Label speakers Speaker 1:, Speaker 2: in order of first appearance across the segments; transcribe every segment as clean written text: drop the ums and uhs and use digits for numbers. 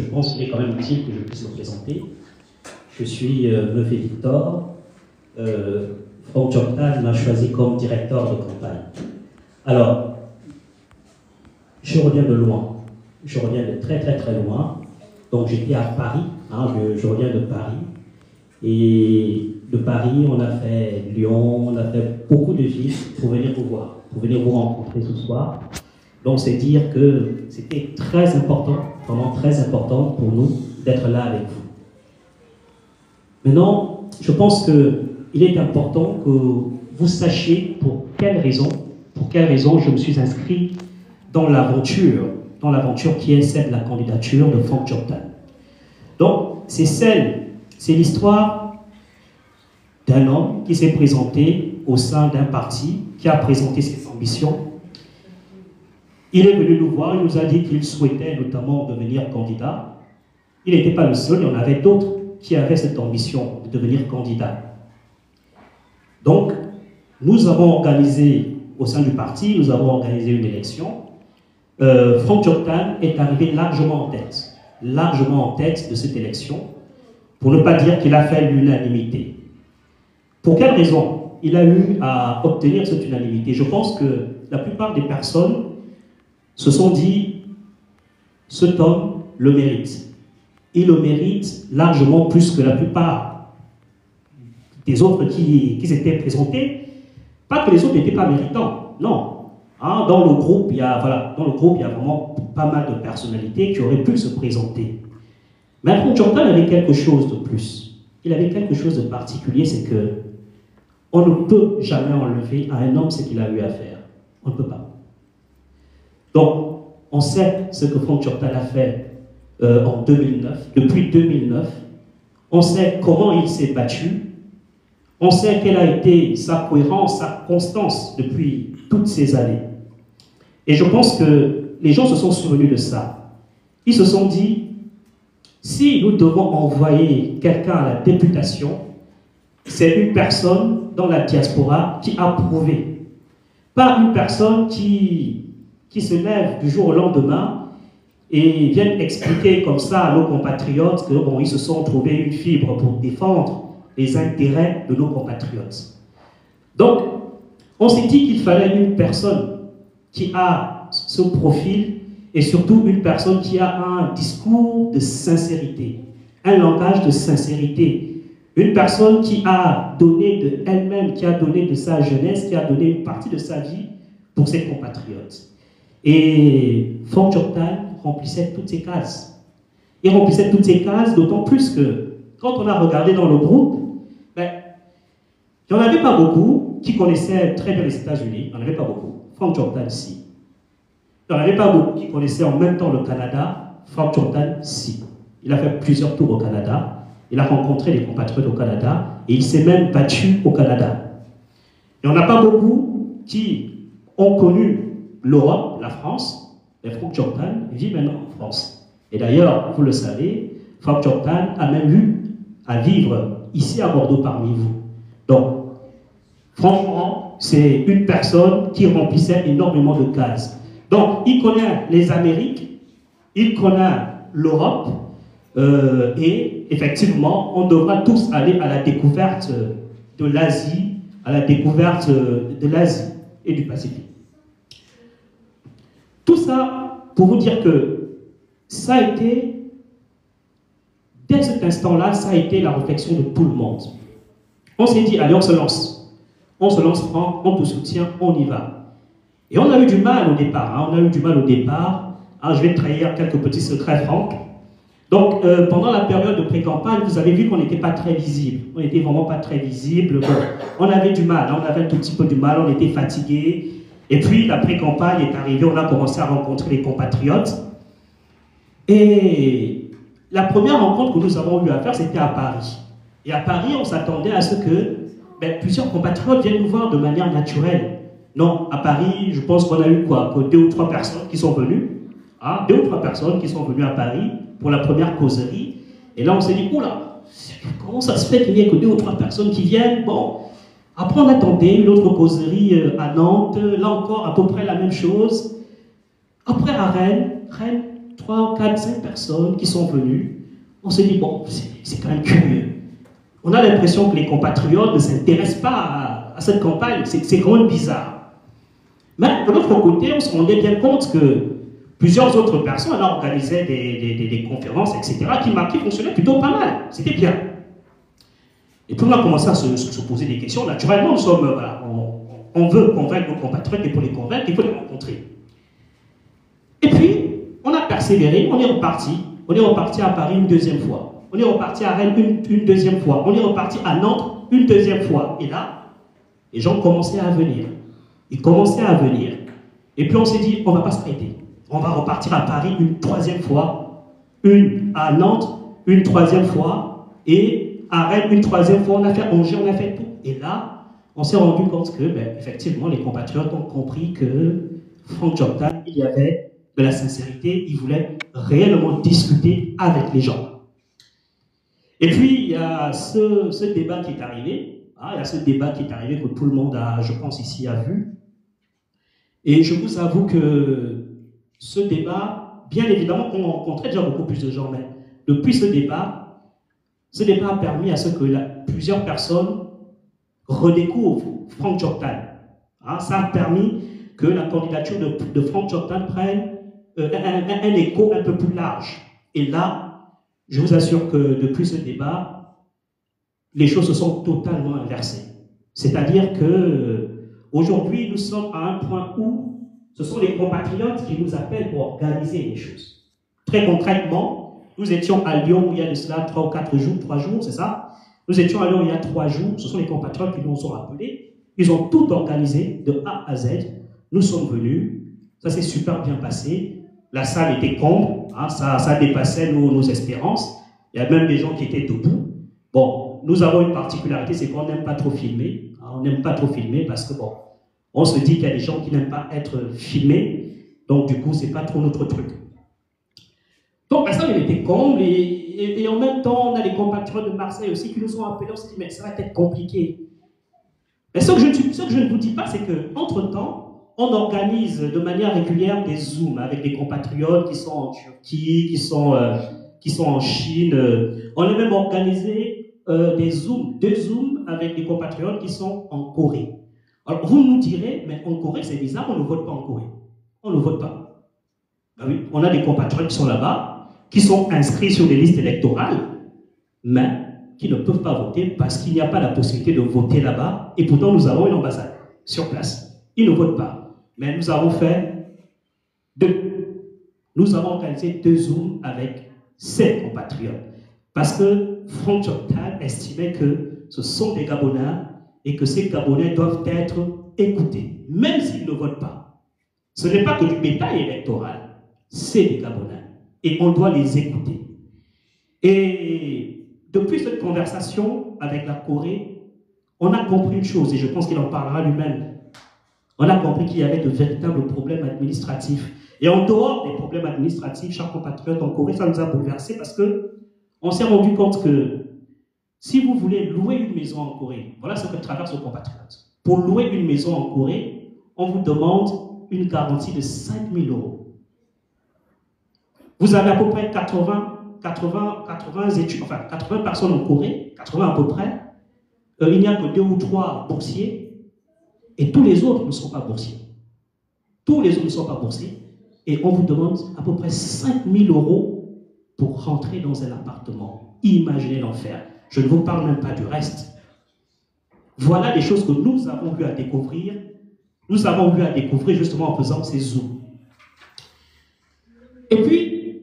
Speaker 1: pense qu'il est quand même utile que je puisse me présenter. Je suis Lefebvre Victor. Franck Choctan m'a choisi comme directeur de campagne. Alors, je reviens de loin. Je reviens de très très très loin. Donc j'étais à Paris, hein, je reviens de Paris. Et de Paris, on a fait Lyon, on a fait beaucoup de villes pour venir vous voir, pour venir vous rencontrer ce soir. Donc c'est dire que c'était très important, vraiment très important pour nous d'être là avec vous. Maintenant, je pense qu'il est important que vous sachiez pour quelle raison je me suis inscrit dans l'aventure qui est celle de la candidature de Franck Choctan. Donc, c'est l'histoire d'un homme qui s'est présenté au sein d'un parti, qui a présenté ses ambitions. Il est venu nous voir, il nous a dit qu'il souhaitait notamment devenir candidat. Il n'était pas le seul, il y en avait d'autres qui avaient cette ambition de devenir candidat. Donc, nous avons organisé, au sein du parti, nous avons organisé une élection. Franck Choctan est arrivé largement en tête de cette élection, pour ne pas dire qu'il a fait l'unanimité. Pour quelle raison il a eu à obtenir cette unanimité? Je pense que la plupart des personnes se sont dit, cet homme le mérite. Il le mérite largement plus que la plupart des autres qui s'étaient présentés. Pas que les autres n'étaient pas méritants, non. Hein, dans le groupe, il y a vraiment pas mal de personnalités qui auraient pu se présenter. Mais Franck Choctan avait quelque chose de plus. Il avait quelque chose de particulier, c'est que on ne peut jamais enlever à un homme ce qu'il a eu à faire. On ne peut pas. Donc, on sait ce que Franck Choctan a fait en 2009, depuis 2009. On sait comment il s'est battu. On sait quelle a été sa cohérence, sa constance depuis toutes ces années. Et je pense que les gens se sont souvenus de ça. Ils se sont dit, si nous devons envoyer quelqu'un à la députation, c'est une personne dans la diaspora qui a prouvé. Pas une personne qui se lève du jour au lendemain et vient expliquer comme ça à nos compatriotes que bon, ils se sont trouvés une fibre pour défendre les intérêts de nos compatriotes. Donc, on s'est dit qu'il fallait une personne qui a ce profil et surtout une personne qui a un discours de sincérité, un langage de sincérité, une personne qui a donné de elle-même, qui a donné de sa jeunesse, qui a donné une partie de sa vie pour ses compatriotes. Et Franck Choctan remplissait toutes ces cases. Il remplissait toutes ces cases, d'autant plus que quand on a regardé dans le groupe, ben, il n'y en avait pas beaucoup qui connaissaient très bien les États-Unis. Il n'y en avait pas beaucoup. Franck Choctan, si. Il n'y en avait pas beaucoup qui connaissaient en même temps le Canada. Franck Choctan, si. Il a fait plusieurs tours au Canada. Il a rencontré des compatriotes au Canada. Et il s'est même battu au Canada. Il n'y en a pas beaucoup qui ont connu l'Europe, la France. Et Franck Choctan vit maintenant en France. Et d'ailleurs, vous le savez, Franck Choctan a même eu à vivre ici à Bordeaux parmi vous. Donc, franchement, c'est une personne qui remplissait énormément de cases. Donc, il connaît les Amériques, il connaît l'Europe, et effectivement, on devra tous aller à la découverte de l'Asie, à la découverte de l'Asie et du Pacifique. Tout ça pour vous dire que ça a été, dès cet instant-là, ça a été la réflexion de tout le monde. On s'est dit, allez, on se lance. On se lance, Franck, on te soutient, on y va. Et on a eu du mal au départ. Hein, on a eu du mal au départ. Hein, je vais trahir quelques petits secrets, Franck. Donc, pendant la période de pré-campagne, vous avez vu qu'on n'était pas très visible. On n'était vraiment pas très visible. Bon, on avait du mal. Hein, on avait un tout petit peu du mal. On était fatigués. Et puis, la pré-campagne est arrivée. On a commencé à rencontrer les compatriotes. Et la première rencontre que nous avons eu à faire, c'était à Paris. Et à Paris, on s'attendait à ce que plusieurs compatriotes viennent nous voir de manière naturelle. Non, à Paris, je pense qu'on a eu quoi? Que 2 ou 3 personnes qui sont venues. Hein, 2 ou 3 personnes qui sont venues à Paris pour la première causerie. Et là, on s'est dit, oula, comment ça se fait qu'il n'y ait que 2 ou 3 personnes qui viennent? Bon, après, on attendait une autre causerie à Nantes. Là encore, à peu près la même chose. Après, à Rennes, 3, 4, 5 personnes qui sont venues. On se dit, bon, c'est quand même curieux. On a l'impression que les compatriotes ne s'intéressent pas à cette campagne. C'est quand même bizarre. Mais de l'autre côté, on se rendait bien compte que plusieurs autres personnes organisaient des conférences, etc., qui fonctionnaient plutôt pas mal. C'était bien. Et puis on a commencé à se poser des questions. Naturellement, nous sommes, voilà, on veut convaincre nos compatriotes, et pour les convaincre, il faut les rencontrer. Et puis, on a persévéré, on est reparti. On est reparti à Paris une deuxième fois. On est reparti à Rennes une deuxième fois. On est reparti à Nantes une deuxième fois. Et là, les gens commençaient à venir. Ils commençaient à venir. Et puis on s'est dit, on ne va pas se prêter. On va repartir à Paris une troisième fois. Une à Nantes, une troisième fois. Et à Rennes, une troisième fois. On a fait Angers, on a fait tout. Et là, on s'est rendu compte que, effectivement, les compatriotes ont compris que Franck Joktan, il y avait de la sincérité, il voulait réellement discuter avec les gens. Et puis, il y a ce débat qui est arrivé. Il y a ce débat qui est arrivé que tout le monde a, je pense, ici a vu. Et je vous avoue que ce débat, bien évidemment, on rencontrait déjà beaucoup plus de gens, mais depuis ce débat a permis à ce que plusieurs personnes redécouvrent Franck Joktan. Ça a permis que la candidature de Franck Joktan prenne un écho un peu plus large. Et là, je vous assure que depuis ce débat, les choses se sont totalement inversées. C'est-à-dire que aujourd'hui, nous sommes à un point où ce sont les compatriotes qui nous appellent pour organiser les choses. Très concrètement, nous étions à Lyon il y a de cela 3 ou 4 jours, 3 jours, c'est ça? Nous étions à Lyon il y a 3 jours, ce sont les compatriotes qui nous ont appelés. Ils ont tout organisé de A à Z. Nous sommes venus, ça s'est super bien passé. La salle était comble, ça dépassait nos espérances. Il y a même des gens qui étaient debout. Bon, nous avons une particularité, c'est qu'on n'aime pas trop filmer. On n'aime pas trop filmer parce que, bon, on se dit qu'il y a des gens qui n'aiment pas être filmés. Donc, du coup, c'est pas trop notre truc. Donc, la salle était comble et en même temps, on a les compatriotes de Marseille aussi qui nous ont appelés. On s'est dit, mais ça va être compliqué. Mais ce que je ne vous dis pas, c'est qu'entre-temps, on organise de manière régulière des Zooms avec des compatriotes qui sont en Turquie, qui sont en Chine. On a même organisé deux Zooms avec des compatriotes qui sont en Corée. Alors, vous nous direz, mais en Corée, c'est bizarre, on ne vote pas en Corée. On ne vote pas. Ben oui, on a des compatriotes qui sont là-bas, qui sont inscrits sur des listes électorales, mais qui ne peuvent pas voter parce qu'il n'y a pas la possibilité de voter là-bas. Et pourtant, nous avons une ambassade sur place. Ils ne votent pas. Mais nous avons fait nous avons organisé 2 Zooms avec ces compatriotes. Parce que Franck Joktan estimait que ce sont des Gabonais et que ces Gabonais doivent être écoutés, même s'ils ne votent pas. Ce n'est pas que du bétail électoral, c'est des Gabonais. Et on doit les écouter. Et depuis cette conversation avec la Corée, on a compris une chose, et je pense qu'il en parlera lui-même. On a compris qu'il y avait de véritables problèmes administratifs. Et en dehors des problèmes administratifs, chers compatriotes en Corée, ça nous a bouleversés parce qu'on s'est rendu compte que si vous voulez louer une maison en Corée, voilà ce que traverse le compatriote. Pour louer une maison en Corée, on vous demande une garantie de 5 000 €. Vous avez à peu près 80 études, enfin 80 personnes en Corée, 80 à peu près. Il n'y a que 2 ou 3 boursiers. Et tous les autres ne sont pas boursiers. Tous les autres ne sont pas boursiers. Et on vous demande à peu près 5 000 € pour rentrer dans un appartement. Imaginez l'enfer. Je ne vous parle même pas du reste. Voilà les choses que nous avons eu à découvrir. Nous avons eu à découvrir justement en faisant ces zooms. Et puis,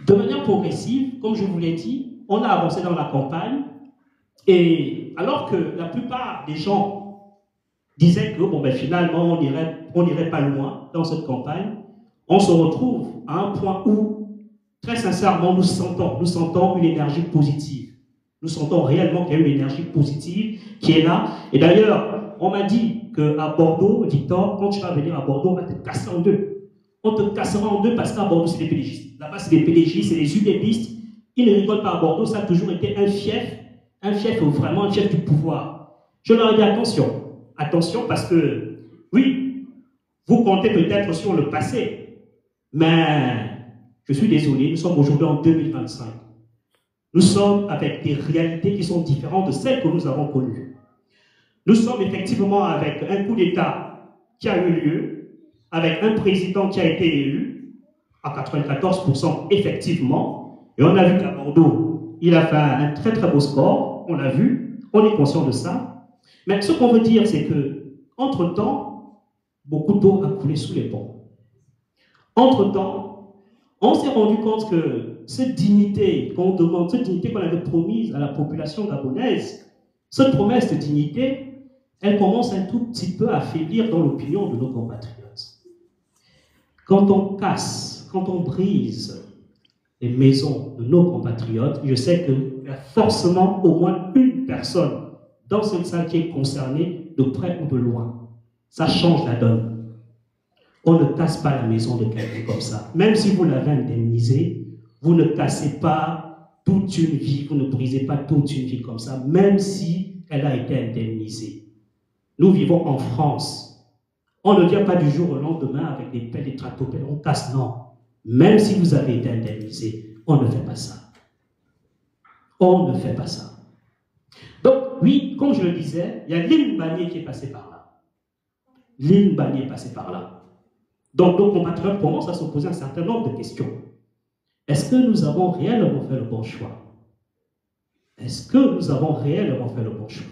Speaker 1: de manière progressive, comme je vous l'ai dit, on a avancé dans la campagne. Et alors que la plupart des gens disaient que bon, finalement, on n'irait pas loin dans cette campagne, on se retrouve à un point où, très sincèrement, nous sentons une énergie positive. Nous sentons réellement qu'il y a une énergie positive qui est là. Et d'ailleurs, on m'a dit qu'à Bordeaux, Victor, quand tu vas venir à Bordeaux, on va te casser en deux. On te cassera en deux parce qu'à Bordeaux, c'est des PDGistes. Là-bas, c'est des PDGistes, c'est des UDPistes. Ils ne rigolent pas à Bordeaux, ça a toujours été un fief vraiment un fief du pouvoir. Je leur ai dit attention parce que, oui, vous comptez peut-être sur le passé, Mais je suis désolé, nous sommes aujourd'hui en 2025. Nous sommes avec des réalités qui sont différentes de celles que nous avons connues. Nous sommes effectivement avec un coup d'État qui a eu lieu, avec un président qui a été élu à 94% effectivement, et on a vu qu'à Bordeaux, il a fait un très très beau score, on l'a vu, on est conscient de ça. Mais ce qu'on veut dire, c'est que, entre-temps, beaucoup d'eau a coulé sous les ponts. Entre-temps, on s'est rendu compte que cette dignité qu'on demande, cette dignité qu'on avait promise à la population gabonaise, cette promesse de dignité, elle commence un tout petit peu à faiblir dans l'opinion de nos compatriotes. Quand on casse, quand on brise les maisons de nos compatriotes, je sais qu'il y a forcément au moins une personne dans cette salle qui est concernée de près ou de loin. Ça change la donne. On ne casse pas la maison de quelqu'un comme ça. Même si vous l'avez indemnisé, vous ne cassez pas toute une vie, vous ne brisez pas toute une vie comme ça, même si elle a été indemnisée. Nous vivons en France. On ne vient pas du jour au lendemain avec des pelles, des tractopelles, on casse, non. Même si vous avez été indemnisé, on ne fait pas ça. On ne fait pas ça. Donc, oui, comme je le disais, il y a Line Banier qui est passé par là. Line Banier est passé par là. Donc, nos compatriotes commencent à se poser un certain nombre de questions. Est-ce que nous avons réellement fait le bon choix? Est-ce que nous avons réellement fait le bon choix?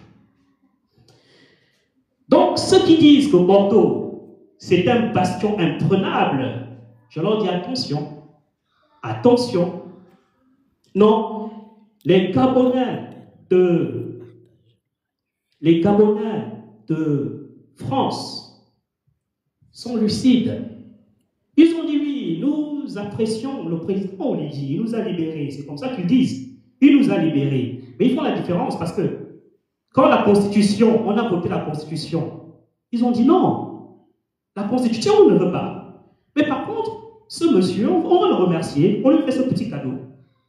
Speaker 1: Donc, ceux qui disent que Bordeaux, c'est un bastion imprenable, je leur dis attention. Attention. Non, les Gabonais de France sont lucides. Ils ont dit oui, nous apprécions le président Oligui, il nous a libérés. C'est comme ça qu'ils disent. Il nous a libérés. Mais ils font la différence parce que quand la Constitution, on a voté la Constitution, ils ont dit non. La Constitution, on ne veut pas. Mais par contre, ce monsieur, on va le remercier, on lui fait ce petit cadeau.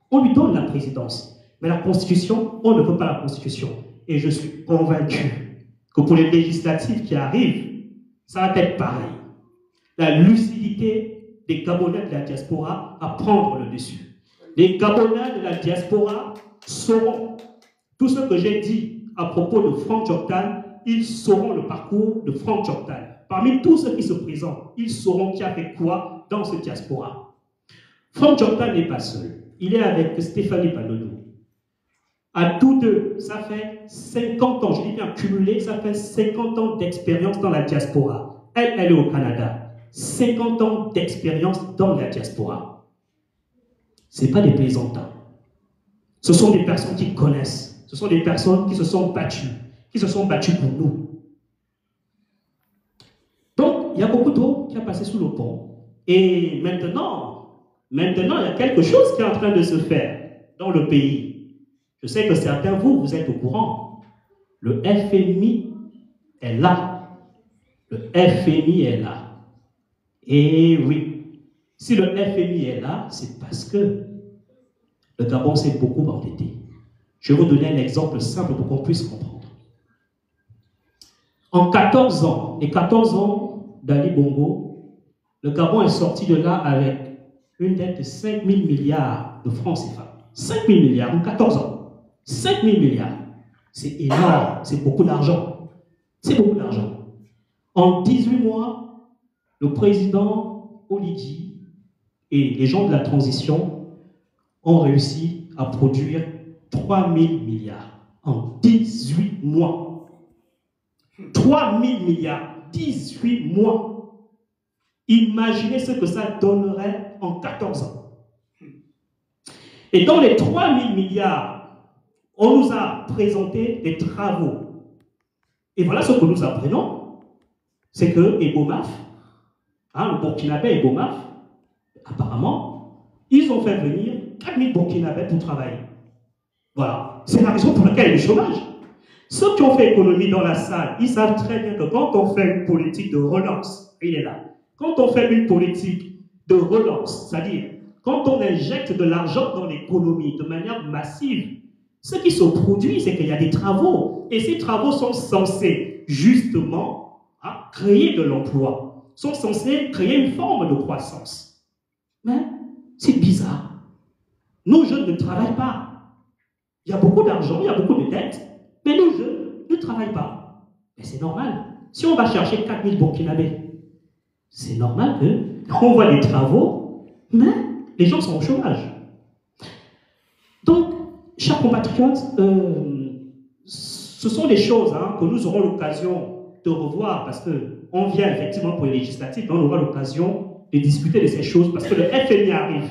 Speaker 1: On lui donne la présidence. Mais la Constitution, on ne veut pas la Constitution. Et je suis convaincu que pour les législatives qui arrivent, ça va être pareil. La lucidité des Gabonais de la diaspora à prendre le dessus. Les Gabonais de la diaspora sauront tout ce que j'ai dit à propos de Franck Djoktan, ils sauront le parcours de Franck Djoktan. Parmi tous ceux qui se présentent, ils sauront qui a fait quoi dans cette diaspora. Franck Djoktan n'est pas seul. Il est avec Stéphanie Panodo. À tous deux, ça fait 50 ans, je dis bien cumulé, ça fait 50 ans d'expérience dans la diaspora. Elle est au Canada. 50 ans d'expérience dans la diaspora. Ce n'est pas des plaisantins. Ce sont des personnes qui connaissent. Ce sont des personnes qui se sont battues pour nous. Donc, il y a beaucoup d'eau qui a passé sous le pont. Et maintenant, il y a quelque chose qui est en train de se faire dans le pays. Je sais que certains, vous êtes au courant. Le FMI est là. Le FMI est là. Et oui, si le FMI est là, c'est parce que le Gabon s'est beaucoup endetté. Je vais vous donner un exemple simple pour qu'on puisse comprendre. En 14 ans, les 14 ans d'Ali Bongo, le Gabon est sorti de là avec une dette de 5 000 milliards de francs CFA. 5 000 milliards en 14 ans. 5 000 milliards. C'est énorme, c'est beaucoup d'argent. C'est beaucoup d'argent. En 18 mois, le président Oligui et les gens de la transition ont réussi à produire 3 000 milliards en 18 mois. 3 000 milliards, 18 mois. Imaginez ce que ça donnerait en 14 ans. Et dans les 3 000 milliards, on nous a présenté des travaux. Et voilà ce que nous apprenons, c'est que Ebomaf, le Burkinabé Ebomaf, apparemment, ils ont fait venir 4 000 Burkinabés pour travailler. Voilà. C'est la raison pour laquelle il y a le chômage. Ceux qui ont fait économie dans la salle, ils savent très bien que quand on fait une politique de relance, il est là. Quand on fait une politique de relance, c'est-à-dire quand on injecte de l'argent dans l'économie de manière massive, ce qui se produit, c'est qu'il y a des travaux. Et ces travaux sont censés, justement, créer de l'emploi, sont censés créer une forme de croissance. Mais c'est bizarre. Nos jeunes ne travaillent pas. Il y a beaucoup d'argent, il y a beaucoup de dettes, mais nos jeunes ne travaillent pas. Mais c'est normal. Si on va chercher 4000 Burkinabés, c'est normal qu'on voit des travaux, mais les gens sont au chômage. Donc, chers compatriotes, ce sont des choses que nous aurons l'occasion de revoir parce qu'on vient effectivement pour les législatives, mais on aura l'occasion de discuter de ces choses parce que le FMI arrive.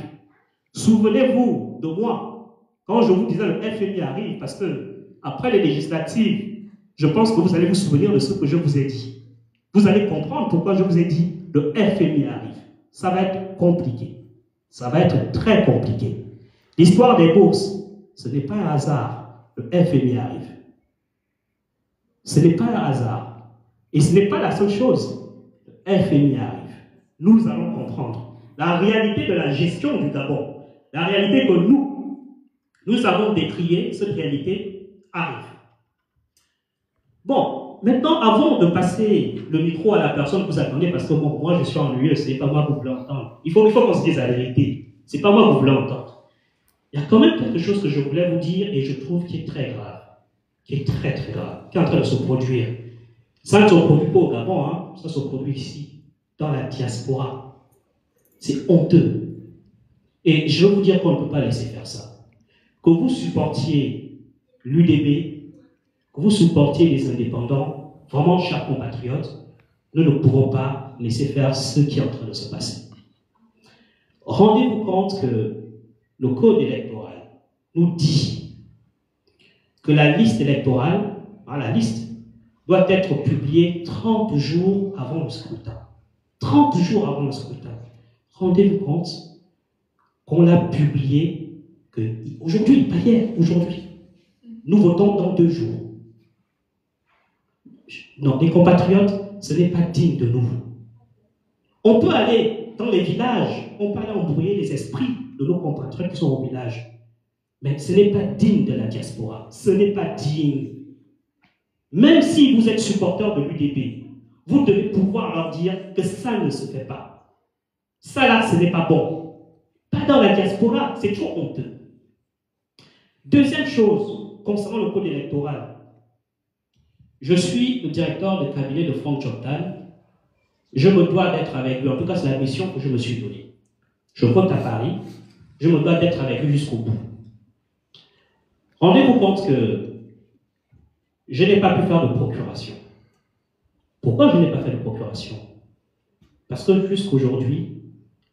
Speaker 1: Souvenez-vous de moi, quand je vous disais le FMI arrive, parce que après les législatives, je pense que vous allez vous souvenir de ce que je vous ai dit. Vous allez comprendre pourquoi je vous ai dit le FMI arrive. Ça va être compliqué. Ça va être très compliqué. L'histoire des bourses, ce n'est pas un hasard. Le FMI arrive. Ce n'est pas un hasard. Et ce n'est pas la seule chose. Le FMI arrive. Nous allons comprendre la réalité de la gestion du Gabon. La réalité que nous avons décriée, cette réalité arrive. Bon, maintenant, avant de passer le micro à la personne que vous attendez, parce que bon, moi je suis ennuyeux, ce n'est pas moi que vous voulez entendre. Il faut qu'on se dise la vérité. Ce n'est pas moi que vous voulez entendre. Il y a quand même quelque chose que je voulais vous dire et je trouve qui est très grave. Qui est très très grave, qui est en train de se produire. Ça ne se produit pas au Gabon, ça se produit ici, dans la diaspora. C'est honteux. Et je veux vous dire qu'on ne peut pas laisser faire ça. Que vous supportiez l'UDB, que vous supportiez les indépendants, vraiment, chers compatriotes, nous ne pouvons pas laisser faire ce qui est en train de se passer. Rendez-vous compte que le code électoral nous dit que la liste électorale, la liste, doit être publiée 30 jours avant le scrutin. 30 jours avant le scrutin. Rendez-vous compte qu'on l'a publié aujourd'hui, pas hier, aujourd'hui. Nous votons dans 2 jours. Non, les compatriotes, ce n'est pas digne de nous. On peut aller dans les villages, on peut aller embrouiller les esprits de nos compatriotes qui sont au village. Mais ce n'est pas digne de la diaspora. Ce n'est pas digne. Même si vous êtes supporter de l'UDP, vous devez pouvoir leur dire que ça ne se fait pas. Ça là, ce n'est pas bon. Pas dans la diaspora, c'est trop honteux. Deuxième chose, concernant le code électoral. Je suis le directeur de cabinet de Franck Jordan. Je me dois d'être avec lui. En tout cas, c'est la mission que je me suis donnée. Je vote à Paris. Je me dois d'être avec lui jusqu'au bout. Rendez-vous compte que je n'ai pas pu faire de procuration. Pourquoi je n'ai pas fait de procuration? Parce que jusqu'aujourd'hui,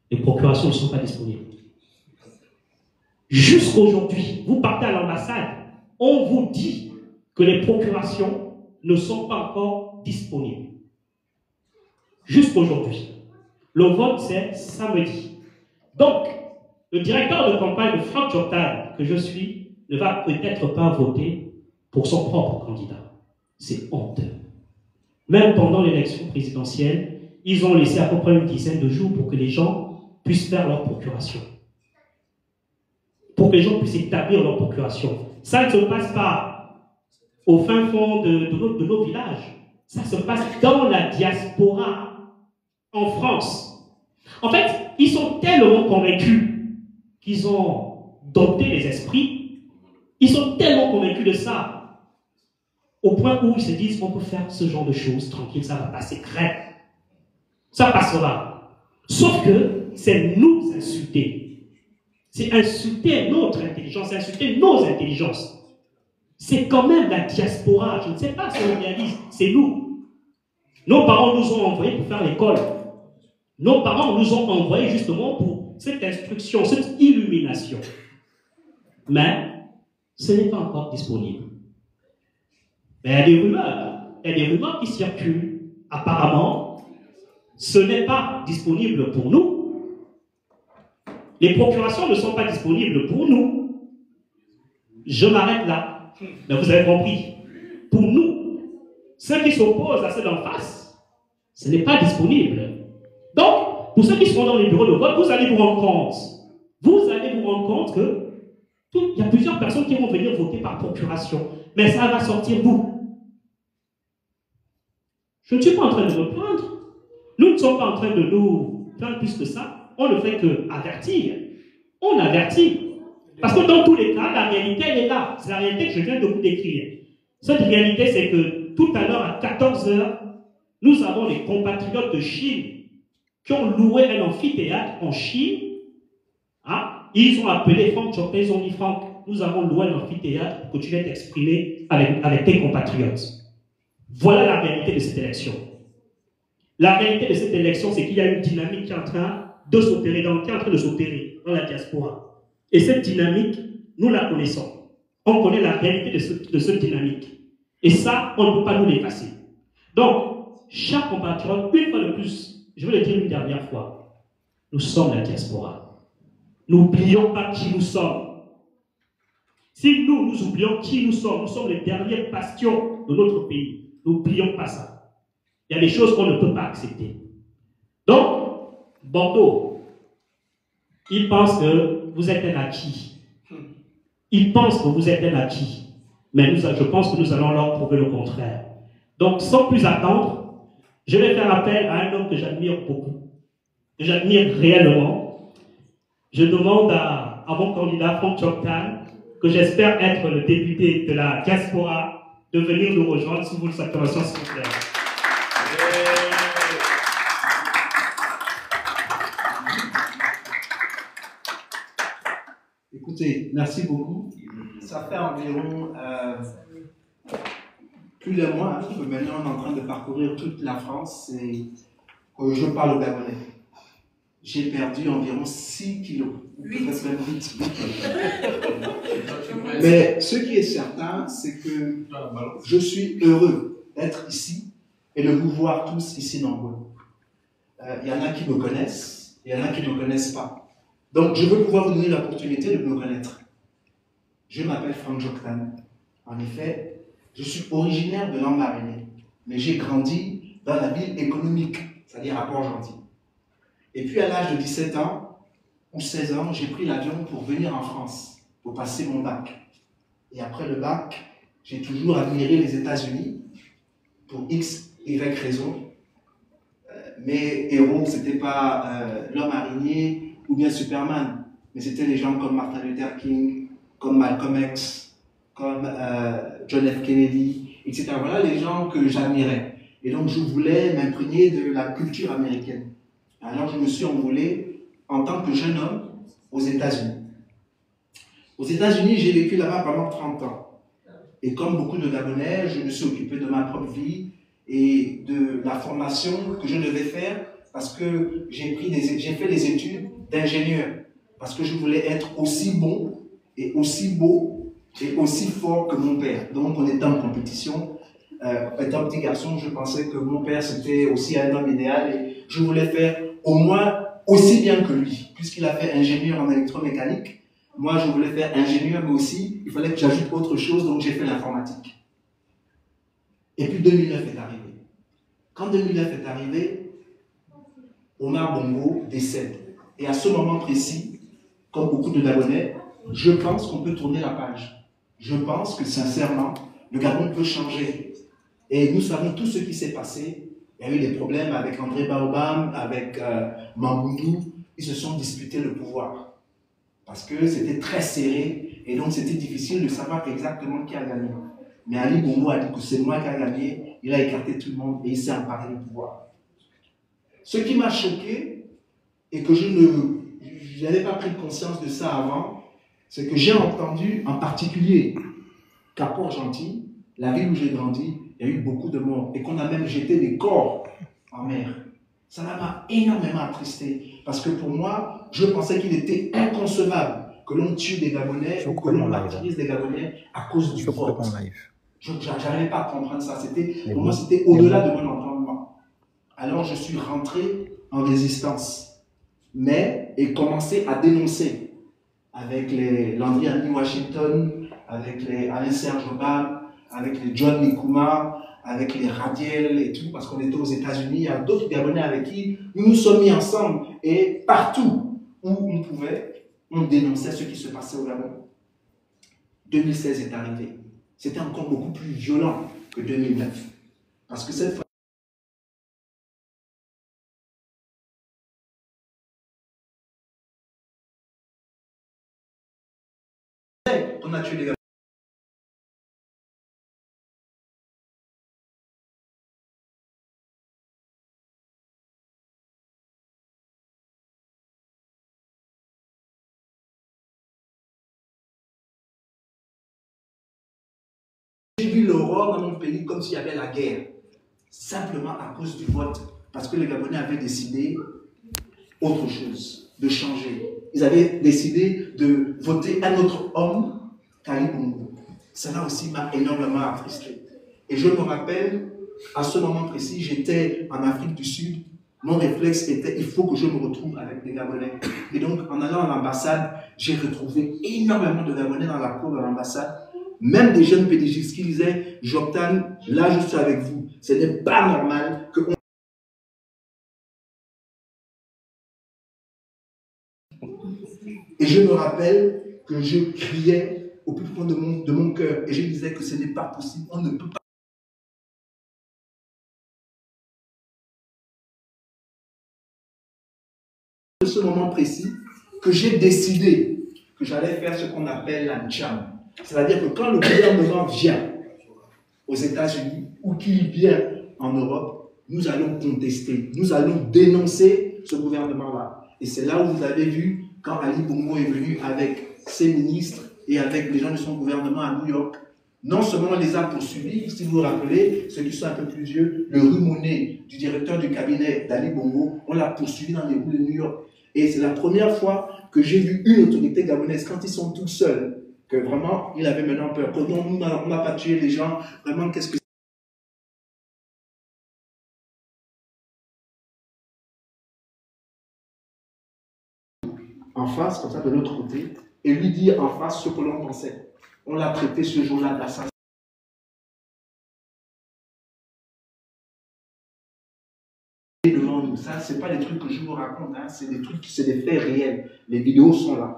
Speaker 1: les procurations ne sont pas disponibles. Jusqu'aujourd'hui, vous partez à l'ambassade, on vous dit que les procurations ne sont pas encore disponibles. Jusqu'aujourd'hui. Le vote, c'est samedi. Donc, le directeur de campagne de Franck Jordan, que je suis, ne va peut-être pas voter pour son propre candidat. C'est honteux. Même pendant l'élection présidentielle, ils ont laissé à peu près une dizaine de jours pour que les gens puissent faire leur procuration. Pour que les gens puissent établir leur procuration. Ça ne se passe pas au fin fond de nos villages. Ça se passe dans la diaspora, en France. En fait, ils sont tellement convaincus qu'ils ont dompté les esprits. Ils sont tellement convaincus de ça, au point où ils se disent qu'on peut faire ce genre de choses tranquille, ça va passer crème. Ça passera. Sauf que c'est nous insulter. C'est insulter notre intelligence, c'est insulter nos intelligences. C'est quand même la diaspora. Je ne sais pas si on réalise, c'est nous. Nos parents nous ont envoyés pour faire l'école. Nos parents nous ont envoyés justement pour cette instruction, cette illumination. Mais ce n'est pas encore disponible. Mais il y a des rumeurs qui circulent. Apparemment, ce n'est pas disponible pour nous. Les procurations ne sont pas disponibles pour nous. Je m'arrête là. Mais vous avez compris. Pour nous, ceux qui s'opposent à ceux d'en face, ce n'est pas disponible. Donc, pour ceux qui seront dans les bureaux de vote, vous allez vous rendre compte. Vous allez vous rendre compte que il y a plusieurs personnes qui vont venir voter par procuration. Mais ça va sortir d'où? Je ne suis pas en train de me plaindre. Nous ne sommes pas en train de nous plaindre plus que ça. on ne fait que avertir. On avertit. Parce que dans tous les cas, la réalité, elle est là. C'est la réalité que je viens de vous décrire. Cette réalité, c'est que tout à l'heure, à 14 h, nous avons les compatriotes de Chine qui ont loué un amphithéâtre en Chine. Hein? Ils ont appelé Franck Chopin, ils ont dit Franck, nous avons loué un amphithéâtre pour que tu viennes t'exprimer avec tes compatriotes. Voilà la réalité de cette élection. La réalité de cette élection, c'est qu'il y a une dynamique qui est en train de s'opérer, dans la diaspora. Et cette dynamique, nous la connaissons. On connaît la réalité de cette dynamique. Et ça, on ne peut pas nous l'effacer. Donc, chaque compatriote, une fois de plus, je veux le dire une dernière fois, nous sommes la diaspora. N'oublions pas qui nous sommes. Si nous oublions qui nous sommes les derniers bastions de notre pays. N'oublions pas ça. Il y a des choses qu'on ne peut pas accepter. Donc, Bordeaux, ils pensent que vous êtes un acquis. Ils pensent que vous êtes un acquis. Mais je pense que nous allons leur prouver le contraire. Donc, sans plus attendre, je vais faire appel à un homme que j'admire beaucoup, que j'admire réellement. Je demande à mon candidat, Franck Chopin, que j'espère être le député de la diaspora, de venir nous rejoindre sous votre acclamation, s'il vous plaît.
Speaker 2: Écoutez, merci beaucoup. Ça fait environ plus d'un mois que maintenant on est en train de parcourir toute la France et que je parle au Gabonais. J'ai perdu environ 6 kilos. Peut-être même 8. Mais ce qui est certain, c'est que je suis heureux d'être ici et de vous voir tous ici nombreux. Il y en a qui me connaissent, il y en a qui ne me connaissent pas. Donc je veux pouvoir vous donner l'opportunité de me connaître. Je m'appelle Franck Chopin. En effet, je suis originaire de Lambaréné, mais j'ai grandi dans la ville économique, c'est-à-dire à Port-Gentil. Et puis à l'âge de 17 ans ou 16 ans, j'ai pris l'avion pour venir en France, pour passer mon bac. Et après le bac, j'ai toujours admiré les États-Unis pour X, Y raison. Mes héros, ce n'était pas l'homme araignée ou bien Superman, mais c'était les gens comme Martin Luther King, comme Malcolm X, comme John F. Kennedy, etc. Voilà les gens que j'admirais. Et donc je voulais m'imprégner de la culture américaine. Alors je me suis envolé en tant que jeune homme aux États-Unis. Aux États-Unis, j'ai vécu là-bas pendant 30 ans. Et comme beaucoup de Gabonais, je me suis occupé de ma propre vie et de la formation que je devais faire parce que j'ai fait des études d'ingénieur. Parce que je voulais être aussi bon et aussi beau et aussi fort que mon père. Donc on était en compétition. Étant petit garçon, je pensais que mon père c'était aussi un homme idéal et je voulais faire au moins aussi bien que lui. Puisqu'il a fait ingénieur en électromécanique, moi je voulais faire ingénieur, mais aussi il fallait que j'ajoute autre chose, donc j'ai fait l'informatique. Et puis 2009 est arrivé. Quand 2009 est arrivé, Omar Bongo décède. Et à ce moment précis, comme beaucoup de Gabonais, je pense qu'on peut tourner la page. Je pense que sincèrement, le Gabon peut changer. Et nous savons tout ce qui s'est passé. Il y a eu des problèmes avec André Baobam, avec Mamboundou. Ils se sont disputés le pouvoir. Parce que c'était très serré. Et donc c'était difficile de savoir exactement qui a gagné. Mais Ali Bongo a dit que c'est moi qui a gagné. Il a écarté tout le monde et il s'est emparé du pouvoir. Ce qui m'a choqué, et que je n'avais pas pris conscience de ça avant, c'est que j'ai entendu en particulier qu'à Port-Gentil, la ville où j'ai grandi, il y a eu beaucoup de morts et qu'on a même jeté des corps en mer. Ça m'a énormément attristé parce que pour moi, je pensais qu'il était inconcevable que l'on tue des Gabonais ou que l'on martyrise des Gabonais à cause du vote. Je n'arrivais pas à comprendre ça. Pour moi, c'était au-delà de mon entendement. Alors, je suis rentré en résistance, et commencé à dénoncer avec les Landry Annie Washington, avec les Alain Serge Obam, avec les John Nkrumah, avec les Radiel et tout, parce qu'on était aux États-Unis. Il y a d'autres Gabonais avec qui nous nous sommes mis ensemble. Et partout où on pouvait, on dénonçait ce qui se passait au Gabon. 2016 est arrivé. C'était encore beaucoup plus violent que 2009. Parce que cette fois, on a tué des Gabonais. J'ai vu l'horreur dans mon pays comme s'il y avait la guerre, simplement à cause du vote, parce que les Gabonais avaient décidé autre chose, de changer. Ils avaient décidé de voter un autre homme qu'Ali Bongo. Cela aussi m'a énormément attristé. Et je me rappelle, à ce moment précis, j'étais en Afrique du Sud. Mon réflexe était, il faut que je me retrouve avec des Gabonais. Et donc, en allant à l'ambassade, j'ai retrouvé énormément de Gabonais dans la cour de l'ambassade. Même des jeunes pédigistes qui disaient, Joktan, là je suis avec vous. Ce n'est pas normal que on... Et je me rappelle que je criais au plus profond de mon cœur et je disais que ce n'est pas possible, on ne peut pas. De ce moment précis, que j'ai décidé que j'allais faire ce qu'on appelle la Ncham. C'est-à-dire que quand le gouvernement vient aux États-Unis ou qu'il vient en Europe, nous allons contester, nous allons dénoncer ce gouvernement-là. Et c'est là où vous avez vu, quand Ali Bongo est venu avec ses ministres et avec les gens de son gouvernement à New York, non seulement on les a poursuivis, si vous vous rappelez, ceux qui sont un peu plus vieux, le Rumoné du directeur du cabinet d'Ali Bongo, on l'a poursuivi dans les rues de New York. Et c'est la première fois que j'ai vu une autorité gabonaise, quand ils sont tous seuls, que vraiment, il avait maintenant peur. Que non, on n'a pas tué les gens, vraiment, qu'est-ce que c'est? En face, comme ça, de l'autre côté, et lui dire en face ce que l'on pensait. On l'a traité ce jour-là d'assassin. Devant nous, ça, c'est pas des trucs que je vous raconte, hein, c'est des trucs, c'est des faits réels. Les vidéos sont là.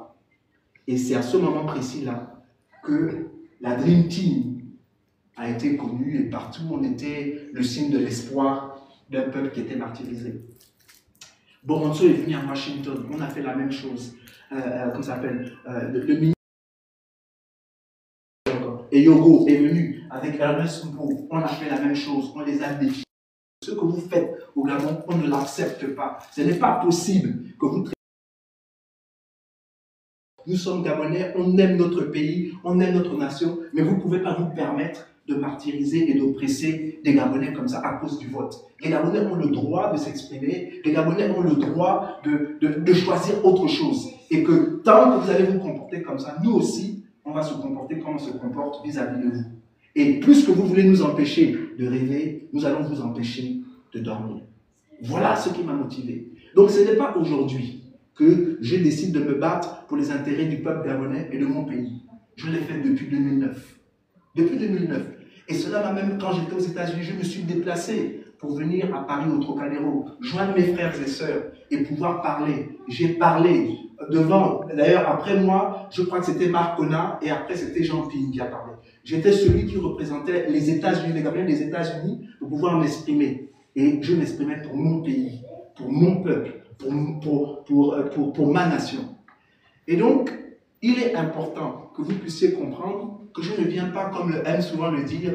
Speaker 2: Et c'est à ce moment précis-là que la Dream Team a été connue et partout on était le signe de l'espoir d'un peuple qui était martyrisé. Boronzo est venu à Washington, on a fait la même chose. Comment ça s'appelle le ministre et Yogo est venu avec Ernest Mpo, on a fait la même chose, on les a défiés. Ce que vous faites au Gabon, on ne l'accepte pas. Ce n'est pas possible que vous... Nous sommes Gabonais, on aime notre pays, on aime notre nation, mais vous ne pouvez pas vous permettre de martyriser et d'oppresser des Gabonais comme ça à cause du vote. Les Gabonais ont le droit de s'exprimer, les Gabonais ont le droit de choisir autre chose. Et que tant que vous allez vous comporter comme ça, nous aussi, on va se comporter comme on se comporte vis-à-vis de vous. Et plus que vous voulez nous empêcher de rêver, nous allons vous empêcher de dormir. Voilà ce qui m'a motivé. Donc ce n'est pas aujourd'hui que je décide de me battre pour les intérêts du peuple gabonais et de mon pays. Je l'ai fait depuis 2009. Depuis 2009. Et cela m'a même, quand j'étais aux États-Unis, je me suis déplacé pour venir à Paris, au Trocadéro, joindre mes frères et sœurs et pouvoir parler. J'ai parlé devant, d'ailleurs après moi, je crois que c'était Marc Connard et après c'était Jean Ping qui a parlé. J'étais celui qui représentait les États-Unis, les Gabonais des États-Unis pour pouvoir m'exprimer. Et je m'exprimais pour mon pays, pour mon peuple, pour ma nation. Et donc, il est important que vous puissiez comprendre que je ne viens pas, comme aime souvent le dire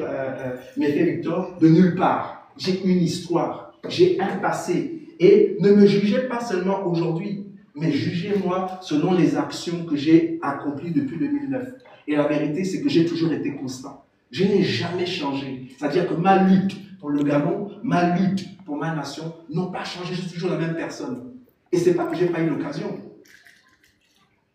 Speaker 2: Méfé Victor, de nulle part. J'ai une histoire, j'ai un passé. Et ne me jugez pas seulement aujourd'hui, mais jugez-moi selon les actions que j'ai accomplies depuis 2009. Et la vérité, c'est que j'ai toujours été constant. Je n'ai jamais changé. C'est-à-dire que ma lutte pour le Gabon, ma lutte pour ma nation n'ont pas changé. Je suis toujours la même personne. Et ce n'est pas que je n'ai pas eu l'occasion.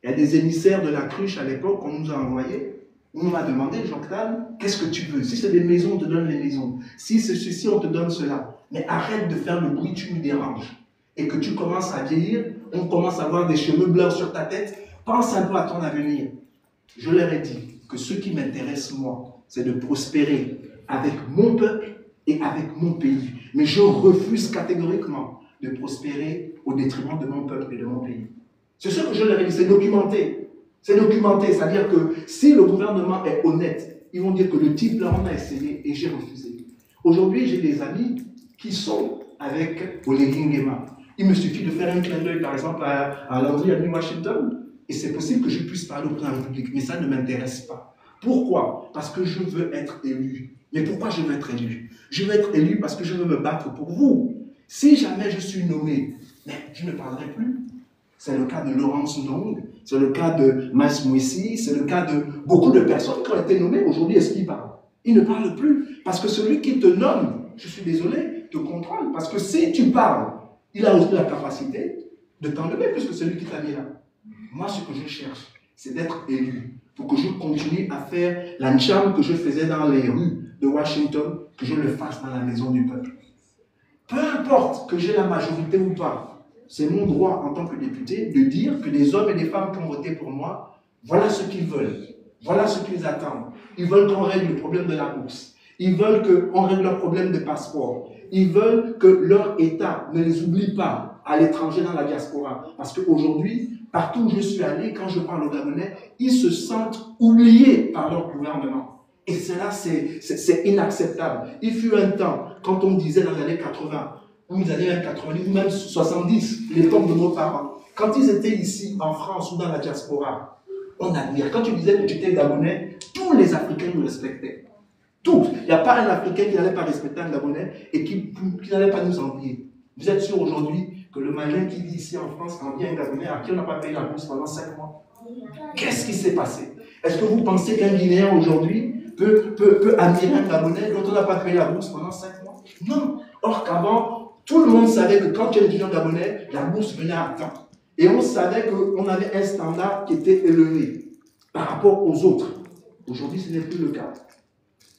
Speaker 2: Il y a des émissaires de la cruche à l'époque qu'on nous a envoyés. On m'a demandé, Joktan, qu'est-ce que tu veux? Si c'est des maisons, on te donne les maisons. Si c'est ceci, on te donne cela. Mais arrête de faire le bruit, tu nous déranges. Et que tu commences à vieillir, on commence à avoir des cheveux blancs sur ta tête. Pense un peu à ton avenir. Je leur ai dit que ce qui m'intéresse, moi, c'est de prospérer avec mon peuple et avec mon pays. Mais je refuse catégoriquement de prospérer au détriment de mon peuple et de mon pays. C'est ce que je leur ai dit, c'est documenté. C'est documenté, c'est-à-dire que si le gouvernement est honnête, ils vont dire que le type là, on a essayé et j'ai refusé. Aujourd'hui, j'ai des amis qui sont avec Olegui Nguema. Il me suffit de faire un clin d'œil, par exemple, à Landry à New Washington. Et c'est possible que je puisse parler au président de la République, mais ça ne m'intéresse pas. Pourquoi? Parce que je veux être élu. Mais pourquoi je veux être élu? Je veux être élu parce que je veux me battre pour vous. Si jamais je suis nommé, mais je ne parlerai plus. C'est le cas de Laurence Ndong, c'est le cas de Mas Mouissi, c'est le cas de beaucoup de personnes qui ont été nommées. Aujourd'hui, est-ce qu'ils parlent? Ils ne parlent plus. Parce que celui qui te nomme, je suis désolé, te contrôle. Parce que si tu parles, il a aussi la capacité de t'enlever plus que celui qui t'a mis là. Moi, ce que je cherche, c'est d'être élu. Pour que je continue à faire l'ancham que je faisais dans les rues de Washington, que je le fasse dans la maison du peuple. Peu importe que j'ai la majorité ou pas, c'est mon droit en tant que député de dire que les hommes et les femmes qui ont voté pour moi, voilà ce qu'ils veulent, voilà ce qu'ils attendent. Ils veulent qu'on règle le problème de la bourse, ils veulent qu'on règle leur problème de passeport, ils veulent que leur État ne les oublie pas à l'étranger dans la diaspora. Parce qu'aujourd'hui, partout où je suis allé, quand je parle aux Gabonais, ils se sentent oubliés par leur gouvernement. Et cela, c'est inacceptable. Il fut un temps, quand on disait dans les années 80, ou les années 90, ou même 70, l'époque de nos parents, quand ils étaient ici, en France ou dans la diaspora, on admire. Quand tu disais que tu étais Gabonais, tous les Africains nous respectaient. Tous. Il n'y a pas un Africain qui n'allait pas respecter un Gabonais et qui n'allait pas nous envier. Vous êtes sûr aujourd'hui que le Malien qui vit ici en France envie un Gabonais à qui on n'a pas payé la bourse pendant 5 mois? Qu'est-ce qui s'est passé? Est-ce que vous pensez qu'un Guinéen aujourd'hui peut admirer un Gabonais dont on n'a pas payé la bourse pendant 5 mois? Non. Or qu'avant, tout le monde savait que quand tu es étudiant gabonais, la bourse venait à temps. Et on savait qu'on avait un standard qui était élevé par rapport aux autres. Aujourd'hui, ce n'est plus le cas.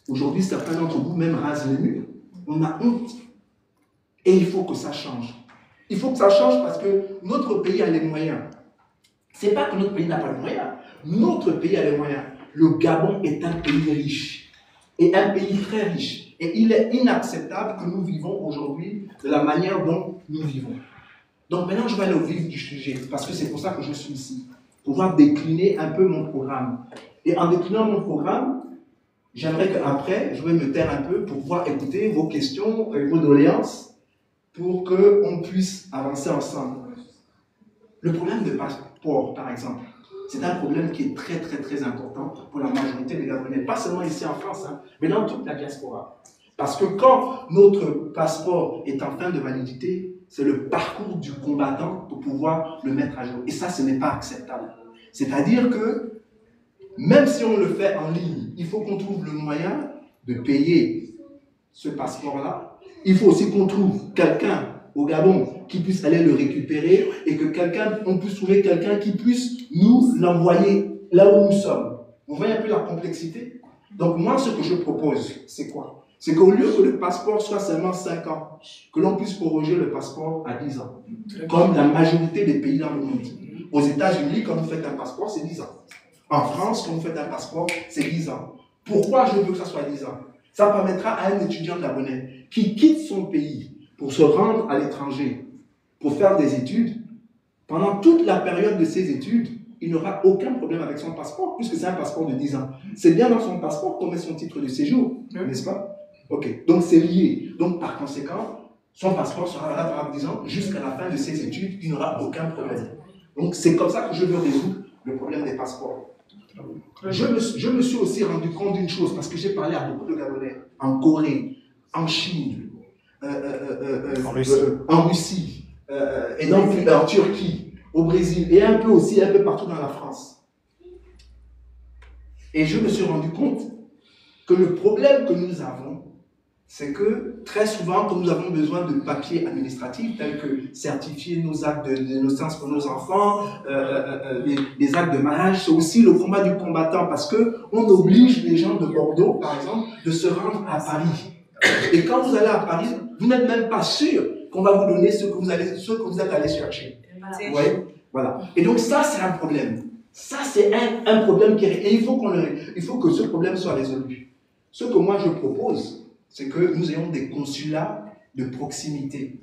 Speaker 2: Aujourd'hui, certains d'entre vous même rasent les murs. On a honte. Et il faut que ça change. Il faut que ça change parce que notre pays a les moyens. Ce n'est pas que notre pays n'a pas les moyens. Notre pays a les moyens. Le Gabon est un pays riche. Et un pays très riche. Et il est inacceptable que nous vivons aujourd'hui de la manière dont nous vivons. Donc maintenant, je vais aller au vif du sujet, parce que c'est pour ça que je suis ici. Pouvoir décliner un peu mon programme. Et en déclinant mon programme, j'aimerais qu'après, je vais me taire un peu pour pouvoir écouter vos questions et vos doléances pour qu'on puisse avancer ensemble. Le problème de passeport, par exemple, c'est un problème qui est très, très, très important pour la majorité des Gabonais. Pas seulement ici en France, mais dans toute la diaspora. Parce que quand notre passeport est en fin de validité, c'est le parcours du combattant pour pouvoir le mettre à jour. Et ça, ce n'est pas acceptable. C'est-à-dire que, même si on le fait en ligne, il faut qu'on trouve le moyen de payer ce passeport-là. Il faut aussi qu'on trouve quelqu'un au Gabon qui puisse aller le récupérer et que on puisse trouver quelqu'un qui puisse nous l'envoyer là où nous sommes. Vous voyez un peu la complexité? Donc moi, ce que je propose, c'est quoi? C'est qu'au lieu que le passeport soit seulement 5 ans, que l'on puisse proroger le passeport à 10 ans, comme la majorité des pays dans le monde. Aux États-Unis, quand vous faites un passeport, c'est 10 ans. En France, quand vous faites un passeport, c'est 10 ans. Pourquoi je veux que ça soit 10 ans? Ça permettra à un étudiant gabonais qui quitte son pays pour se rendre à l'étranger, pour faire des études, pendant toute la période de ses études, il n'aura aucun problème avec son passeport, puisque c'est un passeport de 10 ans. C'est bien dans son passeport qu'on met son titre de séjour, n'est-ce pas? Ok, donc c'est lié. Donc par conséquent, son passeport sera valable pendant 10 ans, jusqu'à la fin de ses études, il n'aura aucun problème. Donc c'est comme ça que je veux résoudre le problème des passeports. Je me suis aussi rendu compte d'une chose, parce que j'ai parlé à beaucoup de Gabonais, en Corée, en Chine, en Russie, et donc en Turquie, au Brésil, et un peu partout dans la France. Et je me suis rendu compte que le problème que nous avons, c'est que très souvent, quand nous avons besoin de papiers administratifs, tels que certifier nos actes de naissance pour nos enfants, les actes de mariage, c'est aussi le combat du combattant, parce qu'on oblige les gens de Bordeaux, par exemple, de se rendre à Paris. Et quand vous allez à Paris, vous n'êtes même pas sûr qu'on va vous donner ce que vous êtes allé chercher. Ouais, voilà. Et donc ça, c'est un problème. Ça, c'est un problème qui est... Et il faut que ce problème soit résolu. Ce que moi, je propose, c'est que nous ayons des consulats de proximité.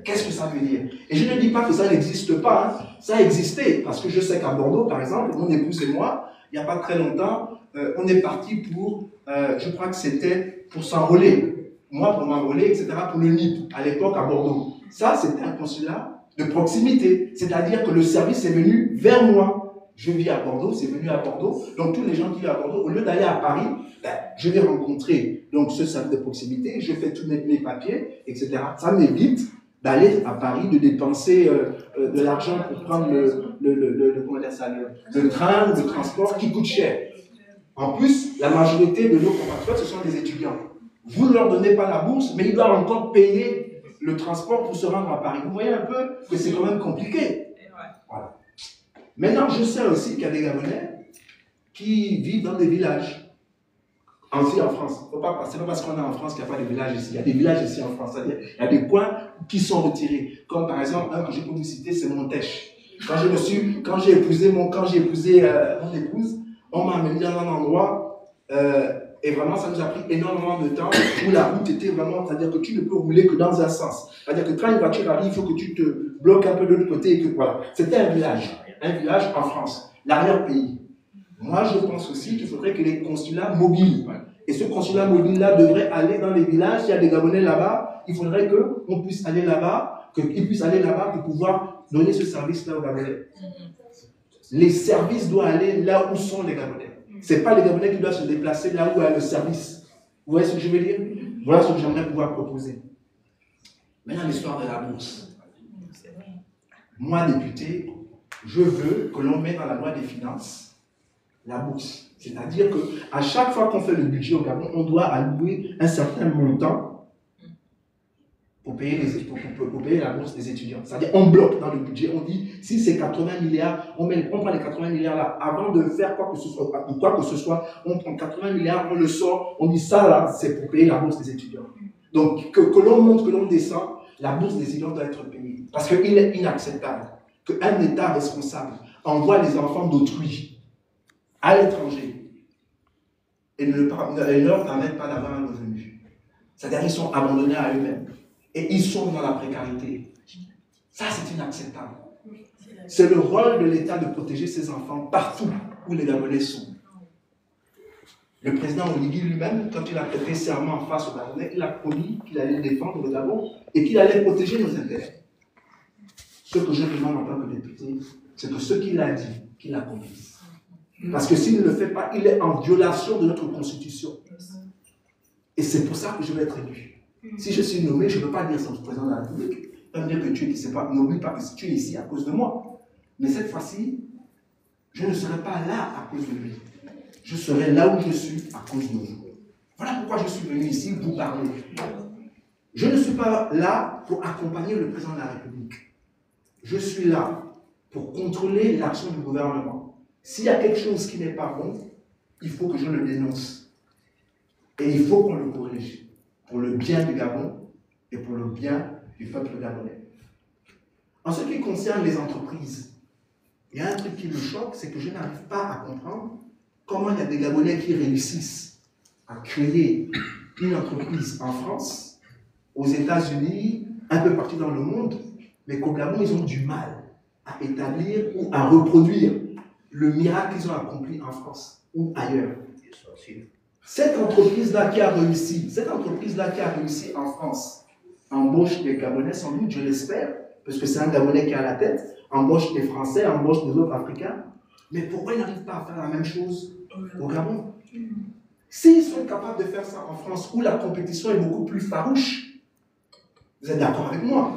Speaker 2: Qu'est-ce que ça veut dire? Et je ne dis pas que ça n'existe pas. Hein. Ça a existé, parce que je sais qu'à Bordeaux, par exemple, mon épouse et moi, il n'y a pas très longtemps, on est parti pour, je crois que c'était pour s'enrôler. Moi, pour m'enrôler, etc., pour le NIP, à l'époque à Bordeaux. Ça, c'était un consulat de proximité. C'est-à-dire que le service est venu vers moi. Je vis à Bordeaux, c'est venu à Bordeaux. Donc tous les gens qui vivent à Bordeaux, au lieu d'aller à Paris, je vais rencontrer donc ce service de proximité, je fais tous mes papiers, etc. Ça m'évite d'aller à Paris, de dépenser de l'argent pour prendre le train ou le transport qui coûte cher. En plus, la majorité de nos compatriotes, ce sont des étudiants. Vous ne leur donnez pas la bourse, mais ils doivent encore payer le transport pour se rendre à Paris. Vous voyez un peu que c'est quand même compliqué. Voilà. Maintenant, je sais aussi qu'il y a des Gabonais qui vivent dans des villages. Aussi en France. Ce n'est pas parce qu'on est en France qu'il n'y a pas de villages ici. Il y a des villages ici en France. C'est-à-dire il y a des coins qui sont retirés. Comme par exemple, un que je peux vous citer, c'est Montèche. Quand j'ai épousé mon épouse, on m'a amené dans un endroit et vraiment ça nous a pris énormément de temps où la route était vraiment, c'est-à-dire que tu ne peux rouler que dans un sens. C'est-à-dire que quand une voiture arrive, il faut que tu te bloques un peu de l'autre côté et que voilà. C'était un village en France, l'arrière-pays. Moi, je pense aussi qu'il faudrait que les consulats mobiles, et ce consulat mobile-là devrait aller dans les villages, il y a des Gabonais là-bas, il faudrait qu'on puisse aller là-bas, qu'ils puissent aller là-bas pour pouvoir donner ce service-là aux Gabonais. Les services doivent aller là où sont les Gabonais. Ce n'est pas les Gabonais qui doivent se déplacer là où il y a le service. Vous voyez ce que je veux dire? Voilà ce que j'aimerais pouvoir proposer. Maintenant, l'histoire de la bourse. Moi, député, je veux que l'on mette dans la loi des finances la bourse. C'est-à-dire qu'à chaque fois qu'on fait le budget au Gabon, on doit allouer un certain montant pour payer la bourse des étudiants. C'est-à-dire on bloque dans le budget, on dit si c'est 80 milliards, on prend les 80 milliards là. Avant de faire quoi que ce soit, on prend 80 milliards, on le sort, on dit ça là, c'est pour payer la bourse des étudiants. Donc que l'on monte, que l'on descend, la bourse des étudiants doit être payée. Parce qu'il est inacceptable qu'un État responsable envoie les enfants d'autrui à l'étranger et ne leur permettent pas d'avoir un revenu. C'est-à-dire qu'ils sont abandonnés à eux-mêmes et ils sont dans la précarité. Ça, c'est inacceptable. C'est le rôle de l'État de protéger ses enfants partout où les Gabonais sont. Le président Oligui lui-même, quand il a prêté serment face aux Gabonais, il a promis qu'il allait défendre le Gabon et qu'il allait protéger nos intérêts. Ce que je demande en tant que député, c'est que ce qu'il a dit, qu'il accomplisse. Parce que s'il ne le fait pas, il est en violation de notre constitution. Et c'est pour ça que je vais être élu. Si je suis nommé, je ne peux pas dire ça au président de la République. Il va me dire que tu es ici, n'oublie pas que tu es ici à cause de moi. Mais cette fois-ci, je ne serai pas là à cause de lui. Je serai là où je suis à cause de vous. Voilà pourquoi je suis venu ici vous parler. Je ne suis pas là pour accompagner le président de la République. Je suis là pour contrôler l'action du gouvernement. S'il y a quelque chose qui n'est pas bon, il faut que je le dénonce. Et il faut qu'on le corrige. Pour le bien du Gabon et pour le bien du peuple gabonais. En ce qui concerne les entreprises, il y a un truc qui me choque, c'est que je n'arrive pas à comprendre comment il y a des Gabonais qui réussissent à créer une entreprise en France, aux États-Unis, un peu partout dans le monde, mais qu'au Gabon, ils ont du mal à établir ou à reproduire le miracle qu'ils ont accompli en France ou ailleurs. Cette entreprise-là qui a réussi en France, embauche des Gabonais, sans doute, je l'espère, parce que c'est un Gabonais qui est à la tête, embauche des Français, embauche des autres Africains. Mais pourquoi ils n'arrivent pas à faire la même chose au Gabon? S'ils sont capables de faire ça en France, où la compétition est beaucoup plus farouche, vous êtes d'accord avec moi?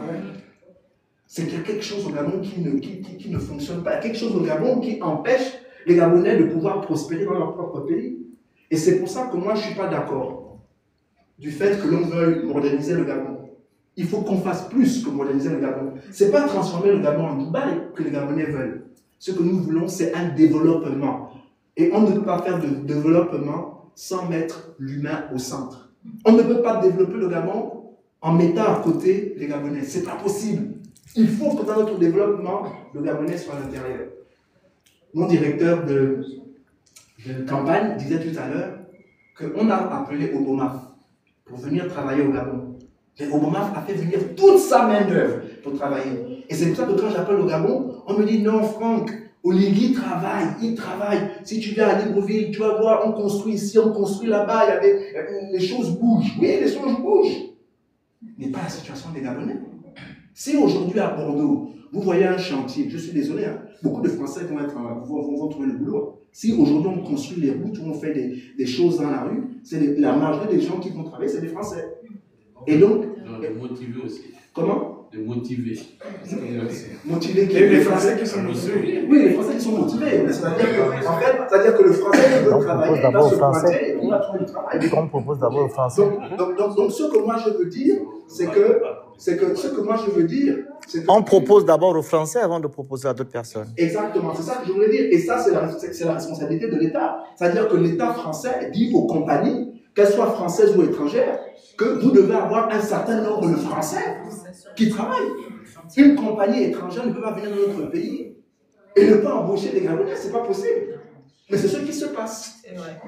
Speaker 2: C'est qu'il y a quelque chose au Gabon qui ne fonctionne pas. Il y a quelque chose au Gabon qui empêche les Gabonais de pouvoir prospérer dans leur propre pays. Et c'est pour ça que moi, je ne suis pas d'accord du fait que l'on veuille moderniser le Gabon. Il faut qu'on fasse plus que moderniser le Gabon. Ce n'est pas transformer le Gabon en Dubaï que les Gabonais veulent. Ce que nous voulons, c'est un développement. Et on ne peut pas faire de développement sans mettre l'humain au centre. On ne peut pas développer le Gabon en mettant à côté les Gabonais. Ce n'est pas possible. Il faut que dans notre développement, le Gabonais soit à l'intérieur. Mon directeur de campagne disait tout à l'heure qu'on a appelé Obomaf pour venir travailler au Gabon. Et Obomaf a fait venir toute sa main-d'œuvre pour travailler. Et c'est pour ça que quand j'appelle au Gabon, on me dit non, Franck, Oligui travaille, il travaille. Si tu viens à Libreville, tu vas voir, on construit ici, on construit là-bas, les choses bougent. Oui, les choses bougent. Mais pas la situation des Gabonais. Si aujourd'hui à Bordeaux, Vous voyez un chantier, je suis désolé, hein, beaucoup de Français vont trouver le boulot. Si aujourd'hui on construit les routes ou on fait des choses dans la rue, c'est la majorité des gens qui vont travailler, c'est des Français. Et donc...
Speaker 3: De motiver aussi.
Speaker 2: Comment?
Speaker 3: De motiver.
Speaker 2: Motiver qui?
Speaker 4: Les Français qui sont motivés.
Speaker 2: Oui, les Français qui sont motivés. C'est-à-dire que le Français qui veut travailler, il va se pointer et il va trouver du travail.
Speaker 5: On propose d'abord aux Français.
Speaker 2: Donc ce que moi je veux dire, c'est que ce que moi je veux dire, c'est que...
Speaker 5: On propose d'abord aux Français avant de proposer à d'autres personnes.
Speaker 2: Exactement, c'est ça que je voulais dire. Et ça, c'est la responsabilité de l'État. C'est-à-dire que l'État français dit aux compagnies, qu'elles soient françaises ou étrangères, que vous devez avoir un certain nombre de Français qui travaillent. Une compagnie étrangère ne peut pas venir dans notre pays et ne pas embaucher des Gabonais, c'est pas possible. Mais c'est ce qui se passe.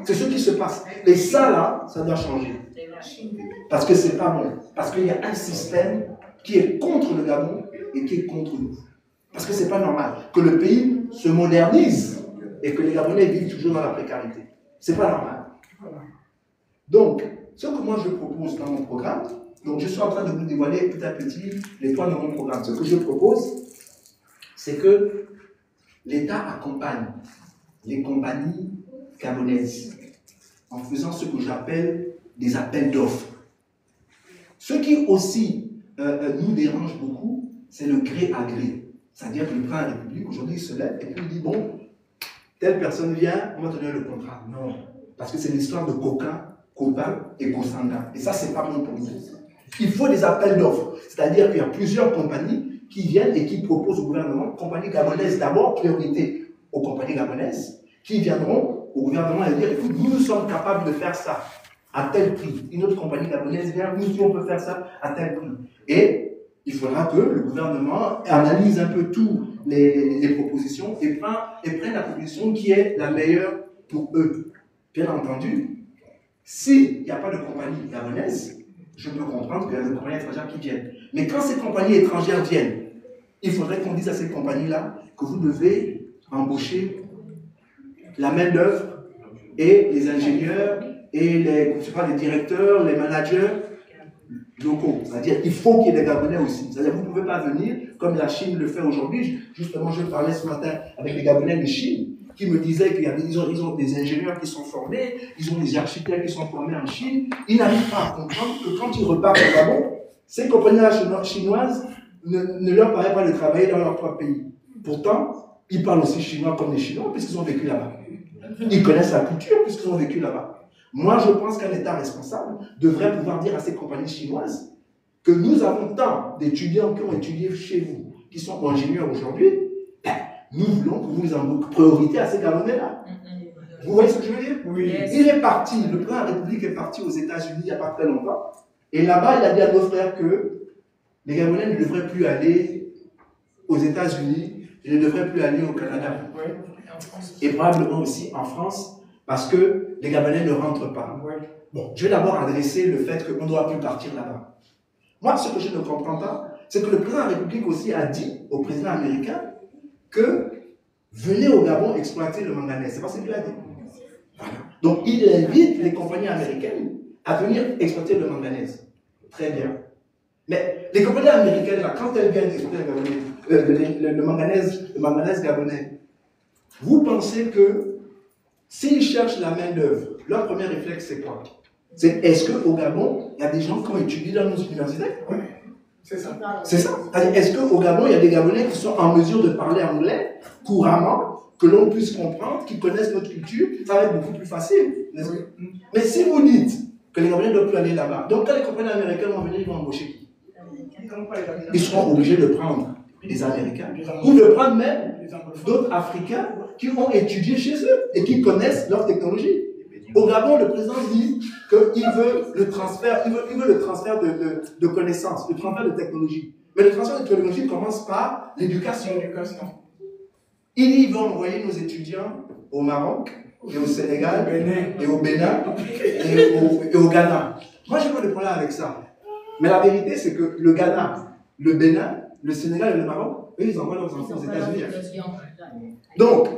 Speaker 2: C'est ce qui se passe. Et ça, là, ça doit changer. Parce que c'est pas bon. Parce qu'il y a un système qui est contre le Gabon et qui est contre nous. Parce que c'est pas normal que le pays se modernise et que les Gabonais vivent toujours dans la précarité. C'est pas normal. Donc, ce que moi je propose dans mon programme, donc je suis en train de vous dévoiler petit à petit les points de mon programme. Ce que je propose, c'est que l'État accompagne les compagnies gabonaises en faisant ce que j'appelle des appels d'offres. Ce qui aussi nous dérange beaucoup, c'est le gré à gré. C'est-à-dire que le président de la République, aujourd'hui, il se lève et puis il dit, bon, telle personne vient, on va te donner le contrat. Non, parce que c'est l'histoire de Copain et Kosanga. Et ça, c'est pas bon pour nous. Il faut des appels d'offres. C'est-à-dire qu'il y a plusieurs compagnies qui viennent et qui proposent au gouvernement, compagnies gabonaises d'abord, priorité aux compagnies gabonaises, qui viendront au gouvernement et dire, écoute, nous sommes capables de faire ça à tel prix. Une autre compagnie gabonaise vient, nous, on peut faire ça à tel prix. Et il faudra que le gouvernement analyse un peu toutes les propositions et prenne la proposition qui est la meilleure pour eux. Bien entendu, s'il n'y a pas de compagnie gabonaise, je peux comprendre qu'il y a des compagnies étrangères qui viennent. Mais quand ces compagnies étrangères viennent, il faudrait qu'on dise à ces compagnies-là que vous devez embaucher la main-d'œuvre et les ingénieurs et les directeurs, les managers locaux. C'est-à-dire qu'il faut qu'il y ait des Gabonais aussi. C'est-à-dire que vous ne pouvez pas venir comme la Chine le fait aujourd'hui. Justement, je parlais ce matin avec les Gabonais de Chine qui me disaient qu'ils ont des ingénieurs qui sont formés, ils ont des architectes qui sont formés en Chine. Ils n'arrivent pas à comprendre que quand ils repartent au Gabon, ces compagnies chinoises ne leur paraît pas de travailler dans leur propre pays. Pourtant, ils parlent aussi chinois comme les Chinois puisqu'ils ont vécu là-bas. Ils connaissent la culture puisqu'ils ont vécu là-bas. Moi, je pense qu'un État responsable devrait pouvoir dire à ces compagnies chinoises que nous avons tant d'étudiants qui ont étudié chez vous, qui sont ingénieurs aujourd'hui, nous voulons que vous nous en priorité à ces Gabonais-là. Vous voyez ce que je veux dire?
Speaker 4: Oui.
Speaker 2: Il est parti, le président de la République est parti aux États-Unis il n'y a pas très longtemps, et là-bas, il a dit à nos frères que les Gabonais ne devraient plus aller aux États-Unis, ils ne devraient plus aller au Canada. Et probablement aussi en France, parce que les Gabonais ne rentrent pas. Bon, je vais d'abord adresser le fait qu'on ne doit plus partir là-bas. Moi, ce que je ne comprends pas, c'est que le président de la République aussi a dit au président américain que venez au Gabon exploiter le manganèse. C'est pas ce qu'il a dit. Voilà. Donc, il invite les compagnies américaines à venir exploiter le manganèse. Très bien. Mais les compagnies américaines, là, quand elles viennent exploiter le manganèse gabonais, vous pensez que s'ils cherchent la main-d'œuvre, leur premier réflexe, c'est quoi? C'est est-ce qu'au Gabon, il y a des gens qui ont étudié dans nos universités?
Speaker 4: Oui, c'est ça.
Speaker 2: C'est ça. Est-ce qu'au Gabon, il y a des Gabonais qui sont en mesure de parler anglais couramment, que l'on puisse comprendre, qui connaissent notre culture? Ça va être beaucoup plus facile.
Speaker 4: Oui.
Speaker 2: Mais si vous dites que les Gabonais ne doivent plus aller là-bas, donc quand les compagnies américaines vont venir, ils vont embaucher qui? Ils seront obligés de prendre des Américains ou de prendre même d'autres Africains qui ont étudié chez eux et qui connaissent leur technologie. Au Gabon, le président dit qu'il veut le transfert, il veut le transfert de connaissances, le transfert de technologie. Mais le transfert de technologie commence par l'éducation. Il dit qu'il va envoyer nos étudiants au Maroc, et au Sénégal, et au Bénin, et au Ghana. Moi, je n'ai pas de problème avec ça. Mais la vérité, c'est que le Ghana, le Bénin, le Sénégal et le Maroc, eux, ils envoient leurs enfants aux États-Unis. Donc,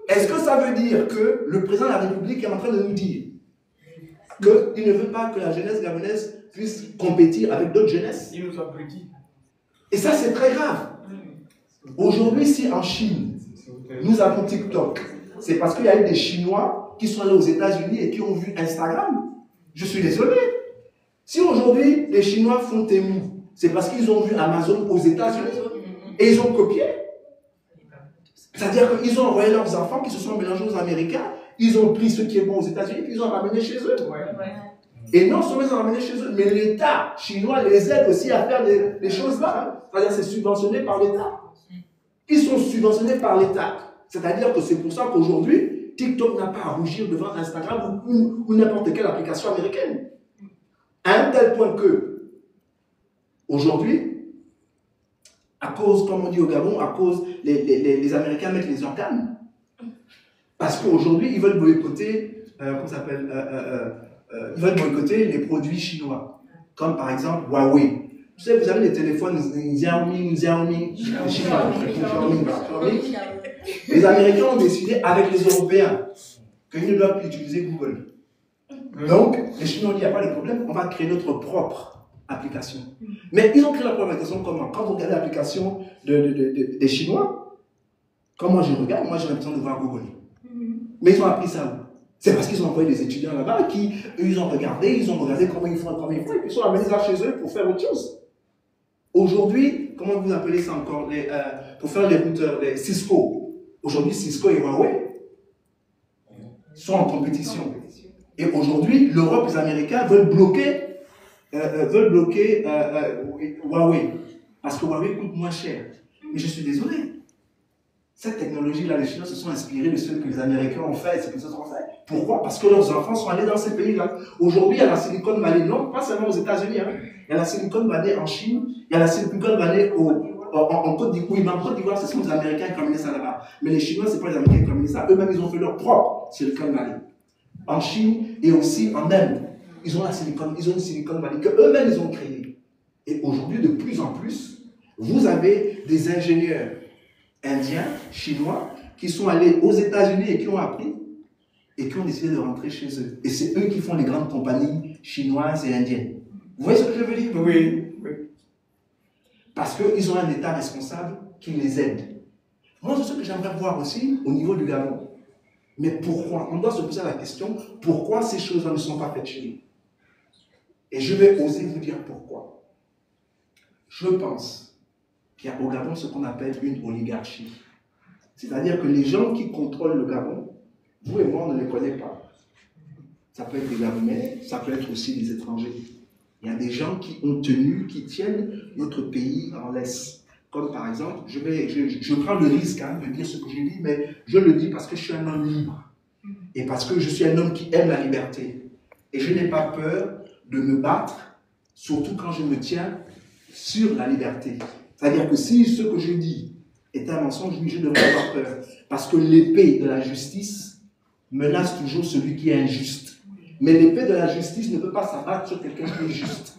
Speaker 2: est-ce que ça veut dire que le président de la République est en train de nous dire qu'il ne veut pas que la jeunesse gabonaise puisse compétir avec d'autres jeunesses?
Speaker 4: Il nous a prédit.
Speaker 2: Et ça, c'est très grave. Aujourd'hui, si en Chine, nous avons TikTok, c'est parce qu'il y a eu des Chinois qui sont allés aux États-Unis et qui ont vu Instagram. Je suis désolé. Si aujourd'hui, les Chinois font Temu, c'est parce qu'ils ont vu Amazon aux États-Unis et ils ont copié. C'est-à-dire qu'ils ont envoyé leurs enfants qui se sont mélangés aux Américains, ils ont pris ce qui est bon aux États-Unis et ils ont ramené chez eux. Et non seulement ils ont ramené chez eux, mais l'État chinois les aide aussi à faire les choses là. Hein. C'est-à-dire c'est subventionné par l'État. Ils sont subventionnés par l'État. C'est-à-dire que c'est pour ça qu'aujourd'hui, TikTok n'a pas à rougir devant Instagram ou n'importe quelle application américaine. À un tel point que, aujourd'hui, à cause, comme on dit au Gabon, à cause, les Américains mettent les organes. Parce qu'aujourd'hui, ils veulent boycotter, comment ça s'appelle, ils veulent boycotter les produits chinois. Comme par exemple Huawei. Vous savez, vous avez les téléphones Xiaomi. Les Américains ont décidé, avec les Européens, qu'ils ne doivent plus utiliser Google. Donc, les Chinois ont dit, il n'y a pas de problème, on va créer notre propre application. Mais ils ont créé leur propre application comment? Quand vous regardez l'application des Chinois, quand moi je regarde, moi j'ai l'impression de voir Google. Mais ils ont appris ça où? C'est parce qu'ils ont envoyé des étudiants là-bas qui, eux, ils ont regardé comment ils font, et puis ils sont amenés ça chez eux pour faire autre chose. Aujourd'hui, comment vous appelez ça encore, pour faire les routeurs, les Cisco. Aujourd'hui, Cisco et Huawei sont en compétition. Et aujourd'hui, l'Europe et les Américains veulent bloquer Huawei. Parce que Huawei coûte moins cher. Mais je suis désolé. Cette technologie-là, les Chinois se sont inspirés de ce que les Américains ont fait et ce que les autres ont fait. Pourquoi? Parce que leurs enfants sont allés dans ces pays-là. Aujourd'hui, il y a la Silicon Valley, non, pas seulement aux États-Unis. Hein. Il y a la Silicon Valley en Chine, il y a la Silicon Valley en Côte d'Ivoire. Oui, mais en Côte d'Ivoire, ce sont les Américains qui ont amené ça là-bas. Mais les Chinois, ce n'est pas les Américains qui ont amené ça. Eux-mêmes, ils ont fait leur propre Silicon Valley. En Chine et aussi en Inde, ils ont une Silicon Valley que eux-mêmes, ils ont créée. Et aujourd'hui, de plus en plus, vous avez des ingénieurs indiens, chinois, qui sont allés aux États-Unis et qui ont appris et qui ont décidé de rentrer chez eux. Et c'est eux qui font les grandes compagnies chinoises et indiennes. Vous voyez ce que je veux dire?
Speaker 4: Oui.
Speaker 2: Parce qu'ils ont un État responsable qui les aide. Moi, c'est ce que j'aimerais voir aussi au niveau du Gabon. Mais pourquoi? On doit se poser la question, pourquoi ces choses-là ne sont pas faites chez nous? Et je vais oser vous dire pourquoi. Je pense qu'il y a au Gabon ce qu'on appelle une oligarchie. C'est-à-dire que les gens qui contrôlent le Gabon, vous et moi, on ne les connaît pas. Ça peut être des Gabonais, ça peut être aussi des étrangers. Il y a des gens qui ont tenu, qui tiennent notre pays en laisse. Comme par exemple, je prends le risque de dire ce que je dis, mais je le dis parce que je suis un homme libre. Et parce que je suis un homme qui aime la liberté. Et je n'ai pas peur de me battre, surtout quand je me tiens sur la liberté. C'est-à-dire que si ce que je dis est un mensonge, je ne devrais pas peur. Parce que l'épée de la justice menace toujours celui qui est injuste. Mais l'épée de la justice ne peut pas s'abattre sur quelqu'un qui est juste.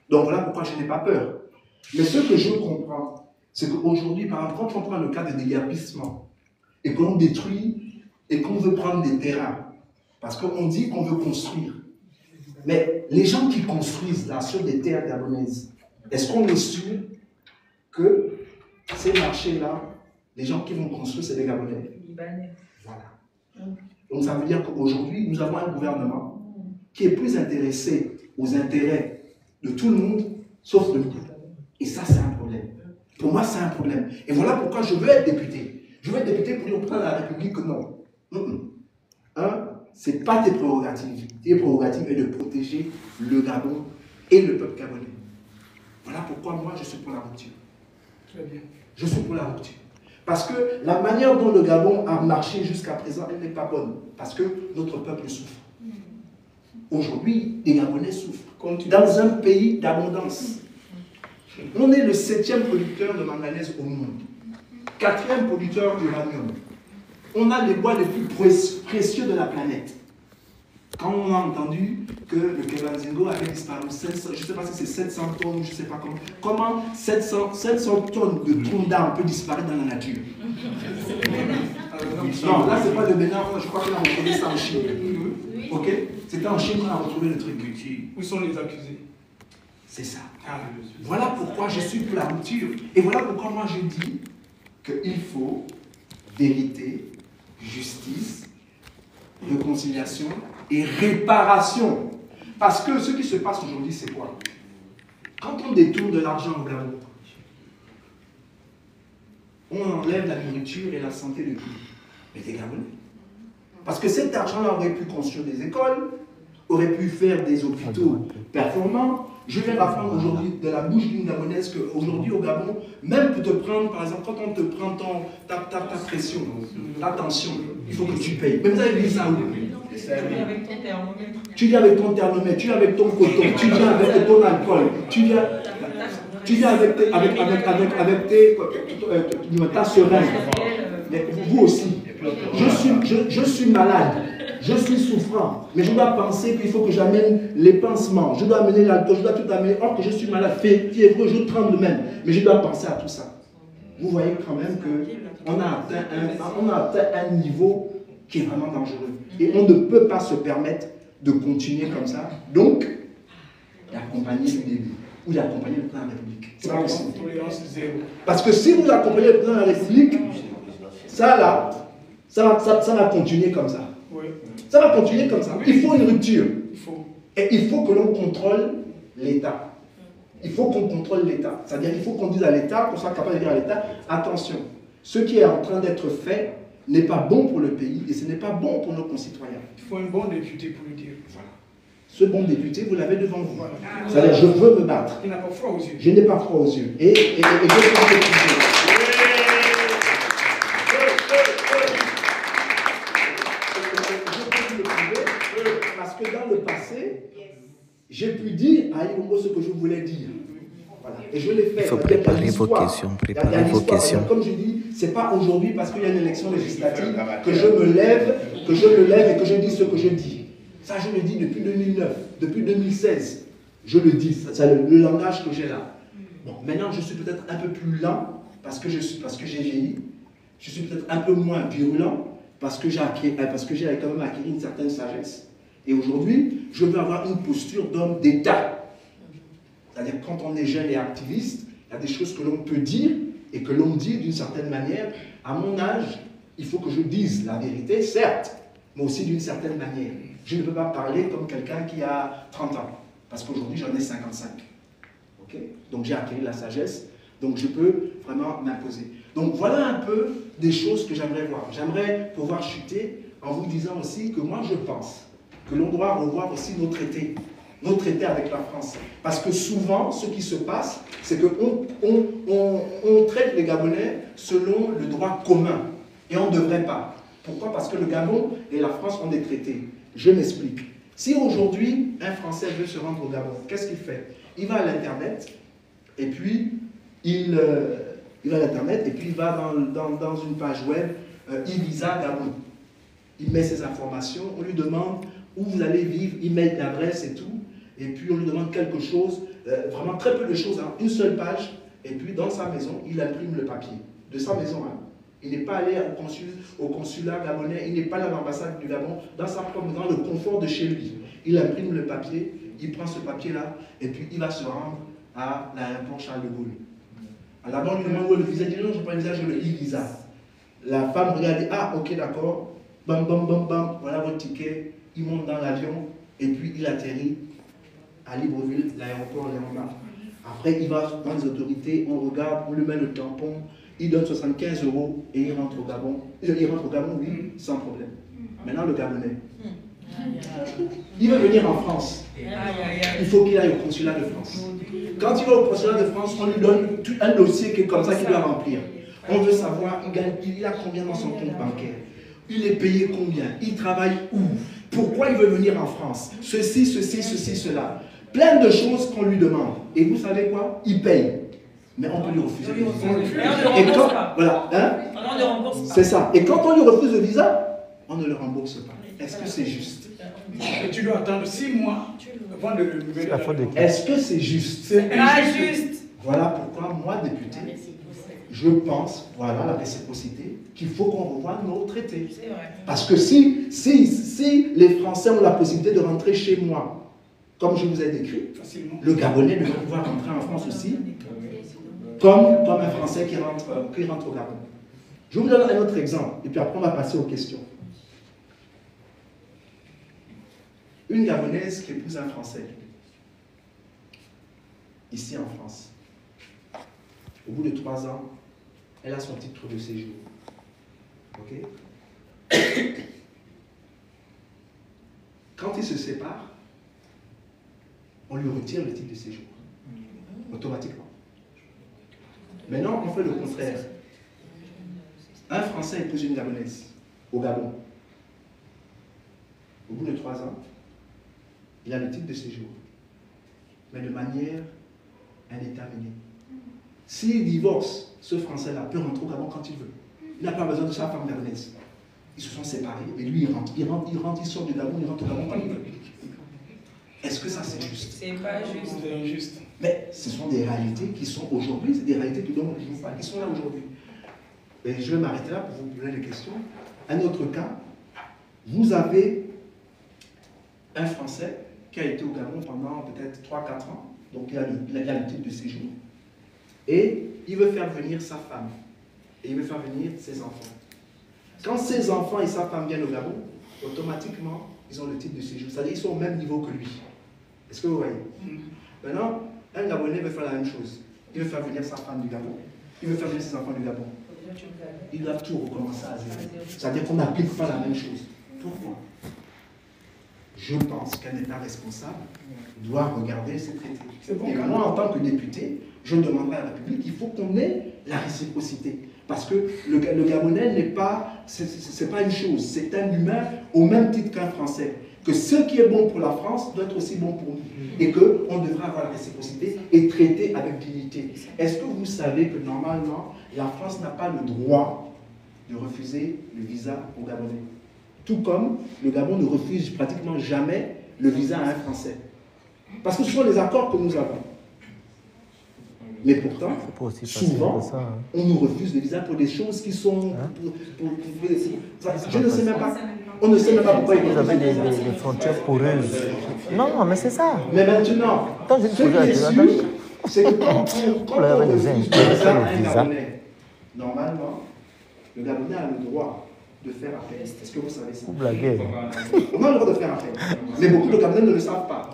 Speaker 2: Donc voilà pourquoi je n'ai pas peur. Mais ce que je comprends, c'est qu'aujourd'hui, par exemple, quand on prend le cas de déguerpissement et qu'on détruit et qu'on veut prendre des terrains, parce qu'on dit qu'on veut construire. Mais les gens qui construisent là sur des terres gabonaises, est-ce qu'on est sûr que ces marchés-là, les gens qui vont construire, c'est des Gabonais? Voilà. Donc ça veut dire qu'aujourd'hui, nous avons un gouvernement qui est plus intéressé aux intérêts de tout le monde, sauf de nous. Et ça, c'est un problème. Pour moi, c'est un problème. Et voilà pourquoi je veux être député. Je veux être député pour dire au président de la République que non. Ce n'est pas tes prérogatives. Tes prérogatives est de protéger le Gabon et le peuple gabonais. Voilà pourquoi moi, je suis pour la rupture.
Speaker 4: Très bien.
Speaker 2: Je suis pour la rupture. Parce que la manière dont le Gabon a marché jusqu'à présent, elle n'est pas bonne. Parce que notre peuple souffre. Aujourd'hui, les Gabonais souffrent. Dans un pays d'abondance. On est le 7e producteur de manganèse au monde. 4e producteur d'uranium. On a les bois les plus précieux de la planète. Quand on a entendu que le Kebanzingo avait disparu, 700, je ne sais pas si c'est 700 tonnes, je ne sais pas comment 700 tonnes de troncs d'arbres peuvent disparaître dans la nature. Non, là, ce n'est pas le Bénin, je crois qu'on a retrouvé ça en Chine. Ok? C'était en Chine qu'on a retrouvé le truc.
Speaker 4: Où sont les accusés?
Speaker 2: C'est ça. Voilà pourquoi je suis pour la rupture. Et voilà pourquoi moi je dis qu'il faut vérité, justice, réconciliation et réparation. Parce que ce qui se passe aujourd'hui, c'est quoi? Quand on détourne de l'argent au Gabon, on enlève la nourriture et la santé de qui? Mais des Gabonais. Parce que cet argent-là aurait pu construire des écoles, aurait pu faire des hôpitaux performants. Je viens d'apprendre aujourd'hui de la bouche d'une Gabonaise qu'aujourd'hui au Gabon, même pour te prendre, par exemple, quand on te prend ta pression, ta tension, il faut que tu payes. Mais vous avez vu ça où? Tu viens avec ton thermomètre, tu viens avec ton coton, tu viens avec ton alcool, tu viens avec ta seringue. Mais vous aussi, je suis malade, je suis souffrant, mais je dois penser qu'il faut que j'amène les pansements, je dois amener l'alcool, je dois tout amener, or que je suis malade, fiévreux, je tremble même, mais je dois penser à tout ça. Vous voyez quand même qu'on a atteint un niveau qui est vraiment dangereux. Et on ne peut pas se permettre de continuer comme ça. Donc, d'accompagner le début ou d'accompagner le président de la République. C'est pas possible. Parce que si vous accompagnez le président de la République, ça là, ça va continuer comme ça. Ça va continuer comme ça. Il faut une rupture. Et il faut que l'on contrôle l'État. Il faut qu'on contrôle l'État. C'est-à-dire qu'il faut qu'on dise à l'État, qu'on soit capable de dire à l'État, attention, ce qui est en train d'être fait n'est pas bon pour le pays et ce n'est pas bon pour nos concitoyens.
Speaker 4: Il faut un bon député pour le dire.
Speaker 2: Voilà. Ce bon député, vous l'avez devant vous. Voilà. C'est-à-dire, je veux me battre.
Speaker 4: Il n'a pas froid aux yeux.
Speaker 2: Je n'ai pas froid aux yeux. Et je peux me prouver. Parce que dans le passé, j'ai pu dire à Ibongo ce que je voulais dire. Voilà. Et je l'ai fait.
Speaker 5: Il faut préparer vos questions. Préparer vos questions.
Speaker 2: Comme je dis, ce n'est pas aujourd'hui parce qu'il y a une élection législative que je me lève et que je dis ce que je dis. Ça, je le dis depuis 2009, depuis 2016. Je le dis, c'est le langage que j'ai là. Bon, maintenant, je suis peut-être un peu plus lent parce que j'ai vieilli. Je suis peut-être un peu moins virulent parce que j'ai quand même acquis une certaine sagesse. Et aujourd'hui, je veux avoir une posture d'homme d'État. C'est-à-dire quand on est jeune et activiste, il y a des choses que l'on peut dire et que l'on dit d'une certaine manière. À mon âge, il faut que je dise la vérité, certes, mais aussi d'une certaine manière. Je ne peux pas parler comme quelqu'un qui a 30 ans, parce qu'aujourd'hui j'en ai 55. Okay? Donc j'ai acquis la sagesse, donc je peux vraiment m'imposer. Donc voilà un peu des choses que j'aimerais voir. J'aimerais pouvoir chuter en vous disant aussi que moi je pense que l'on doit revoir aussi nos traités avec la France. Parce que souvent, ce qui se passe, c'est qu'on traite les Gabonais selon le droit commun. Et on ne devrait pas. Pourquoi? Parce que le Gabon et la France ont des traités. Je m'explique. Si aujourd'hui, un Français veut se rendre au Gabon, qu'est-ce qu'il fait? Il va à l'Internet, et puis il va dans une page web, e-visa Gabon. Il met ses informations, on lui demande où vous allez vivre, il met l'adresse et tout. Et puis on lui demande quelque chose, vraiment très peu de choses, hein, une seule page, et puis dans sa maison, il imprime le papier. De sa maison, hein. Il n'est pas allé au consulat gabonais, il n'est pas allé à l'ambassade du Gabon, dans sa propre maison, dans le confort de chez lui. Il imprime le papier, il prend ce papier-là, et puis il va se rendre à l'aéroport Charles de Gaulle. Là-bas, on lui demande où est le visa, il dit non, je n'ai pas le visa, j'ai le e-visa. La femme regarde, ah ok d'accord, bam bam bam bam, voilà votre ticket, il monte dans l'avion, et puis il atterrit à Libreville, l'aéroport Léon. Après, il va dans les autorités, on regarde, on lui met le tampon, il donne 75 € et il rentre au Gabon. Il rentre au Gabon, oui, sans problème. Maintenant, le Gabonais, il veut venir en France. Il faut qu'il aille au consulat de France. Quand il va au consulat de France, on lui donne un dossier qui est comme ça qu'il doit remplir. On veut savoir, il a combien dans son compte bancaire, il est payé combien, il travaille où, pourquoi il veut venir en France, ceci, cela. Plein de choses qu'on lui demande. Et vous savez quoi? Il paye. Mais on peut lui refuser le visa. Et quand, voilà, hein? C'est ça. Et quand on lui refuse le visa, on ne le rembourse pas. Est-ce que c'est juste?
Speaker 4: Et tu dois attendre 6 mois avant de le lever.
Speaker 2: Est-ce que c'est juste?
Speaker 3: C'est injuste.
Speaker 2: Voilà pourquoi moi, député, je pense, voilà la réciprocité, qu'il faut qu'on revoie nos traités. Parce que si les Français ont la possibilité de rentrer chez moi, comme je vous ai décrit, le Gabonais devrait pouvoir rentrer en France aussi, comme un Français qui rentre au Gabon. Je vous donne un autre exemple, et puis après on va passer aux questions. Une Gabonaise qui épouse un Français, ici en France. Au bout de 3 ans, elle a son titre de séjour. Ok? Quand ils se séparent, on lui retire le titre de séjour. Automatiquement. Maintenant, on fait le contraire. Un Français épouse une Gabonaise au Gabon. Au bout de 3 ans, il a le titre de séjour, mais de manière indéterminée. S'il divorce, ce Français-là peut rentrer au Gabon quand il veut. Il n'a pas besoin de sa femme gabonaise. Ils se sont séparés, et lui, il sort du Gabon, il rentre au Gabon quand il veut. Est-ce que ça, c'est juste?
Speaker 3: C'est pas juste.
Speaker 4: C'est injuste.
Speaker 2: Mais ce sont des réalités qui sont aujourd'hui, c'est des réalités dont je vous parle, qui sont là aujourd'hui. Et je vais m'arrêter là pour vous poser des questions. Un autre cas, vous avez un Français qui a été au Gabon pendant peut-être 3-4 ans, donc il a le titre de séjour, et il veut faire venir sa femme, et il veut faire venir ses enfants. Quand ses enfants et sa femme viennent au Gabon, automatiquement, ils ont le titre de séjour, c'est-à-dire qu'ils sont au même niveau que lui. Est-ce que vous voyez? Maintenant, un Gabonais veut faire la même chose. Il veut faire venir sa femme du Gabon, il veut faire venir ses enfants du Gabon. Ils doivent tout recommencer à zéro. C'est-à-dire qu'on n'applique pas la même chose. Pourquoi? Je pense qu'un État responsable doit regarder ces traités. Et moi, en tant que député, je demanderai à la République, il faut qu'on ait la réciprocité. Parce que le Gabonais n'est pas, c'est pas une chose, c'est un humain au même titre qu'un Français. Que ce qui est bon pour la France doit être aussi bon pour nous. Et qu'on devrait avoir la réciprocité et traiter avec dignité. Est-ce que vous savez que normalement, la France n'a pas le droit de refuser le visa aux Gabonais? Tout comme le Gabon ne refuse pratiquement jamais le visa à un Français. Parce que ce sont les accords que nous avons. Mais pourtant, souvent, on nous refuse le visa pour des choses qui sont... je ne sais même pas. On ne sait même pas pourquoi
Speaker 5: vous avez des frontières poreuses. Non, mais c'est ça.
Speaker 2: Mais maintenant, ce qui est sûr, c'est que quand on refuse le visa à un Gabonais, normalement, le Gabonais a le droit de faire appel. Est-ce que vous savez ça?
Speaker 5: Vous blaguez.
Speaker 2: On a le droit de faire appel. Mais beaucoup de Gabonais ne le savent pas.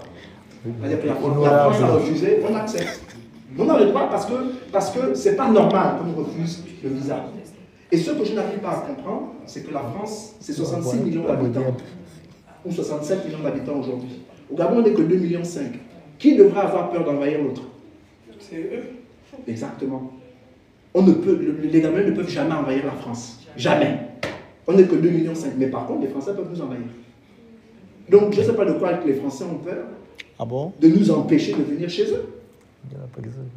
Speaker 2: C'est-à-dire que la France a refusé, on accepte. On a le droit parce que ce n'est pas normal qu'on refuse le visa. Et ce que je n'arrive pas à comprendre, c'est que la France, c'est 66 millions d'habitants, ou 67 millions d'habitants aujourd'hui. Au Gabon, on n'est que 2,5 millions. Qui devrait avoir peur d'envahir l'autre?
Speaker 4: C'est eux.
Speaker 2: Exactement. Les Gabonais ne peuvent jamais envahir la France. Jamais. On n'est que 2,5 millions. Mais par contre, les Français peuvent nous envahir. Donc, je ne sais pas de quoi les Français ont peur.
Speaker 5: Ah bon?
Speaker 2: De nous empêcher de venir chez eux.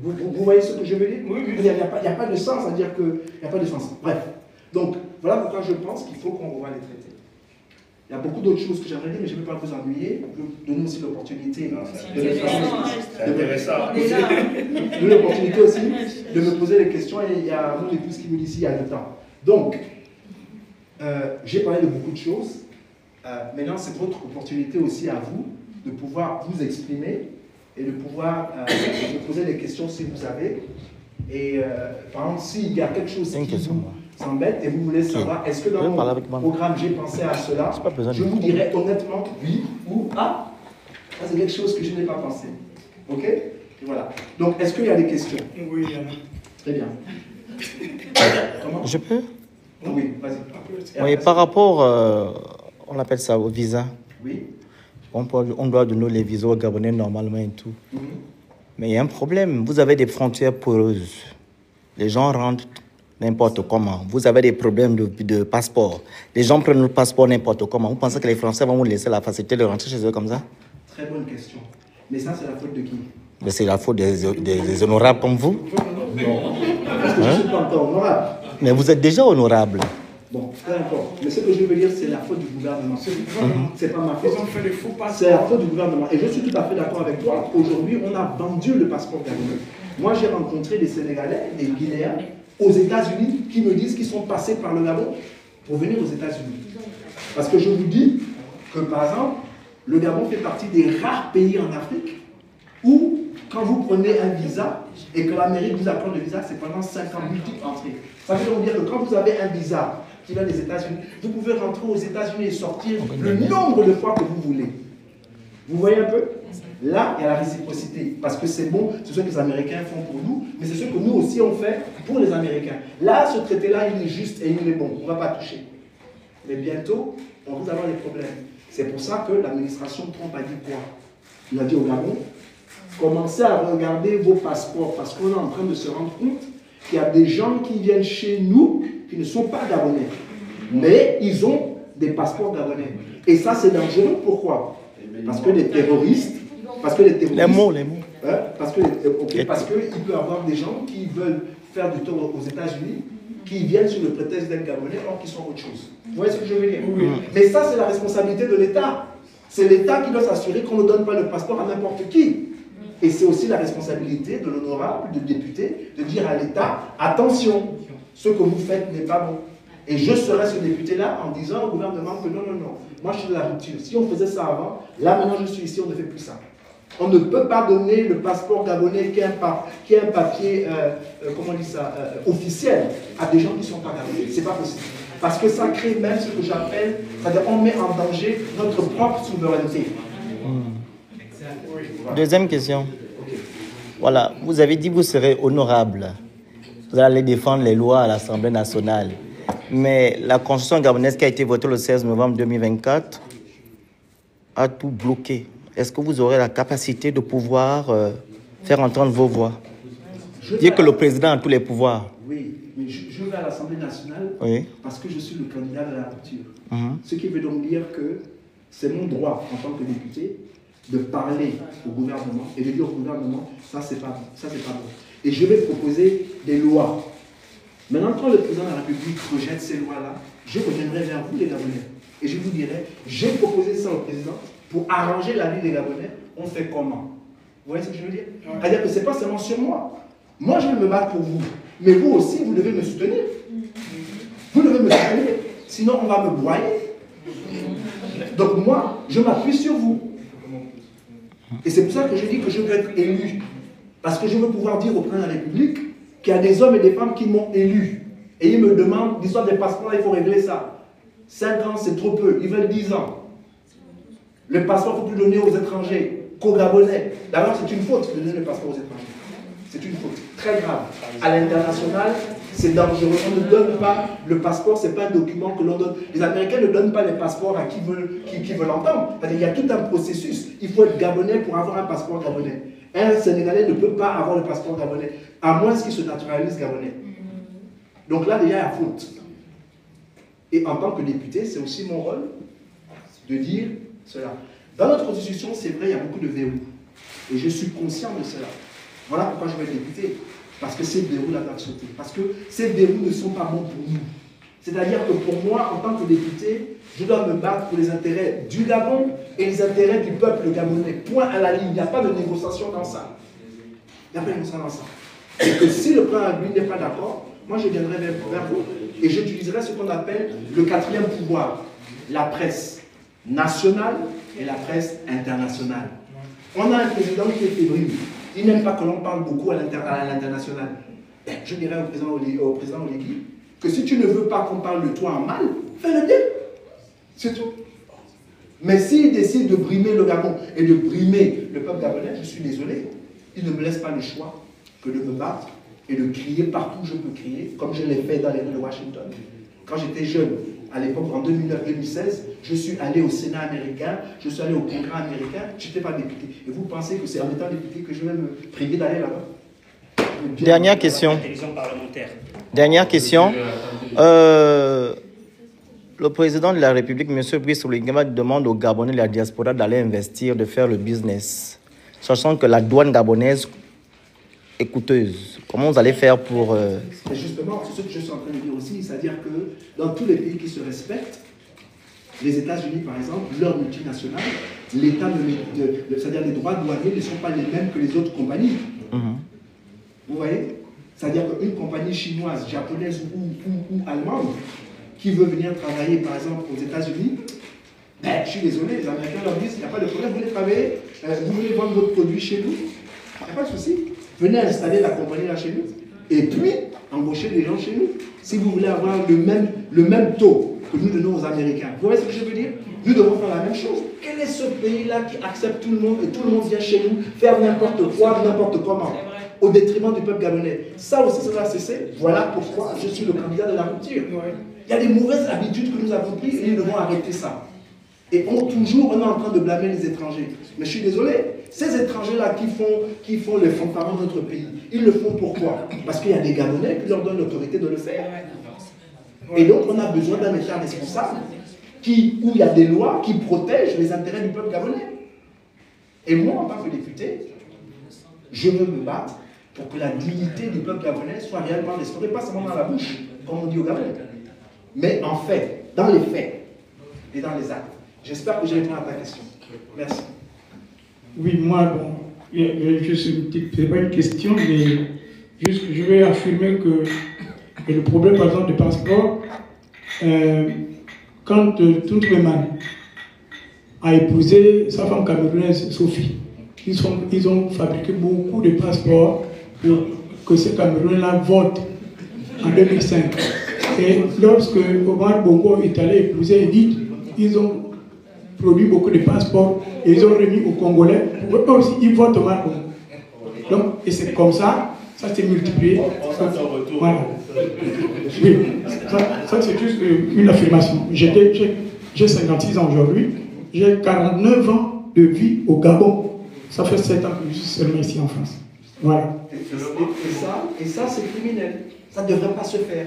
Speaker 2: Vous voyez ce que je veux dire?
Speaker 4: Oui, oui.
Speaker 2: Il n'y a pas de sens à dire qu'il n'y a pas de sens. Bref. Donc, voilà pourquoi je pense qu'il faut qu'on revoie les traités. Il y a beaucoup d'autres choses que j'aimerais dire, mais je ne vais pas vous ennuyer. Je vais donner aussi l'opportunité de me poser des questions. Et il y a mon épouse qui me dit ici il y a du temps. Donc, j'ai parlé de beaucoup de choses. Maintenant, c'est votre opportunité aussi à vous de pouvoir vous exprimer et de pouvoir me poser des questions si vous avez. Et par exemple, s'il y a quelque chose qui vous embête et vous voulez savoir, est-ce que dans mon programme j'ai pensé à cela, je vous dirai honnêtement oui ou ah, ça c'est quelque chose que je n'ai pas pensé. Ok? Et voilà. Donc, est-ce qu'il y a des questions?
Speaker 4: Oui, il y en a.
Speaker 2: Très bien. Comment?
Speaker 5: Je peux?
Speaker 2: Oui, vas-y.
Speaker 5: Oui, par rapport, on appelle ça au visa.
Speaker 2: Oui.
Speaker 5: On doit donner les visas aux Gabonais normalement et tout. Mais il y a un problème. Vous avez des frontières poreuses. Les gens rentrent n'importe comment. Vous avez des problèmes de passeport. Les gens prennent le passeport n'importe comment. Vous pensez que les Français vont vous laisser la facilité de rentrer chez eux comme ça?
Speaker 2: Très bonne question. Mais ça, c'est la faute de qui?
Speaker 5: Mais c'est la faute des honorables comme vous.
Speaker 2: Non. Parce que je ne suis pas encore honorable.
Speaker 5: Mais vous êtes déjà honorable.
Speaker 2: Bon, peu importe. Mais ce que je veux dire, c'est la faute du gouvernement. C'est pas ma faute.
Speaker 4: Ils ont fait des faux passeports.
Speaker 2: C'est la faute du gouvernement. Et je suis tout à fait d'accord avec toi. Aujourd'hui, on a vendu le passeport gabonais. Moi, j'ai rencontré des Sénégalais, des Guinéens, aux États-Unis, qui me disent qu'ils sont passés par le Gabon pour venir aux États-Unis. Parce que je vous dis que, par exemple, le Gabon fait partie des rares pays en Afrique où, quand vous prenez un visa et que l'Amérique vous apprend le visa, c'est pendant 5 ans, multiples entrées. Ça veut donc dire que quand vous avez un visa qui vient des États-Unis, vous pouvez rentrer aux États-Unis et sortir le nombre de fois que vous voulez. Vous voyez un peu? Là, il y a la réciprocité, parce que c'est bon, c'est ce que les Américains font pour nous, mais c'est ce que nous aussi on fait pour les Américains. Là, ce traité-là, il est juste et il est bon, on ne va pas toucher. Mais bientôt, on risque d'avoir des problèmes. C'est pour ça que l'administration Trump a dit quoi? Il a dit au Gabon, commencez à regarder vos passeports, parce qu'on est en train de se rendre compte qu'il y a des gens qui viennent chez nous qui ne sont pas gabonais, mais ils ont des passeports gabonais. Et ça, c'est dangereux. Pourquoi? Parce que les terroristes...
Speaker 5: Les mots.
Speaker 2: Hein, parce qu'il peut y avoir des gens qui veulent faire du tort aux États-Unis, qui viennent sur le prétexte d'être gabonais, or qui sont autre chose. Vous voyez ce que je veux dire? Oui. Mais ça, c'est la responsabilité de l'État. C'est l'État qui doit s'assurer qu'on ne donne pas le passeport à n'importe qui. Et c'est aussi la responsabilité de l'honorable, du député, de dire à l'État, attention, ce que vous faites n'est pas bon. Et je serai ce député-là en disant au gouvernement que non, moi je suis de la rupture. Si on faisait ça avant, là maintenant je suis ici, on ne fait plus ça. On ne peut pas donner le passeport gabonais qui est un papier, comment on dit ça, officiel, à des gens qui ne sont pas gabonais. C'est pas possible. Parce que ça crée même ce que j'appelle, c'est-à-dire on met en danger notre propre souveraineté.
Speaker 5: Deuxième question. Voilà, vous avez dit que vous serez honorable. Vous allez défendre les lois à l'Assemblée nationale. Mais la constitution gabonaise qui a été votée le 16 novembre 2024 a tout bloqué. Est-ce que vous aurez la capacité de pouvoir faire entendre vos voix? Dire que le président a tous les pouvoirs.
Speaker 2: Oui, mais je vais à l'Assemblée nationale parce que je suis le candidat de la rupture. Ce qui veut donc dire que c'est mon droit en tant que député de parler au gouvernement et de dire au gouvernement, ça c'est pas bon, ça c'est pas bon. Et je vais proposer des lois. Maintenant, quand le président de la République rejette ces lois-là, je reviendrai vers vous les Gabonais et je vous dirai, j'ai proposé ça au président pour arranger la vie des Gabonais, on fait comment? Vous voyez ce que je veux dire? C'est-à-dire que ce n'est pas seulement sur moi. Moi, je vais me battre pour vous. Mais vous aussi, vous devez me soutenir. Vous devez me soutenir. Sinon, on va me broyer. Donc moi, je m'appuie sur vous. Et c'est pour ça que je dis que je veux être élu. Parce que je veux pouvoir dire au président de la République qu'il y a des hommes et des femmes qui m'ont élu. Et ils me demandent, l'histoire des passeports, il faut régler ça. 5 ans, c'est trop peu. Ils veulent 10 ans. Le passeport, il ne faut plus donner aux étrangers, qu'aux Gabonais. D'ailleurs, c'est une faute de donner le passeport aux étrangers. C'est une faute très grave. À l'international, c'est dangereux. On ne donne pas le passeport, ce n'est pas un document que l'on donne. Les Américains ne donnent pas les passeports à qui veut l'entendre. Il y a tout un processus. Il faut être Gabonais pour avoir un passeport gabonais. Un Sénégalais ne peut pas avoir le passeport gabonais, à moins qu'il se naturalise Gabonais. Donc là, déjà, il y a faute. Et en tant que député, c'est aussi mon rôle de dire cela. Dans notre constitution, c'est vrai, il y a beaucoup de verrous. Et je suis conscient de cela. Voilà pourquoi je vais être député. Parce que ces verrous-là doivent sauter. Parce que ces verrous ne sont pas bons pour nous. C'est-à-dire que pour moi, en tant que député, je dois me battre pour les intérêts du Gabon et les intérêts du peuple gabonais. Point à la ligne. Il n'y a pas de négociation dans ça. Il n'y a pas de négociation dans ça. Et que si le président lui n'est pas d'accord, moi je viendrai vers vous et j'utiliserai ce qu'on appelle le 4e pouvoir, la presse nationale et la presse internationale. On a un président qui est fébrile. Il n'aime pas que l'on parle beaucoup à l'international. Je dirais au président Oligui que si tu ne veux pas qu'on parle de toi en mal, fais-le bien. C'est tout. Mais s'il décide de brimer le Gabon et de brimer le peuple gabonais, je suis désolé. Il ne me laisse pas le choix que de me battre et de crier partout où je peux crier, comme je l'ai fait dans les rues de Washington. Quand j'étais jeune, à l'époque, en 2009-2016, je suis allé au Sénat américain, je suis allé au Congrès américain, je n'étais pas député. Et vous pensez que c'est en étant député que je vais me priver d'aller là-bas?
Speaker 5: Dernière question. Dernière question. Le président de la République, M. Brice Oligui, demande aux Gabonais de la diaspora d'aller investir, de faire le business, sachant que la douane gabonaise est coûteuse. Comment vous allez faire pour...
Speaker 2: Justement, c'est ce que je suis en train de dire aussi, c'est-à-dire que dans tous les pays qui se respectent, les États-Unis par exemple, leur multinationale, l'État, c'est-à-dire les droits douaniers ne sont pas les mêmes que les autres compagnies. Vous voyez? C'est-à-dire qu'une compagnie chinoise, japonaise ou allemande qui veut venir travailler par exemple aux États-Unis, je suis désolé, les Américains leur disent, il n'y a pas de problème, vous voulez travailler, vous voulez vendre votre produit chez nous, Il n'y a pas de souci. Venez installer la compagnie là chez nous. Et puis, embaucher des gens chez nous. Si vous voulez avoir le même taux que nous donnons aux Américains. Vous voyez ce que je veux dire? Nous devons faire la même chose. Quel est ce pays-là qui accepte tout le monde et tout le monde vient chez nous faire n'importe quoi, n'importe comment, au détriment du peuple gabonais? Ça aussi, ça doit cesser. Voilà pourquoi je suis le candidat de la rupture. Il y a des mauvaises habitudes que nous avons prises et nous devons arrêter ça. Et on est en train de blâmer les étrangers. Mais je suis désolé, ces étrangers-là qui font les fanfarons de notre pays, ils le font pourquoi? Parce qu'il y a des Gabonais qui leur donnent l'autorité de le faire. Et donc, on a besoin d'un État responsable où il y a des lois qui protègent les intérêts du peuple gabonais. Et moi, en tant que député, je veux me battre pour que la dignité du peuple gabonais soit réellement restaurée, pas seulement dans la bouche, comme on dit au Gabon, mais en fait, dans les faits et dans les actes. J'espère que j'ai répondu à ta question. Merci.
Speaker 4: Oui, moi, bon, juste une petite, c'est pas une question, mais juste je vais affirmer que le problème, par exemple, du passeport, quand Tuntreman a épousé sa femme camerounaise, Sophie, ils ont fabriqué beaucoup de passeports pour que ces Camerounais-là votent en 2005. Et lorsque Omar Bongo est allé épouser Edith, ils ont produit beaucoup de passeports et ils ont remis aux Congolais pour eux aussi ils votent Omar Bongo. Donc, et c'est comme ça, ça s'est multiplié. Voilà. Oui, ça c'est juste une affirmation. J'ai 56 ans aujourd'hui, j'ai 49 ans de vie au Gabon. Ça fait 7 ans que je suis seulement ici en France. Voilà.
Speaker 2: Et ça c'est criminel. Ça ne devrait pas se faire.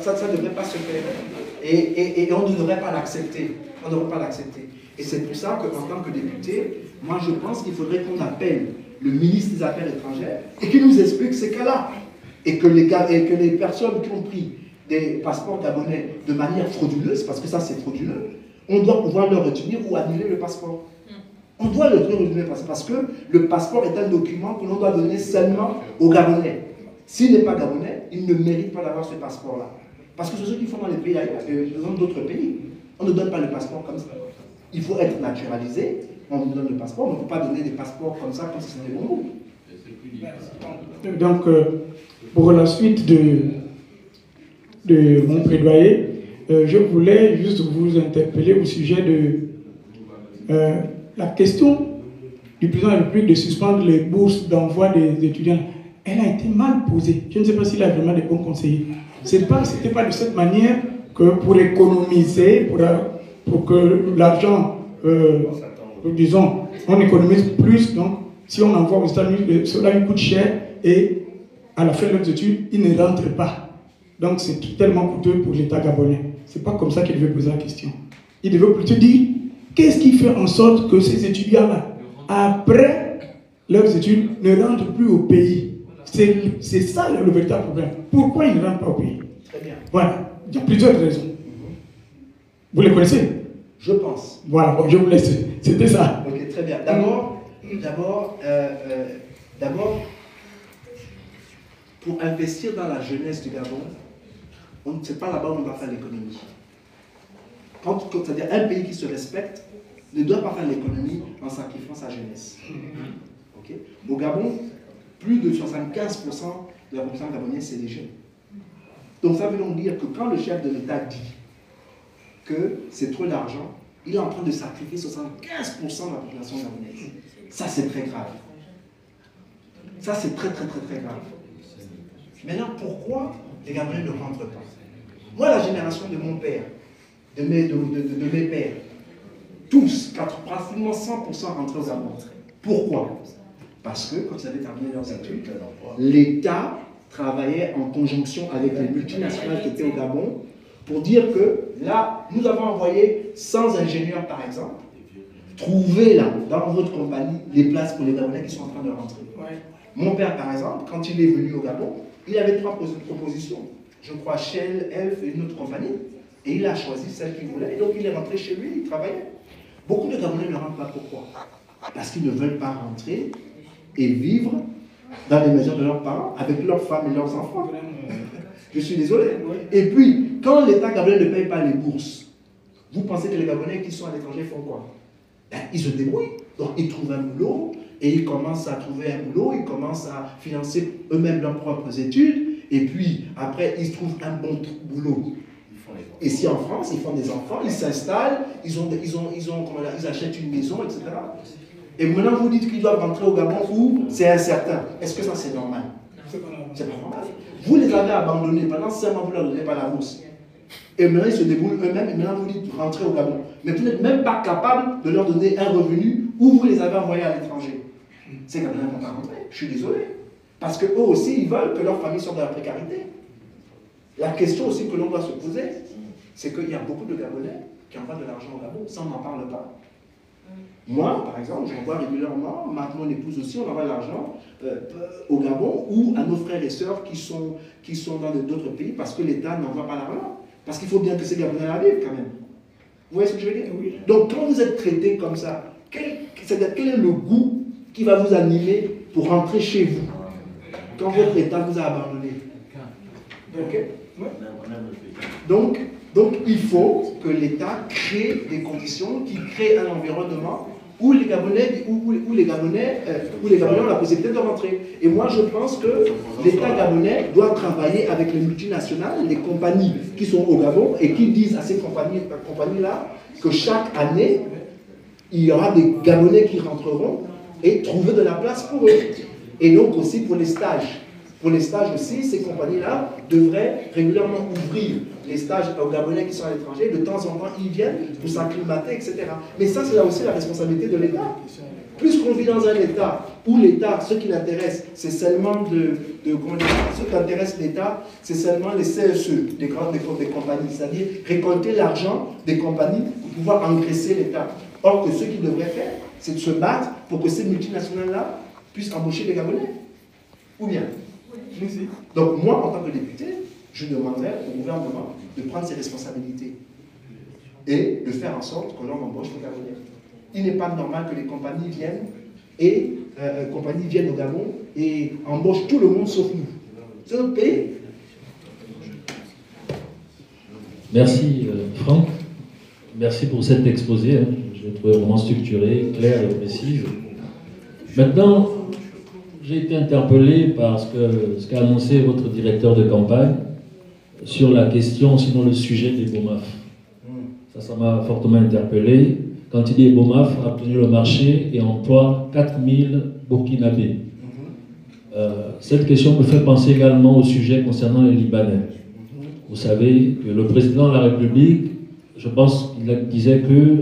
Speaker 2: Ça ne devrait pas se faire. Et on ne devrait pas l'accepter. On ne devrait pas l'accepter. Et c'est pour ça qu'en tant que député, moi je pense qu'il faudrait qu'on appelle le ministre des Affaires étrangères et qu'il nous explique ces cas-là. Et que les personnes qui ont pris des passeports gabonais de manière frauduleuse, parce que ça c'est frauduleux, on doit pouvoir leur retenir ou annuler le passeport. On doit le retenir parce que le passeport est un document que l'on doit donner seulement aux Gabonais. S'il n'est pas Gabonais, il ne mérite pas d'avoir ce passeport-là. Parce que c'est ce qu'ils font dans les pays ailleurs, dans d'autres pays. On ne donne pas le passeport comme ça. Il faut être naturalisé, on nous donne le passeport, on ne peut pas donner des passeports comme ça, comme si c'était des bonbons.
Speaker 4: Donc, pour la suite de mon plaidoyer, je voulais juste vous interpeller au sujet de la question du président de la République de suspendre les bourses d'envoi des étudiants. Elle a été mal posée. Je ne sais pas s'il a vraiment des bons conseillers. Ce n'était pas de cette manière que pour économiser, pour que l'argent, disons, on économise plus. Donc, si on envoie aux États-Unis, cela lui coûte cher et à la fin de leurs études, ils ne rentrent pas. Donc, c'est tellement coûteux pour l'État gabonais. Ce n'est pas comme ça qu'il devait poser la question. Il devait plutôt dire, qu'est-ce qui fait en sorte que ces étudiants-là, après leurs études, ne rentrent plus au pays? C'est ça le véritable problème. Pourquoi ils ne rentrent pas au pays?
Speaker 2: Très bien.
Speaker 4: Voilà. Il y a plusieurs raisons. Vous les connaissez?
Speaker 2: Je pense.
Speaker 4: Voilà, bon, je vous laisse. C'était ça.
Speaker 2: Ok, très bien. D'abord, pour investir dans la jeunesse du Gabon, c'est pas là-bas où on va faire l'économie. C'est-à-dire un pays qui se respecte ne doit pas faire l'économie en sacrifiant sa jeunesse. Okay? Au Gabon, plus de 75% de la population gabonaise, c'est des jeunes. Donc ça veut donc dire que quand le chef de l'État dit que c'est trop d'argent, il est en train de sacrifier 75% de la population gabonaise. Ça, c'est très grave. Ça, c'est très, très, très, très grave. Maintenant, pourquoi les Gabonais ne rentrent pas? Moi, la génération de mon père, de mes pères, tous, pratiquement 100% rentrés au Gabon. Pourquoi? Parce que, quand ils avaient terminé leurs études, l'État travaillait en conjonction avec les multinationales qui étaient au Gabon pour dire que là, nous avons envoyé 100 ingénieurs, par exemple, trouver là, dans votre compagnie, les places pour les Gabonais qui sont en train de rentrer. Ouais. Mon père, par exemple, quand il est venu au Gabon, il avait 3 propositions. Je crois Shell, Elf et une autre compagnie. Et il a choisi celle qu'il voulait. Et donc il est rentré chez lui, il travaillait. Beaucoup de Gabonais ne rentrent pas. Pourquoi? Parce qu'ils ne veulent pas rentrer et vivre dans les maisons de leurs parents, avec leurs femmes et leurs enfants. Je suis désolé. Et puis, quand l'État gabonais ne paye pas les bourses, vous pensez que les Gabonais qui sont à l'étranger font quoi? Ben, ils se débrouillent. Donc ils trouvent un boulot, et ils commencent à trouver un boulot, ils commencent à financer eux-mêmes leurs propres études, et puis après ils trouvent un bon boulot. Ici en France, ils font des enfants, ils s'installent, ils achètent une maison, etc. Et maintenant vous dites qu'ils doivent rentrer au Gabon où c'est incertain. Est-ce que ça c'est normal? C'est pas normal. Vous les avez abandonnés, pendant 5 mois vous ne leur donnez pas la bourse. Et maintenant ils se débrouillent eux-mêmes, et maintenant vous dites rentrer au Gabon. Mais vous n'êtes même pas capable de leur donner un revenu où vous les avez envoyés à l'étranger. Ces Gabonais ne vont pas rentrer, je suis désolé. Parce qu'eux aussi, ils veulent que leur famille sorte de la précarité. La question aussi que l'on doit se poser, c'est qu'il y a beaucoup de Gabonais qui envoient de l'argent au Gabon, ça on n'en parle pas. Moi, par exemple, j'envoie régulièrement, mon épouse aussi, on envoie de l'argent au Gabon ou à nos frères et sœurs qui sont dans d'autres pays parce que l'État n'envoie pas l'argent. Parce qu'il faut bien que ces Gabonais la vivent quand même. Vous voyez ce que je veux dire? Oui. Donc quand vous êtes traité comme ça, quel est le goût qui va vous animer pour rentrer chez vous quand votre État vous a abandonné? Okay? Ouais. Donc, il faut que l'État crée des conditions, qui crée un environnement où les Gabonais, où les Gabonais ont la possibilité de rentrer. Et moi, je pense que l'État gabonais doit travailler avec les multinationales, les compagnies qui sont au Gabon, et qui disent à ces compagnies-là que chaque année, il y aura des Gabonais qui rentreront et trouver de la place pour eux. Et donc aussi pour les stages. Pour les stages aussi, ces compagnies-là devraient régulièrement ouvrir les stages aux Gabonais qui sont à l'étranger. De temps en temps, ils viennent pour s'acclimater, etc. Mais ça, c'est là aussi la responsabilité de l'État. Puisqu'on vit dans un État où l'État, ce qui l'intéresse, c'est seulement ce qui intéresse l'État, c'est seulement les CSE, des compagnies, c'est-à-dire récolter l'argent des compagnies pour pouvoir engraisser l'État. Or que ce qu'ils devraient faire, c'est de se battre pour que ces multinationales-là puissent embaucher les Gabonais. Ou bien? Donc moi, en tant que député, je demanderais au gouvernement de prendre ses responsabilités et de faire en sorte que l'on embauche les Gabonais. Il n'est pas normal que les compagnies viennent au Gabon et embauchent tout le monde sauf nous. C'est notre pays.
Speaker 3: Merci Franck. Merci pour cet exposé. Je l'ai trouvé vraiment structuré, clair et précis. Maintenant, j'ai été interpellé par ce qu'a annoncé votre directeur de campagne sur la question, sinon le sujet des BOMAF. Ça m'a fortement interpellé. Quand il dit BOMAF a obtenu le marché et emploie 4000 Burkinabés. Cette question me fait penser également au sujet concernant les Libanais. Vous savez que le président de la République, je pense qu'il disait que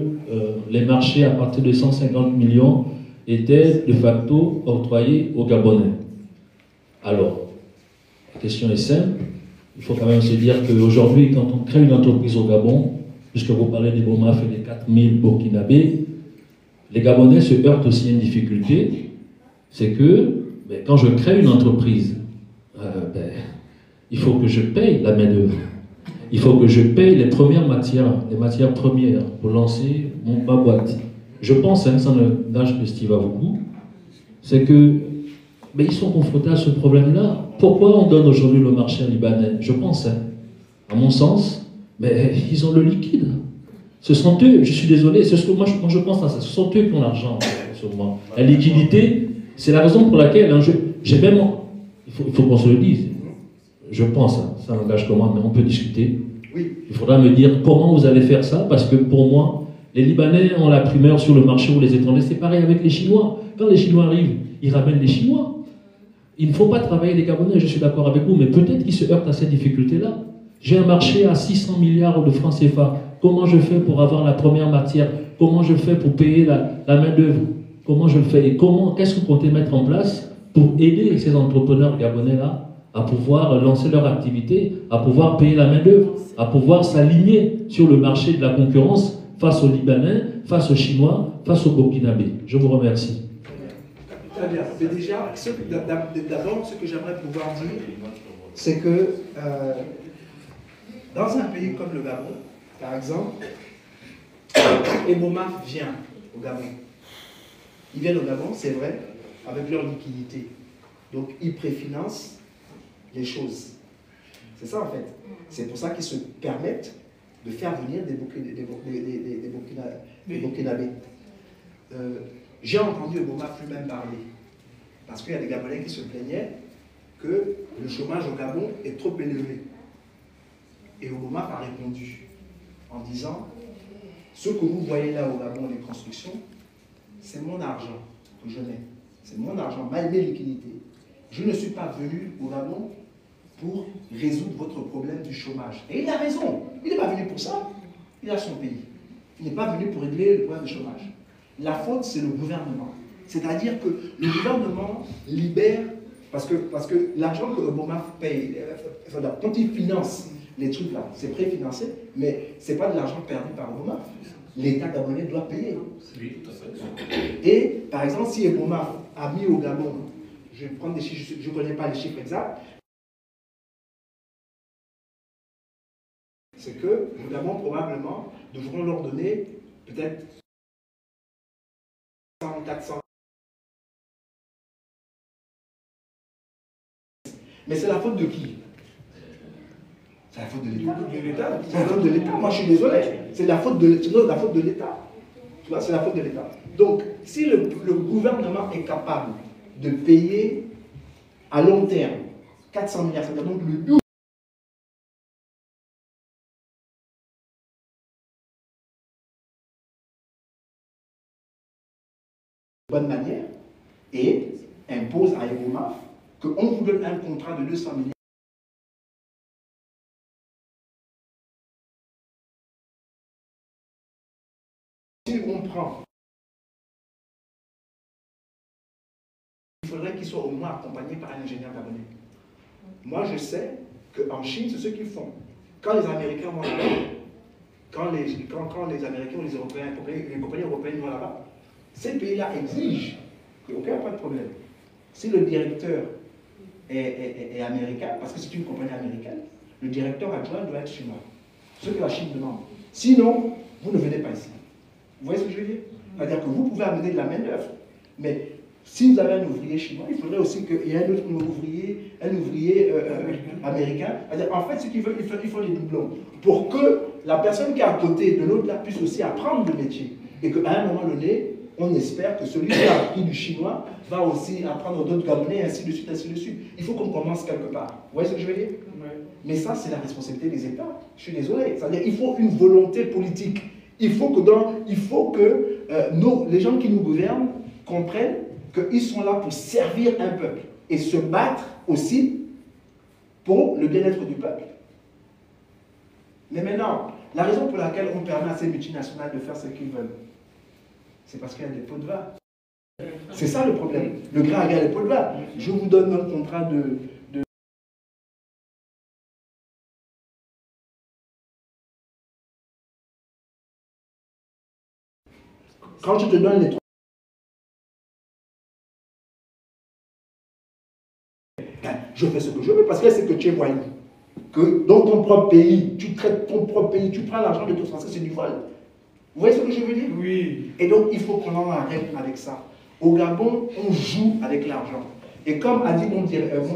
Speaker 3: les marchés à partir de 150 millions étaient de facto octroyés aux Gabonais. Alors, la question est simple. Il faut quand même se dire qu'aujourd'hui, quand on crée une entreprise au Gabon, puisque vous parlez des BOMAF et des 4000 Burkinabés, les Gabonais se heurtent aussi à une difficulté, c'est que quand je crée une entreprise, il faut que je paye la main-d'œuvre. Il faut que je paye les premières matières, les matières premières pour lancer ma boîte. Je pense, sans le nage de Steve à beaucoup, c'est que ils sont confrontés à ce problème-là. Pourquoi on donne aujourd'hui le marché libanais? Je pense, à mon sens, ils ont le liquide. Ce sont eux, je suis désolé, c'est ce que moi je pense à ça, ce sont eux qui ont l'argent sur moi. La liquidité, c'est la raison pour laquelle j'ai même, il faut qu'on se le dise, je pense, ça n'engage que moi, mais on peut discuter. Il faudra me dire comment vous allez faire ça, parce que pour moi, les Libanais ont la primeur sur le marché ou les étrangers. C'est pareil avec les Chinois. Quand les Chinois arrivent, ils ramènent les Chinois. Il ne faut pas travailler les Gabonais, je suis d'accord avec vous, mais peut-être qu'ils se heurtent à cette difficulté-là. J'ai un marché à 600 milliards de francs CFA. Comment je fais pour avoir la première matière? Comment je fais pour payer la main-d'œuvre? Comment je le fais? Et qu'est-ce que vous comptez mettre en place pour aider ces entrepreneurs gabonais-là à pouvoir lancer leur activité, à pouvoir payer la main-d'œuvre, à pouvoir s'aligner sur le marché de la concurrence face aux Libanais, face aux Chinois, face aux Burkinabés? Je vous remercie.
Speaker 2: Très bien. Mais déjà, d'abord, ce que j'aimerais pouvoir dire, c'est que dans un pays comme le Gabon, par exemple, et BOMAF vient au Gabon. Ils viennent au Gabon, c'est vrai, avec leur liquidité. Donc, ils préfinancent les choses. C'est ça, en fait. C'est pour ça qu'ils se permettent de faire venir des Burkinabés. J'ai entendu Obama plus même parler. Parce qu'il y a des Gabonais qui se plaignaient que le chômage au Gabon est trop élevé. Et Obama a répondu en disant, ce que vous voyez là au Gabon, les constructions, c'est mon argent que je mets. C'est mon argent, mes liquidités. Je ne suis pas venu au Gabon pour résoudre votre problème du chômage. Et il a raison. Il n'est pas venu pour ça. Il a son pays. Il n'est pas venu pour régler le problème du chômage. La faute, c'est le gouvernement. C'est-à-dire que le gouvernement libère, parce que l'argent que Obama paye, quand il finance les trucs là, c'est préfinancé, mais ce n'est pas de l'argent perdu par Obama. L'État gabonais doit payer.
Speaker 6: Oui, tout à fait.
Speaker 2: Et, par exemple, si Obama a mis au Gabon, je vais prendre des chiffres, je ne connais pas les chiffres exacts, c'est que le Gabon, probablement, devront leur donner peut-être 100, 400. Mais c'est la faute de qui? C'est la faute de l'État. C'est la faute de l'État. Moi, je suis désolé. C'est la faute de l'État. Tu vois, c'est la faute de l'État. Donc, si le gouvernement est capable de payer à long terme 400 milliards, c'est-à-dire donc le double de bonne manière et impose à Eboma qu'on vous donne un contrat de 200 milliards. Si on prend, il faudrait qu'il soit au moins accompagné par un ingénieur gabonais. Moi, je sais qu'en Chine, c'est ce qu'ils font. Quand les Américains vont là-bas, quand les Américains ou les Européens, les compagnies européennes vont là-bas, ces pays-là exigent qu'il n'y ait pas de problème. Si le directeur est américain, parce que c'est une compagnie américaine, le directeur adjoint doit être chinois. Ce que la Chine demande. Sinon, vous ne venez pas ici. Vous voyez ce que je veux dire? C'est-à-dire que vous pouvez amener de la main-d'œuvre, mais si vous avez un ouvrier chinois, il faudrait aussi qu'il y ait un autre ouvrier, américain. En fait, ce qu'ils veulent, il faut des doublons. Pour que la personne qui est à côté de l'autre là puisse aussi apprendre le métier. Et qu'à un moment donné, on espère que celui qui a appris du chinois va aussi apprendre d'autres Gabonais, ainsi de suite, ainsi de suite. Il faut qu'on commence quelque part. Vous voyez ce que je veux dire? Mais ça, c'est la responsabilité des États. Je suis désolé. C'est-à-dire qu'il faut une volonté politique. Il faut que les gens qui nous gouvernent comprennent qu'ils sont là pour servir un peuple et se battre aussi pour le bien-être du peuple. Mais maintenant, la raison pour laquelle on permet à ces multinationales de faire ce qu'ils veulent, c'est parce qu'il y a des pots de vin. C'est ça le problème. Le grain égale les pots de vin. Je vous donne un contrat de... Quand je te donne les 3... Je fais ce que je veux parce que c'est que tu es voyou. Que dans ton propre pays, tu traites ton propre pays, tu prends l'argent de tous Français, c'est du vol. Vous voyez ce que je veux dire? Oui. Et donc, il faut qu'on en arrête avec ça. Au Gabon, on joue avec l'argent. Et comme a dit mon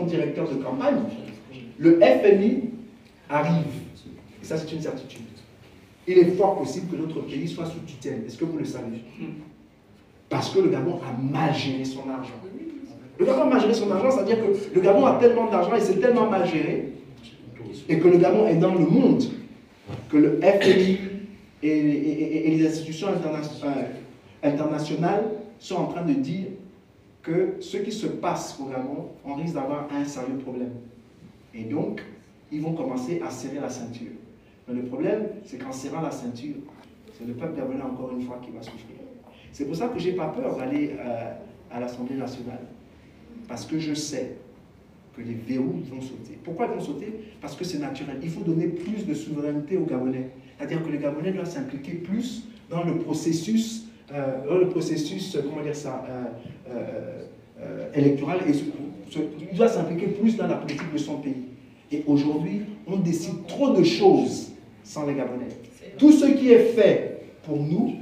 Speaker 2: directeur de campagne, le FMI arrive. Et ça, c'est une certitude. Il est fort possible que notre pays soit sous tutelle. Est-ce que vous le savez? Parce que le Gabon a mal géré son argent. Le Gabon a mal géré son argent, c'est-à-dire que le Gabon a tellement d'argent et c'est tellement mal géré, et que le Gabon est dans le monde, que le FMI et les institutions internationales sont en train de dire que ce qui se passe au Gabon, on risque d'avoir un sérieux problème. Et donc, ils vont commencer à serrer la ceinture. Mais le problème, c'est qu'en serrant la ceinture, c'est le peuple gabonais encore une fois qui va souffrir. C'est pour ça que je n'ai pas peur d'aller à l'Assemblée nationale. Parce que je sais que les verrous vont sauter. Pourquoi ils vont sauter? Parce que c'est naturel. Il faut donner plus de souveraineté aux Gabonais. C'est-à-dire que les Gabonais doivent s'impliquer plus dans le processus, comment dire ça, électoral. Et il doit s'impliquer plus dans la politique de son pays. Et aujourd'hui, on décide trop de choses sans les Gabonais. Tout ce qui est fait pour nous,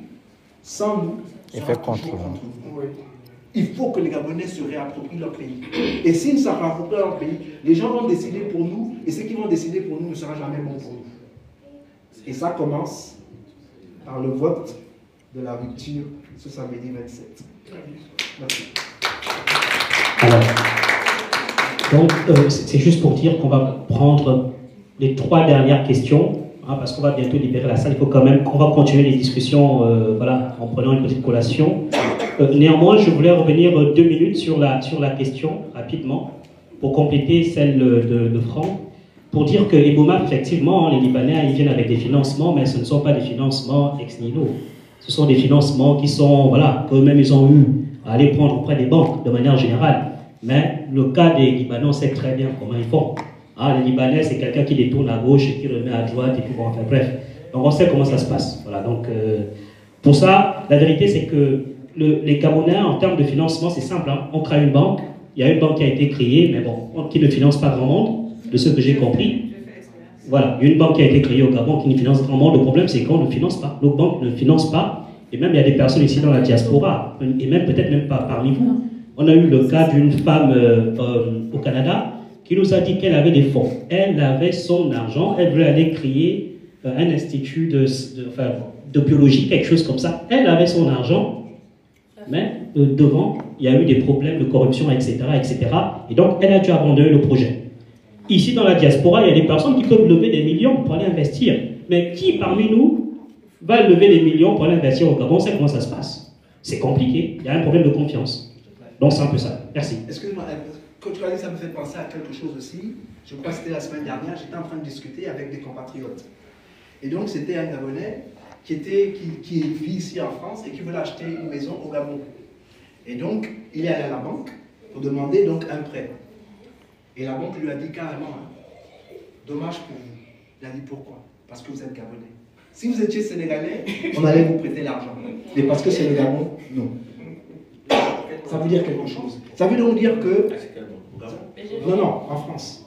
Speaker 2: sans nous, sera toujours contre nous. Il faut que les Gabonais se réapproprient leur pays. Et s'ils ne se réapproprient leur pays, les gens vont décider pour nous, et ce qu'ils vont décider pour nous ne sera jamais bon pour nous. Et ça commence par le vote de la rupture ce samedi 27. Merci.
Speaker 1: Alors, donc, c'est juste pour dire qu'on va prendre les 3 dernières questions, hein, parce qu'on va bientôt libérer la salle. Il faut quand même qu'on va continuer les discussions voilà, en prenant une petite collation. Néanmoins, je voulais revenir 2 minutes sur la question, rapidement, pour compléter celle de Franck, pour dire que Ebouma, effectivement, les Libanais, ils viennent avec des financements, mais ce ne sont pas des financements ex nihilo. Ce sont des financements qui sont, voilà, qu'eux-mêmes ils ont eu à aller prendre auprès des banques de manière générale. Mais le cas des Libanais, on sait très bien comment ils font. Ah, les Libanais, c'est quelqu'un qui détourne à gauche et qui remet à droite, et puis bon, enfin bref. Donc on sait comment ça se passe. Voilà, donc pour ça, la vérité c'est que les Gabonais, en termes de financement, c'est simple. Hein. On crée une banque, il y a une banque qui a été créée, mais bon, qui ne finance pas grand monde, de ce que j'ai compris. Voilà, il y a une banque qui a été créée au Gabon qui ne finance grand monde. Le problème, c'est qu'on ne finance pas. Nos banques ne financent pas. Et même, il y a des personnes ici dans la diaspora, et même peut-être même pas parmi vous. On a eu le cas d'une femme au Canada qui nous a dit qu'elle avait des fonds. Elle avait son argent, elle voulait aller créer un institut de biologie, quelque chose comme ça. Elle avait son argent, mais devant, il y a eu des problèmes de corruption, etc., etc. Et donc, elle a dû abandonner le projet. Ici, dans la diaspora, il y a des personnes qui peuvent lever des millions pour aller investir. Mais qui, parmi nous, va lever des millions pour aller investir au Gabon? On sait comment ça se passe. C'est compliqué, il y a un problème de confiance. Donc, c'est un peu ça. Merci.
Speaker 2: Excuse-moi, quand tu as dit ça me fait penser à quelque chose aussi. Je crois que c'était la semaine dernière, j'étais en train de discuter avec des compatriotes. Et donc, c'était un Gabonais qui vit ici en France et qui voulait acheter une maison au Gabon. Et donc, il est allé à la banque pour demander donc un prêt. Et la banque lui a dit carrément, hein, dommage pour vous. Il a dit pourquoi? Parce que vous êtes Gabonais. Si vous étiez Sénégalais, on allait vous prêter l'argent. Mais parce que c'est le Gabon, non. Ça veut dire quelque chose. Ça veut donc dire que... Non, non, en France.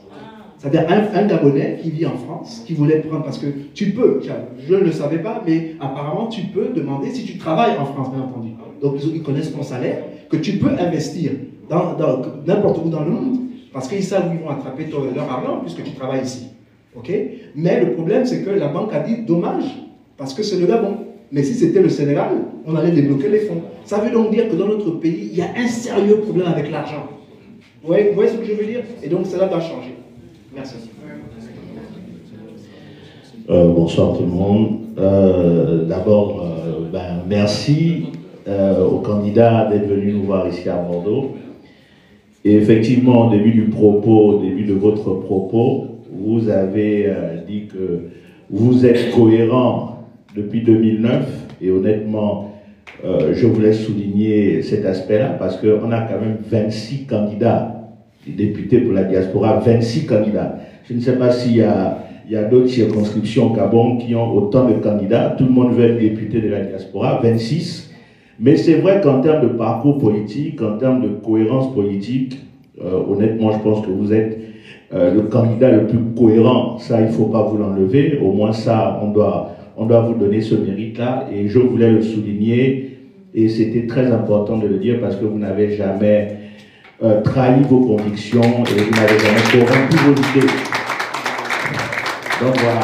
Speaker 2: C'est-à-dire un Gabonais qui vit en France, qui voulait prendre, parce que tu peux, je ne le savais pas, mais apparemment tu peux demander, si tu travailles en France, bien entendu, donc ils connaissent ton salaire, que tu peux investir dans n'importe où dans le monde, parce qu'ils savent où ils vont attraper leur argent, puisque tu travailles ici. Okay? Mais le problème, c'est que la banque a dit, dommage, parce que c'est le Gabon. Mais si c'était le Sénégal, on allait débloquer les fonds. Ça veut donc dire que dans notre pays, il y a un sérieux problème avec l'argent. Vous voyez ce que je veux dire? Et donc cela doit changer. Merci.
Speaker 7: Bonsoir tout le monde. D'abord, merci aux candidats d'être venus nous voir ici à Bordeaux. Et effectivement, au début de votre propos, vous avez dit que vous êtes cohérent depuis 2009, et honnêtement, je voulais souligner cet aspect-là, parce qu'on a quand même 26 candidats, députés pour la diaspora, 26 candidats. Je ne sais pas s'il y a d'autres circonscriptions au Gabon qui ont autant de candidats. Tout le monde veut être député de la diaspora, 26. Mais c'est vrai qu'en termes de parcours politique, en termes de cohérence politique, honnêtement, je pense que vous êtes le candidat le plus cohérent. Ça, il ne faut pas vous l'enlever. Au moins ça, on doit vous donner ce mérite-là, et je voulais le souligner, et c'était très important de le dire parce que vous n'avez jamais trahi vos convictions et vous n'avez jamais corrompu vos idées. Donc voilà.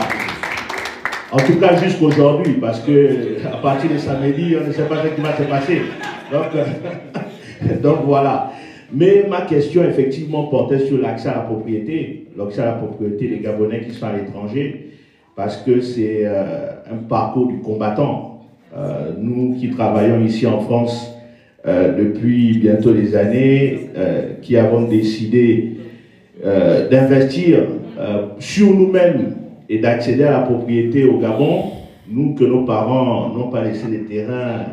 Speaker 7: En tout cas, jusqu'aujourd'hui, parce que à partir de samedi, on ne sait pas ce qui va se passer. Donc voilà. Mais ma question, effectivement, portait sur l'accès à la propriété. L'accès à la propriété des Gabonais qui sont à l'étranger, parce que c'est un parcours du combattant. Nous qui travaillons ici en France depuis bientôt des années, qui avons décidé d'investir sur nous-mêmes et d'accéder à la propriété au Gabon, nous que nos parents n'ont pas laissé les terrains,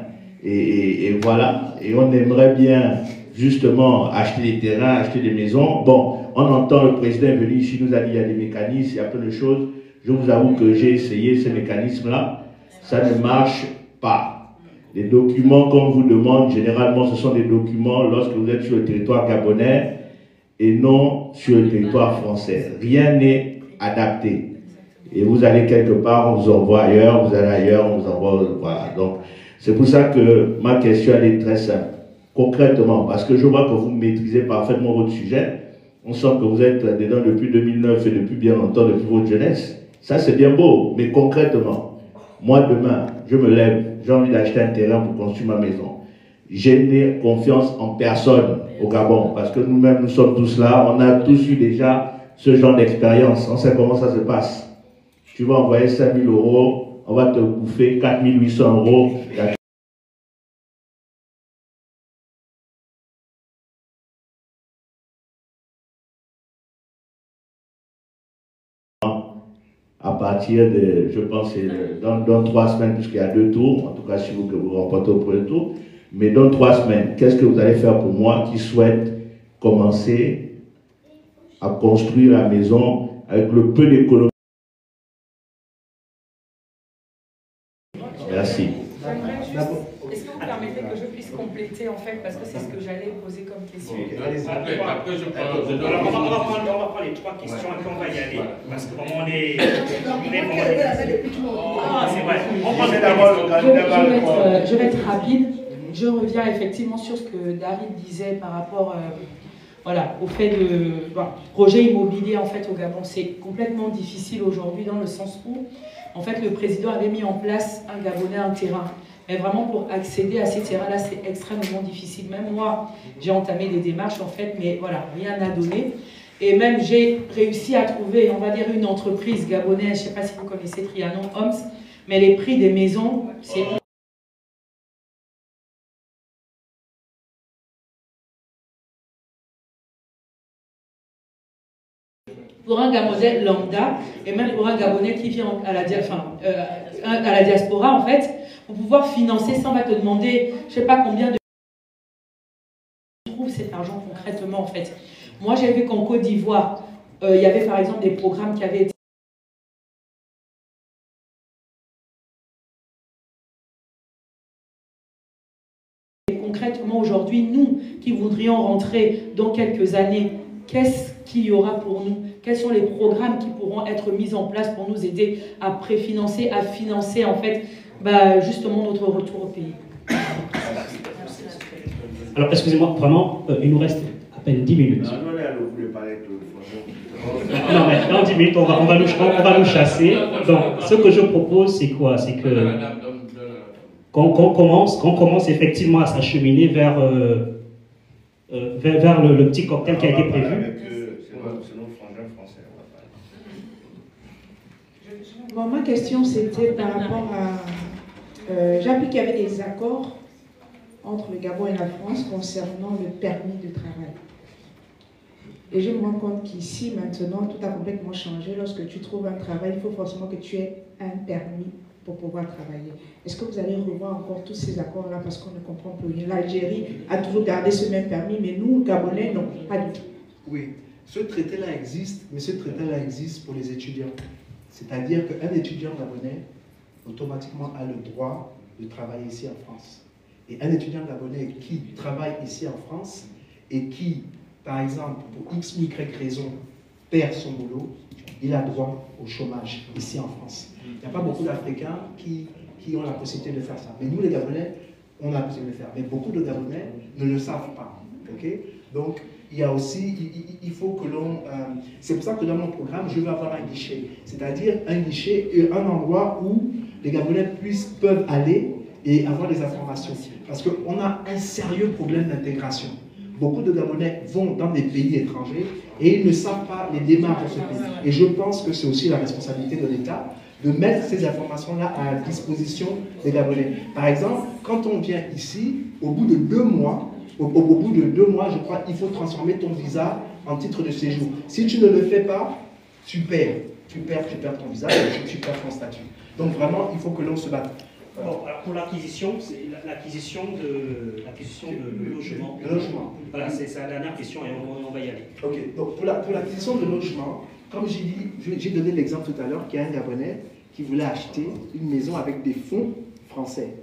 Speaker 7: et voilà, et on aimerait bien justement acheter des terrains, acheter des maisons. Bon, on entend le président venu ici, nous a dit il y a des mécanismes, il y a plein de choses. Je vous avoue que j'ai essayé ces mécanismes-là, ça ne marche pas. Les documents qu'on vous demande, généralement, ce sont des documents lorsque vous êtes sur le territoire gabonais et non sur le territoire français. Rien n'est adapté. Et vous allez quelque part, on vous envoie ailleurs, vous allez ailleurs, on vous envoie... Voilà. Donc, c'est pour ça que ma question, elle est très simple. Concrètement, parce que je vois que vous maîtrisez parfaitement votre sujet, on sent que vous êtes dedans depuis 2009 et depuis bien longtemps, depuis votre jeunesse. Ça, c'est bien beau, mais concrètement, moi, demain, je me lève, j'ai envie d'acheter un terrain pour construire ma maison. Je n'ai confiance en personne au Gabon, parce que nous-mêmes, nous sommes tous là, on a tous eu déjà ce genre d'expérience, on sait comment ça se passe. Tu vas envoyer 5 000 €, on va te bouffer 4 800 €. À partir de, je pense, dans 3 semaines, puisqu'il y a 2 tours, en tout cas si vous remportez au premier tour, mais dans 3 semaines, qu'est-ce que vous allez faire pour moi qui souhaite commencer à construire la maison avec le peu d'économie? Merci.
Speaker 8: Est-ce que vous permettez que je puisse compléter en fait, parce que c'est ce que j'allais poser comme question.
Speaker 1: Après, je prends. Alors, on va prendre les 3 questions et puis on va y aller. Parce que vraiment, on est Ah, c'est vrai. On prend
Speaker 8: je vais être rapide. Je reviens effectivement sur ce que David disait par rapport voilà, au fait de projet immobilier en fait au Gabon. C'est complètement difficile aujourd'hui dans le sens où en fait le président avait mis en place un Gabonais, un terrain. Mais vraiment pour accéder à ces terrains-là, c'est extrêmement difficile. Même moi, j'ai entamé des démarches en fait, mais voilà, rien n'a donné. Et même j'ai réussi à trouver, on va dire, une entreprise gabonaise, je ne sais pas si vous connaissez Trianon Homes, mais les prix des maisons, c'est... Pour un Gabonais lambda, et même pour un Gabonais qui vient à la diaspora, en fait, pour pouvoir financer, ça on va te demander, je ne sais pas combien de... trouve cet argent concrètement, en fait. Moi, j'ai vu qu'en Côte d'Ivoire, il y avait par exemple des programmes qui avaient été... Et concrètement, aujourd'hui, nous qui voudrions rentrer dans quelques années, qu'est-ce qu'il y aura pour nous? Quels sont les programmes qui pourront être mis en place pour nous aider à préfinancer, à financer en fait justement notre retour au pays?
Speaker 1: Alors, excusez-moi, vraiment, il nous reste à peine 10 minutes. Non, mais dans 10 minutes, on va nous chasser. Donc, ce que je propose, c'est quoi? C'est que qu'on commence effectivement à s'acheminer vers le petit cocktail qui a été prévu.
Speaker 9: Bon, ma question, c'était par rapport à... j'ai appris qu'il y avait des accords entre le Gabon et la France concernant le permis de travail. Et je me rends compte qu'ici, maintenant, tout a complètement changé. Lorsque tu trouves un travail, il faut forcément que tu aies un permis pour pouvoir travailler. Est-ce que vous allez revoir encore tous ces accords-là parce qu'on ne comprend plus rien? L'Algérie a toujours gardé ce même permis, mais nous, Gabonais, non, pas du tout.
Speaker 2: Oui, ce traité-là existe, mais ce traité-là existe pour les étudiants. C'est-à-dire qu'un étudiant gabonais, automatiquement, a le droit de travailler ici en France. Et un étudiant gabonais qui travaille ici en France et qui, par exemple, pour X ou Y raison, perd son boulot, il a droit au chômage ici en France. Il n'y a pas beaucoup d'Africains qui ont la possibilité de faire ça. Mais nous, les Gabonais, on a la possibilité de le faire. Mais beaucoup de Gabonais ne le savent pas. Okay? Donc, il y a aussi, il faut que l'on... c'est pour ça que dans mon programme, je veux avoir un guichet. C'est-à-dire un guichet et un endroit où les Gabonais peuvent aller et avoir des informations. Parce qu'on a un sérieux problème d'intégration. Beaucoup de Gabonais vont dans des pays étrangers et ils ne savent pas les démarches de ce pays. Et je pense que c'est aussi la responsabilité de l'État de mettre ces informations-là à la disposition des Gabonais. Par exemple, quand on vient ici, au bout de 2 mois, je crois, il faut transformer ton visa en titre de séjour. Si tu ne le fais pas, tu perds ton visa et tu perds ton statut. Donc vraiment, il faut que l'on se batte.
Speaker 1: Bon, alors pour l'acquisition, c'est l'acquisition de logement.
Speaker 2: Le logement.
Speaker 1: Voilà, c'est la dernière question et on va y aller.
Speaker 2: Ok, donc pour l'acquisition de logement, comme j'ai dit, j'ai donné l'exemple tout à l'heure qu'il y a un Gabonais qui voulait acheter une maison avec des fonds français.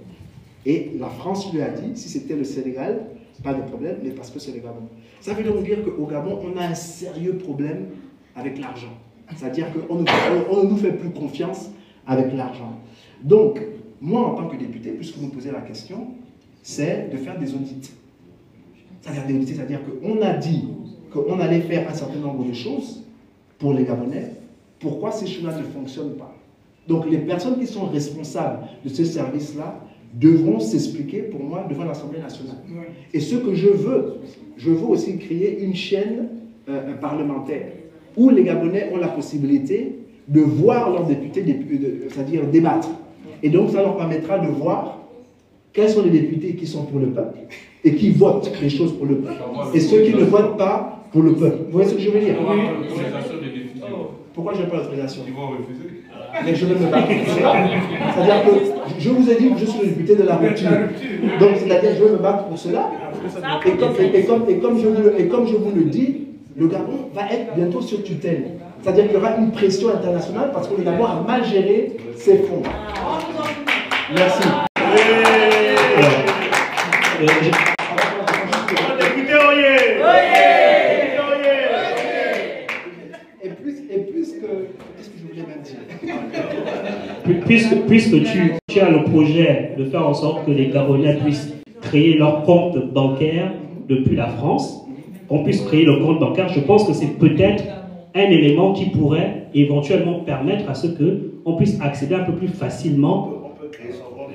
Speaker 2: Et la France lui a dit, si c'était le Sénégal, pas de problème, mais parce que c'est le Gabon. Ça veut donc dire qu'au Gabon, on a un sérieux problème avec l'argent. C'est-à-dire qu'on ne nous fait plus confiance avec l'argent. Donc, moi, en tant que député, puisque vous me posez la question, c'est de faire des audits. C'est-à-dire qu'on a dit qu'on allait faire un certain nombre de choses pour les Gabonais. Pourquoi ces choses-là ne fonctionnent pas? Donc les personnes qui sont responsables de ce service-là devront s'expliquer pour moi devant l'Assemblée nationale. Et ce que je veux aussi créer une chaîne parlementaire où les Gabonais ont la possibilité de voir leurs députés, c'est-à-dire débattre. Et donc ça leur permettra de voir quels sont les députés qui sont pour le peuple et qui votent les choses pour le peuple et ceux qui ne votent pas pour le peuple. Vous voyez ce que je veux dire? Pourquoi je n'ai pas l'autorisation?
Speaker 6: Ils vont refuser.
Speaker 2: Mais je vais me battre pour cela. C'est-à-dire que je vous ai dit que je suis le député de la rupture. Donc, c'est-à-dire que je vais me battre pour cela. Et comme je vous le dis, le Gabon va être bientôt sur tutelle. C'est-à-dire qu'il y aura une pression internationale parce que le Gabon a mal géré ses fonds. Merci.
Speaker 1: Puisque tu as le projet de faire en sorte que les Gabonais puissent créer leur compte bancaire depuis la France, qu'on puisse créer le compte bancaire, je pense que c'est peut-être un élément qui pourrait éventuellement permettre à ce qu'on puisse accéder un peu plus facilement.
Speaker 6: On peut créer son compte.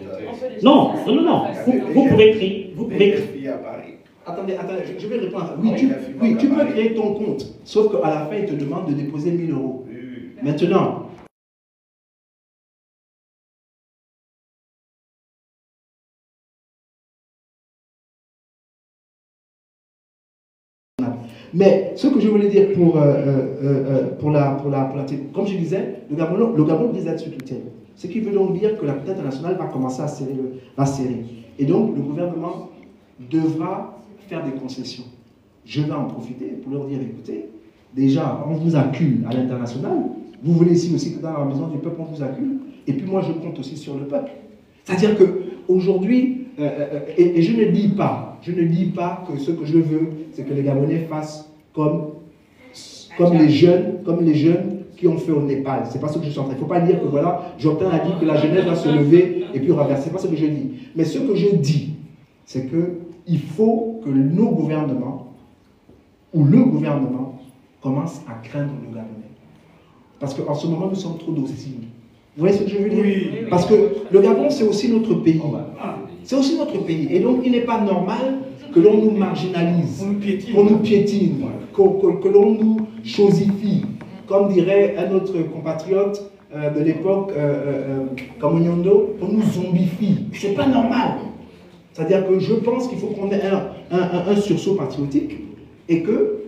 Speaker 1: Non. Vous pouvez créer.
Speaker 2: Attendez, je vais répondre. Oui, tu peux créer ton compte, sauf qu'à la fin, il te demande de déposer 1 000 €. Maintenant, mais ce que je voulais dire comme je disais, le Gabon risque d'être sur tutelle. Ce qui veut donc dire que la tutelle internationale va commencer à serrer. Et donc, le gouvernement devra faire des concessions. Je vais en profiter pour leur dire, écoutez, déjà, on vous accule à l'international. Vous voulez ici aussi que dans la maison du peuple, on vous accule. Et puis moi, je compte aussi sur le peuple. C'est-à-dire qu'aujourd'hui, et je ne dis pas que ce que je veux, c'est que les Gabonais fassent comme les jeunes qui ont fait au Népal. C'est pas ce que je suis en train. Il ne faut pas dire que voilà, j'obtiens la vie que la jeunesse va se lever et puis renverser. C'est pas ce que je dis. Mais ce que je dis, c'est qu'il faut que nos gouvernements ou le gouvernement commence à craindre le Gabonais. Parce qu'en ce moment, nous sommes trop dociles. Vous voyez ce que je veux dire? Oui. Parce que le Gabon, c'est aussi notre pays. C'est aussi notre pays. Et donc, il n'est pas normal que l'on nous marginalise, qu'on nous piétine, que l'on nous chosifie. Comme dirait un autre compatriote de l'époque, Kamonyondo, qu'on nous zombifie. C'est pas normal. C'est-à-dire que je pense qu'il faut qu'on ait un sursaut patriotique et que,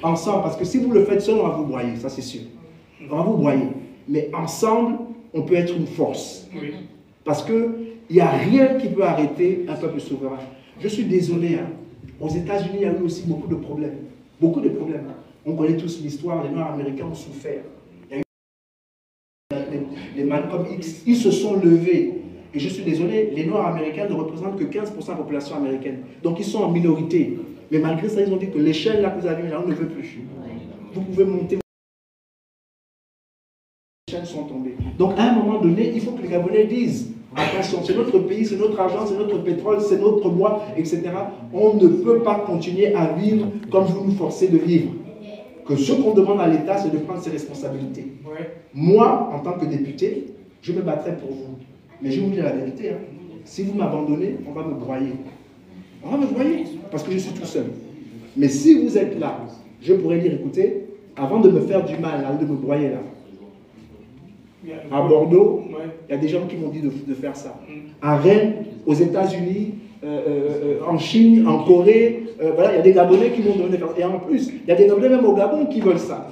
Speaker 2: ensemble, parce que si vous le faites seul, on va vous broyer, ça c'est sûr. On va vous broyer. Mais ensemble, on peut être une force. Oui. Parce qu'il n'y a rien qui peut arrêter un peuple souverain. Je suis désolé, hein. Aux États-Unis, il y a eu aussi beaucoup de problèmes. Beaucoup de problèmes. On connaît tous l'histoire, les Noirs américains ont souffert. Il y a eu les Malcolm X, ils se sont levés. Et je suis désolé, les Noirs américains ne représentent que 15% de la population américaine. Donc ils sont en minorité. Mais malgré ça, ils ont dit que l'échelle là que vous avez mis là, on ne veut plus. Vous pouvez monter. Sont tombées. Donc à un moment donné, il faut que les Gabonais disent attention, c'est notre pays, c'est notre argent, c'est notre pétrole, c'est notre bois, etc. On ne peut pas continuer à vivre comme vous nous forcez de vivre. Que ce qu'on demande à l'État, c'est de prendre ses responsabilités. Ouais. Moi, en tant que député, je me battrai pour vous. Mais je vous dis la vérité, hein. Si vous m'abandonnez, on va me broyer. On va me broyer, parce que je suis tout seul. Mais si vous êtes là, je pourrais dire, écoutez, avant de me faire du mal, de me broyer là, à Bordeaux, il y a des gens qui m'ont dit de faire ça. À Rennes, aux États-Unis, en Chine, en Corée, voilà, il y a des Gabonais qui m'ont donné de faire ça. Et en plus, il y a des Gabonais même au Gabon qui veulent ça.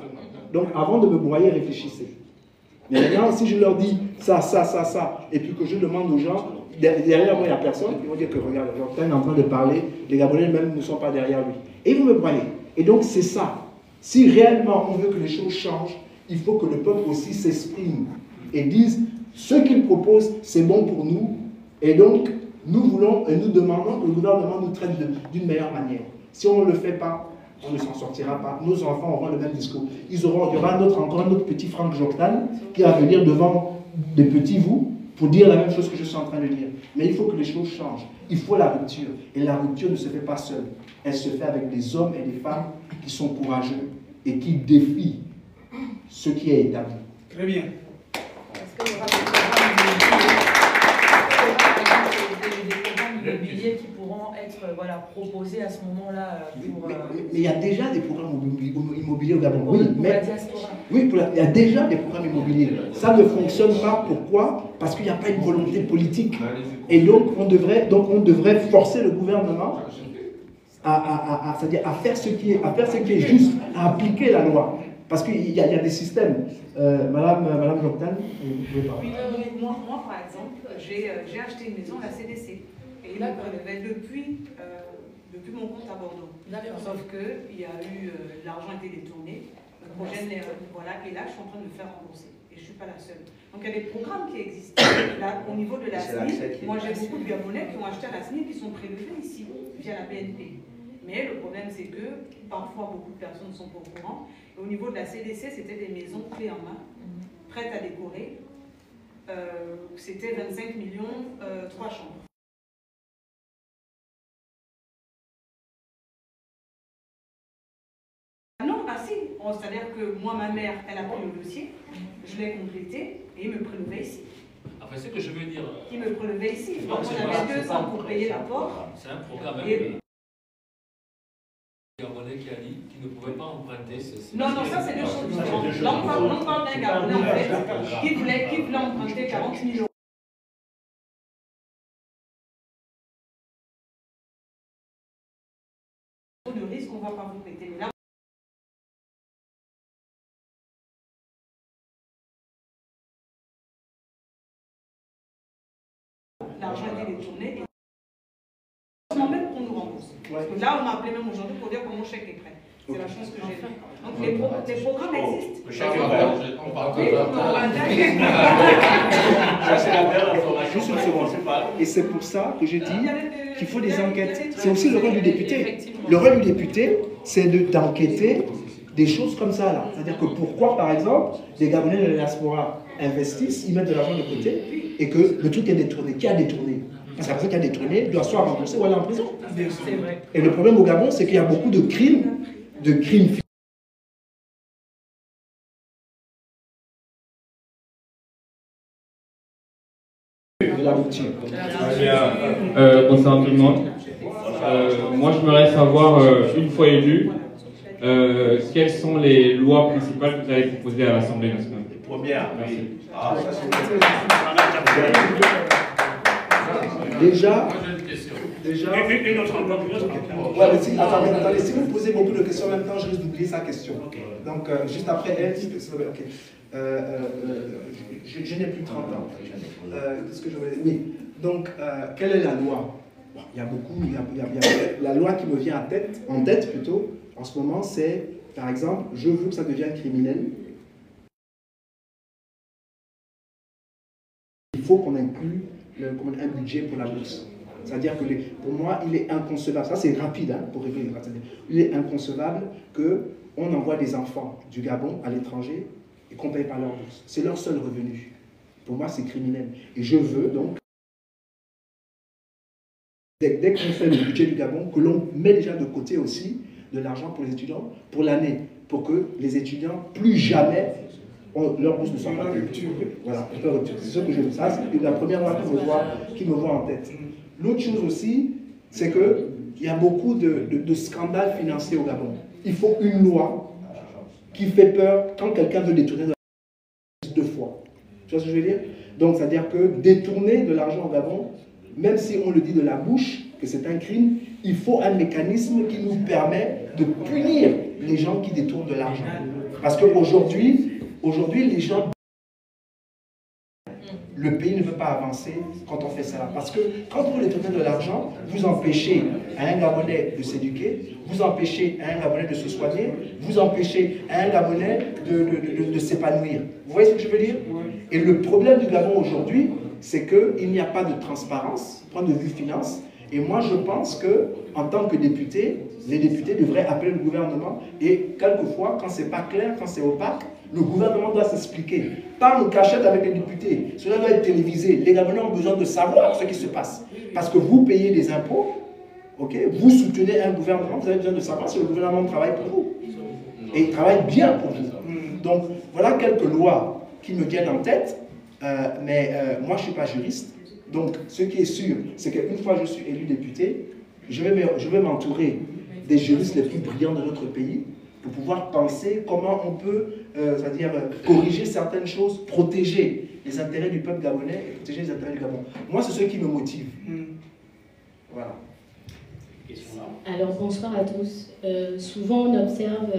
Speaker 2: Donc avant de me broyer, réfléchissez. Mais maintenant, si je leur dis ça, et puis que je demande aux gens, derrière moi, il n'y a personne, ils vont dire que regarde, Jordan est en train de parler, les Gabonais même ne sont pas derrière lui. Et ils vont me broyer. Et donc c'est ça. Si réellement on veut que les choses changent, il faut que le peuple aussi s'exprime et dise ce qu'il propose, c'est bon pour nous. Et donc, nous voulons et nous demandons que le gouvernement nous traite d'une meilleure manière. Si on ne le fait pas, on ne s'en sortira pas. Nos enfants auront le même discours. Il y aura encore un autre petit Franck Jordan qui va venir devant des petits vous pour dire la même chose que je suis en train de dire. Mais il faut que les choses changent. Il faut la rupture. Et la rupture ne se fait pas seule. Elle se fait avec des hommes et des femmes qui sont courageux et qui défient ce qui est établi.
Speaker 4: Très bien.
Speaker 8: des billets qui pourront être proposés à ce moment-là.
Speaker 2: Mais il y a déjà des programmes immobiliers au Gabon. Oui,
Speaker 8: pour la diaspora.
Speaker 2: Oui, il y a déjà des programmes immobiliers. Ça ne fonctionne pas. Pourquoi? Parce qu'il n'y a pas une volonté politique. Et donc, on devrait forcer le gouvernement c'est-à-dire à faire ce qui est juste, à appliquer la loi. Parce qu'il y a des systèmes. Madame Joctan, vous pouvez parler.
Speaker 10: Moi, par exemple, j'ai acheté une maison à la CDC. Et il me prélevait depuis mon compte à Bordeaux. Sauf que l'argent a été détourné. Le projet voilà, et là, je suis en train de le faire rembourser. Et je ne suis pas la seule. Donc, il y a des programmes qui existent. Là, au niveau de la SNIL, moi, j'ai beaucoup de Gabonais qui ont acheté à la SNIL qui sont prélevés ici, via la BNP. Mais le problème, c'est que parfois, beaucoup de personnes ne sont pas au courant. Et au niveau de la CDC, c'était des maisons clés en main, prêtes à décorer. C'était 25 millions, 3 chambres. Non, si. C'est-à-dire que moi, ma mère, elle a pris le dossier, je l'ai complété et il me prélevait ici.
Speaker 3: Après, c'est ce que je veux dire.
Speaker 10: Il me prélevait ici. Donc, on avait 200 pour payer l'apport.
Speaker 3: C'est un programme. Gabonais qui a dit qu'il ne pouvait pas emprunter.
Speaker 10: Non, ça c'est deux choses différentes. Là, on parle d'un Gabonais en fait qui voulait emprunter 40 000 euros. De risque, on ne va pas vous prêter. Mais là, l'argent a été détourné. Même qu'on nous rembourse. Parce que là, on m'a appelé même aujourd'hui pour dire que mon chèque est prêt. C'est la chance que j'ai. Donc les programmes existent.
Speaker 6: Le chèque est prêt. On parle de
Speaker 2: Juste une seconde. Et c'est pour ça que je dis qu'il faut des enquêtes. C'est aussi le rôle du député. Le rôle du député, c'est d'enquêter des choses comme ça là. C'est-à-dire que pourquoi, par exemple, les Gabonais de la diaspora investissent, ils mettent de l'argent de côté et que le truc est détourné. Qui a détourné? Parce que la personne qui a détourné doit soit rembourser ou aller en prison. Et le problème au Gabon, c'est qu'il y a beaucoup de crimes de la rupture.
Speaker 11: Bonsoir tout le monde. Moi, j'aimerais savoir, une fois élu, quelles sont les lois principales que vous allez proposer à l'Assemblée nationale?
Speaker 7: Les premières.
Speaker 11: Merci.
Speaker 2: Déjà.
Speaker 1: Une autre encore.
Speaker 2: Attendez, si vous posez beaucoup de questions en même temps, je risque d'oublier sa question. Donc, juste après elle, ok. Je n'ai plus 30 ans. Qu'est-ce que je voulais dire? Oui. Donc, quelle est la loi? Il y a beaucoup. La loi qui me vient en tête plutôt, en ce moment, c'est, par exemple, je veux que ça devienne criminel. Il faut qu'on inclue un budget pour la bourse. C'est-à-dire que pour moi, il est inconcevable, ça c'est rapide pour régler les droits, il est inconcevable qu'on envoie des enfants du Gabon à l'étranger et qu'on ne paye pas leur bourse. C'est leur seul revenu. Pour moi, c'est criminel. Et je veux donc, dès qu'on fait le budget du Gabon, que l'on met déjà de côté aussi de l'argent pour les étudiants pour l'année, pour que les étudiants, plus jamais, leur bourse ne soit pas payée. Voilà, c'est ce que je veux. Ça, c'est la première loi qui me voit en tête. L'autre chose aussi, c'est qu'il y a beaucoup de scandales financiers au Gabon. Il faut une loi qui fait peur quand quelqu'un veut détourner de l'argent 2 fois. Tu vois ce que je veux dire? Donc, c'est-à-dire que détourner de l'argent au Gabon, même si on le dit de la bouche, que c'est un crime, il faut un mécanisme qui nous permet de punir les gens qui détournent de l'argent. Parce qu'aujourd'hui, les gens... Le pays ne peut pas avancer quand on fait ça. Parce que quand vous détournez de l'argent, vous empêchez à un Gabonais de s'éduquer, vous empêchez à un Gabonais de se soigner, vous empêchez à un Gabonais de s'épanouir. Vous voyez ce que je veux dire? Et le problème du Gabon aujourd'hui, c'est qu'il n'y a pas de transparence, point de vue finance. Et moi, je pense qu'en tant que député, les députés devraient appeler le gouvernement. Et quelquefois, quand ce n'est pas clair, quand c'est opaque, le gouvernement doit s'expliquer. Pas en cachette avec les députés. Cela doit être télévisé. Les Gabonais ont besoin de savoir ce qui se passe. Parce que vous payez des impôts, okay, vous soutenez un gouvernement, vous avez besoin de savoir si le gouvernement travaille pour vous. Et il travaille bien pour vous. Donc, voilà quelques lois qui me viennent en tête. Moi, je ne suis pas juriste. Donc, ce qui est sûr, c'est qu'une fois que je suis élu député, je vais m'entourer des juristes les plus brillants de notre pays pour pouvoir penser comment on peut c'est-à-dire corriger certaines choses, protéger les intérêts du peuple gabonais et protéger les intérêts du Gabon. Moi, c'est ce qui me motive. Voilà.
Speaker 12: Alors, bonsoir à tous. Souvent, on observe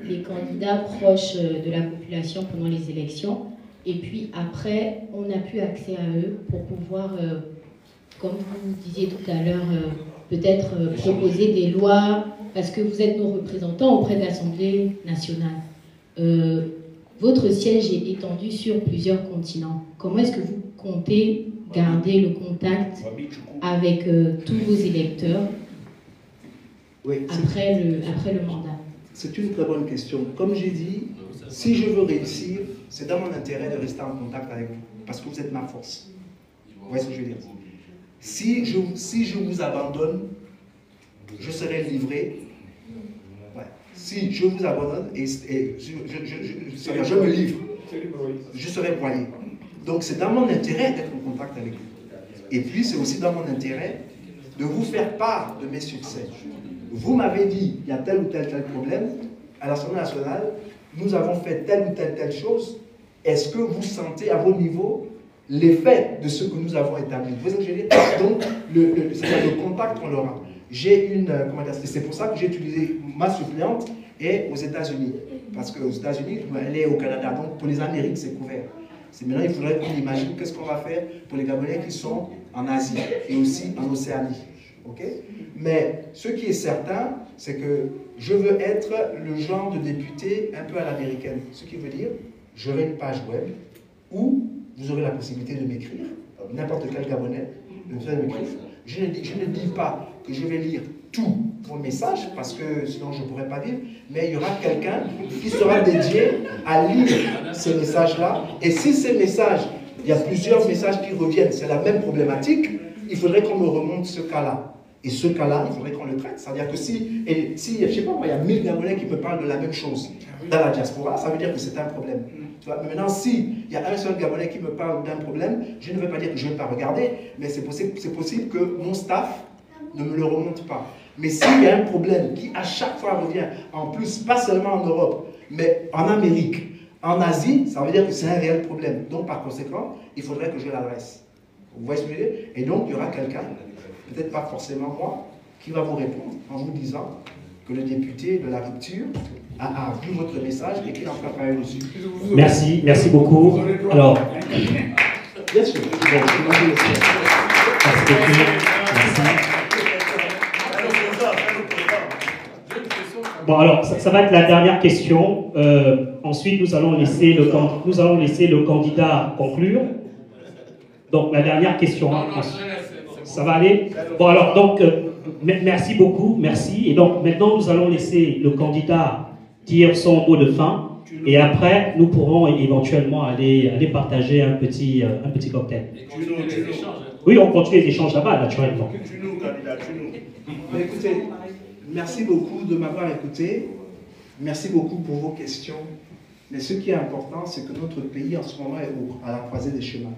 Speaker 12: les candidats proches de la population pendant les élections, et puis après, on n'a plus accès à eux pour pouvoir, comme vous disiez tout à l'heure, peut-être proposer des lois, parce que vous êtes nos représentants auprès de l'Assemblée nationale. Votre siège est étendu sur plusieurs continents. Comment est-ce que vous comptez garder le contact avec tous vos électeurs après le mandat?
Speaker 2: C'est une très bonne question. Comme j'ai dit, si je veux réussir, c'est dans mon intérêt de rester en contact avec vous, parce que vous êtes ma force. Vous voyez ce que je veux dire? Si je vous abandonne, je serai livré. Ouais. Si je vous abandonne et je me livre, je serai broyé. Donc c'est dans mon intérêt d'être en contact avec vous. Et puis c'est aussi dans mon intérêt de vous faire part de mes succès. Vous m'avez dit, il y a tel ou tel problème, à l'Assemblée nationale, nous avons fait telle ou telle chose. Est-ce que vous sentez à vos niveaux l'effet de ce que nous avons établi? Vous voyez ce que je veux dire? Donc, le contact qu'on aura. J'ai une, comment dire, c'est pour ça que j'ai utilisé ma suppléante et aux États-Unis. Parce qu'aux États-Unis, elle est au Canada. Donc, pour les Amériques, c'est couvert. Maintenant, il faudrait qu'on imagine qu'est-ce qu'on va faire pour les Gabonais qui sont en Asie et aussi en Océanie. Okay? Mais ce qui est certain, c'est que je veux être le genre de député un peu à l'américaine. Ce qui veut dire, j'aurai une page web où vous aurez la possibilité de m'écrire, n'importe quel Gabonais, de m'écrire. Je ne dis pas que je vais lire tous vos messages, parce que sinon je ne pourrais pas vivre, mais il y aura quelqu'un qui sera dédié à lire ces messages-là. Et si ces messages, il y a plusieurs messages qui reviennent, c'est la même problématique, il faudrait qu'on me remonte ce cas-là. Et ce cas-là, il faudrait qu'on le traite. C'est-à-dire que si je ne sais pas moi, il y a 1000 Gabonais qui me parlent de la même chose dans la diaspora, ça veut dire que c'est un problème. Tu vois? Mais maintenant, s'il y a un seul Gabonais qui me parle d'un problème, je ne veux pas dire que je ne vais pas regarder, mais c'est possible que mon staff ne me le remonte pas. Mais s'il y a un problème qui à chaque fois revient, en plus, pas seulement en Europe, mais en Amérique, en Asie, ça veut dire que c'est un réel problème. Donc, par conséquent, il faudrait que je l'adresse. Vous voyez ce que je veux dire? Et donc, il y aura quelqu'un, peut-être pas forcément moi, qui va vous répondre en vous disant que le député de la rupture a vu votre message et qu'il en fera travailler dessus.
Speaker 1: Merci beaucoup. Alors,
Speaker 2: bien sûr.
Speaker 1: Bon, alors, ça va être la dernière question. Ensuite, nous allons laisser le candidat conclure. Donc, la dernière question. Ça va aller? Bon, alors, donc, merci beaucoup, merci. Et donc, maintenant, nous allons laisser le candidat dire son mot de fin. Et après, nous pourrons éventuellement aller partager un petit cocktail. Oui, on continue les échanges là-bas, naturellement.
Speaker 2: Mais écoutez, merci beaucoup de m'avoir écouté. Merci beaucoup pour vos questions. Mais ce qui est important, c'est que notre pays, en ce moment, est à la croisée des chemins.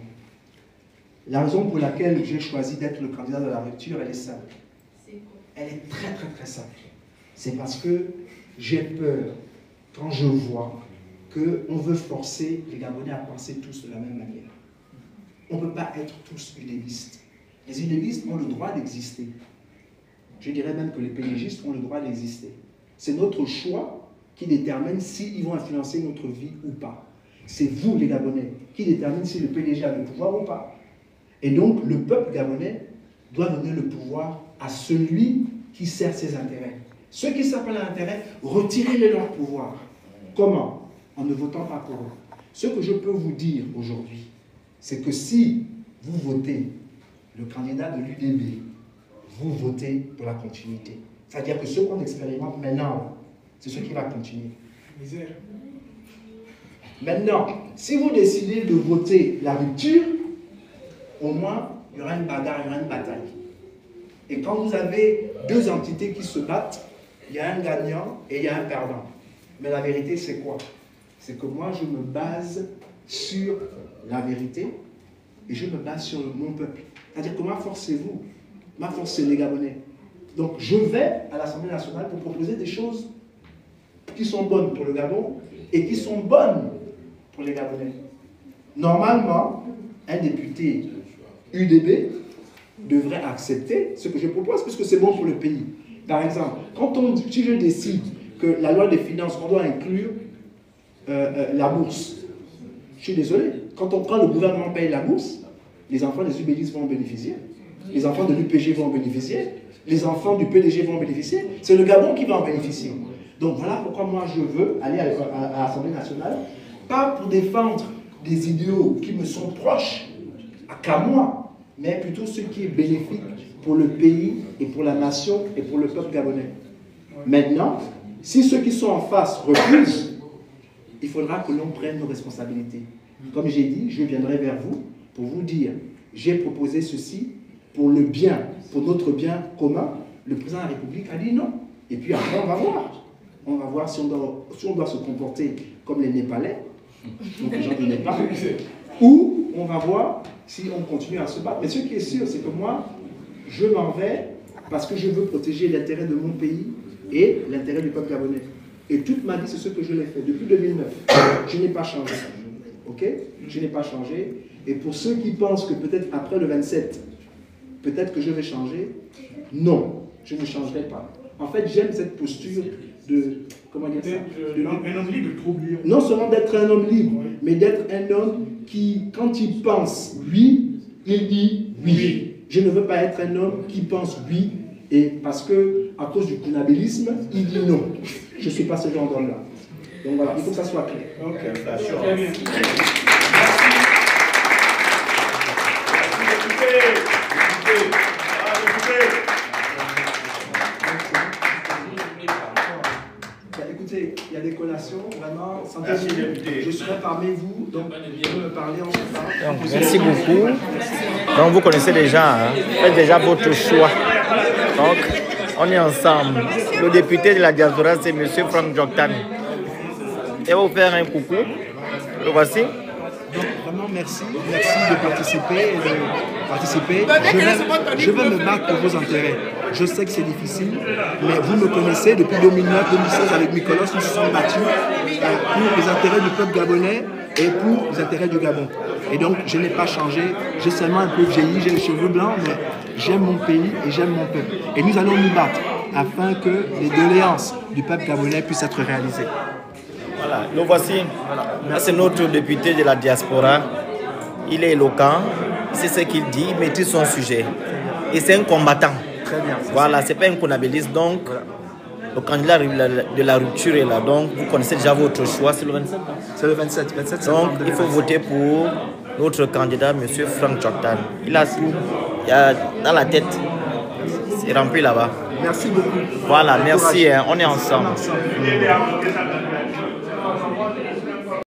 Speaker 2: La raison pour laquelle j'ai choisi d'être le candidat de la rupture, elle est simple. Elle est très, très, très simple. C'est parce que j'ai peur, quand je vois qu'on veut forcer les Gabonais à penser tous de la même manière. On ne peut pas être tous udélistes. Les udélistes ont le droit d'exister. Je dirais même que les PDGistes ont le droit d'exister. C'est notre choix qui détermine s'ils vont influencer notre vie ou pas. C'est vous, les Gabonais, qui détermine si le PDG a le pouvoir ou pas. Et donc, le peuple gabonais doit donner le pouvoir à celui qui sert ses intérêts. Ceux qui servent leur intérêt, retirez-les leur pouvoir. Comment? En ne votant pas pour eux. Ce que je peux vous dire aujourd'hui, c'est que si vous votez le candidat de l'UDB, vous votez pour la continuité. C'est-à-dire que ce qu'on expérimente maintenant, c'est ce qui va continuer. Maintenant, si vous décidez de voter la rupture, au moins, il y aura une bagarre, il y aura une bataille. Et quand vous avez deux entités qui se battent, il y a un gagnant et il y a un perdant. Mais la vérité, c'est quoi? C'est que moi, je me base sur la vérité et je me base sur mon peuple. C'est-à-dire que ma force, c'est vous. Ma force, c'est les Gabonais. Donc, je vais à l'Assemblée nationale pour proposer des choses qui sont bonnes pour le Gabon et qui sont bonnes pour les Gabonais. Normalement, un député UDB devrait accepter ce que je propose, puisque c'est bon pour le pays. Par exemple, si je décide que la loi des finances, on doit inclure la bourse, je suis désolé, quand le gouvernement paye la bourse, les enfants des UBDIS vont en bénéficier, les enfants de l'UPG vont en bénéficier, les enfants du PDG vont en bénéficier, c'est le Gabon qui va en bénéficier. Donc voilà pourquoi moi je veux aller à l'Assemblée nationale, pas pour défendre des idéaux qui me sont proches, qu'à moi, mais plutôt ce qui est bénéfique pour le pays et pour la nation et pour le peuple gabonais. Maintenant, si ceux qui sont en face refusent, il faudra que l'on prenne nos responsabilités. Comme j'ai dit, je viendrai vers vous pour vous dire, j'ai proposé ceci pour le bien, pour notre bien commun. Le président de la République a dit non. Et puis après, on va voir. On va voir si on doit se comporter comme les Népalais, donc les gens du Népal, ou on va voir si on continue à se battre. Mais ce qui est sûr, c'est que moi, je m'en vais parce que je veux protéger l'intérêt de mon pays et l'intérêt du peuple gabonais. Et toute ma vie, c'est ce que je l'ai fait. Depuis 2009, je n'ai pas changé. Ok? Je n'ai pas changé. Et pour ceux qui pensent que peut-être après le 27, peut-être que je vais changer, non, je ne changerai pas. En fait, j'aime cette posture de, comment dire ça,
Speaker 4: un homme libre, trop libre.
Speaker 2: Non seulement d'être un homme libre, mais d'être un homme qui, quand il pense oui, il dit oui. Je ne veux pas être un homme qui pense oui, et parce que, à cause du conabilisme, il dit non. Je ne suis pas ce genre d'homme-là. Donc voilà, il faut que ça soit clair.
Speaker 7: Ok, bien sûr.
Speaker 2: Écoutez, il y a des collations, vraiment, sentez-vous. Je serai parmi vous, donc je peux me parler en ce moment.
Speaker 5: Merci beaucoup. Donc vous connaissez déjà, hein? Faites déjà votre choix. Donc, on est ensemble. Le député de la diaspora, c'est M. Frank Joktan. Et vous faire un coucou. Le voici.
Speaker 2: Donc vraiment merci de participer. Je vais me battre pour vos intérêts. Je sais que c'est difficile, mais vous me connaissez depuis 2009-2016 avec Nicolas, nous nous sommes battus pour les intérêts du peuple gabonais et pour les intérêts du Gabon. Et donc je n'ai pas changé, j'ai seulement un peu vieilli, j'ai les cheveux blancs, mais j'aime mon pays et j'aime mon peuple. Et nous allons nous battre afin que les doléances du peuple gabonais puissent être réalisées.
Speaker 5: Voilà, le voici. Là, c'est notre député de la diaspora. Il est éloquent, c'est ce qu'il dit, il maîtrise son sujet. Et c'est un combattant.
Speaker 2: Très bien.
Speaker 5: Voilà, c'est pas un conabiliste. Donc, voilà. Le candidat de la rupture est là. Donc, vous connaissez déjà votre choix. C'est le 27.
Speaker 2: C'est le 27.
Speaker 5: Donc, il faut voter pour notre candidat, M. Frank Joktan. Il a tout. Il y a dans la tête. C'est rempli là-bas.
Speaker 2: Merci beaucoup.
Speaker 5: Voilà, merci. Hein, on est ensemble.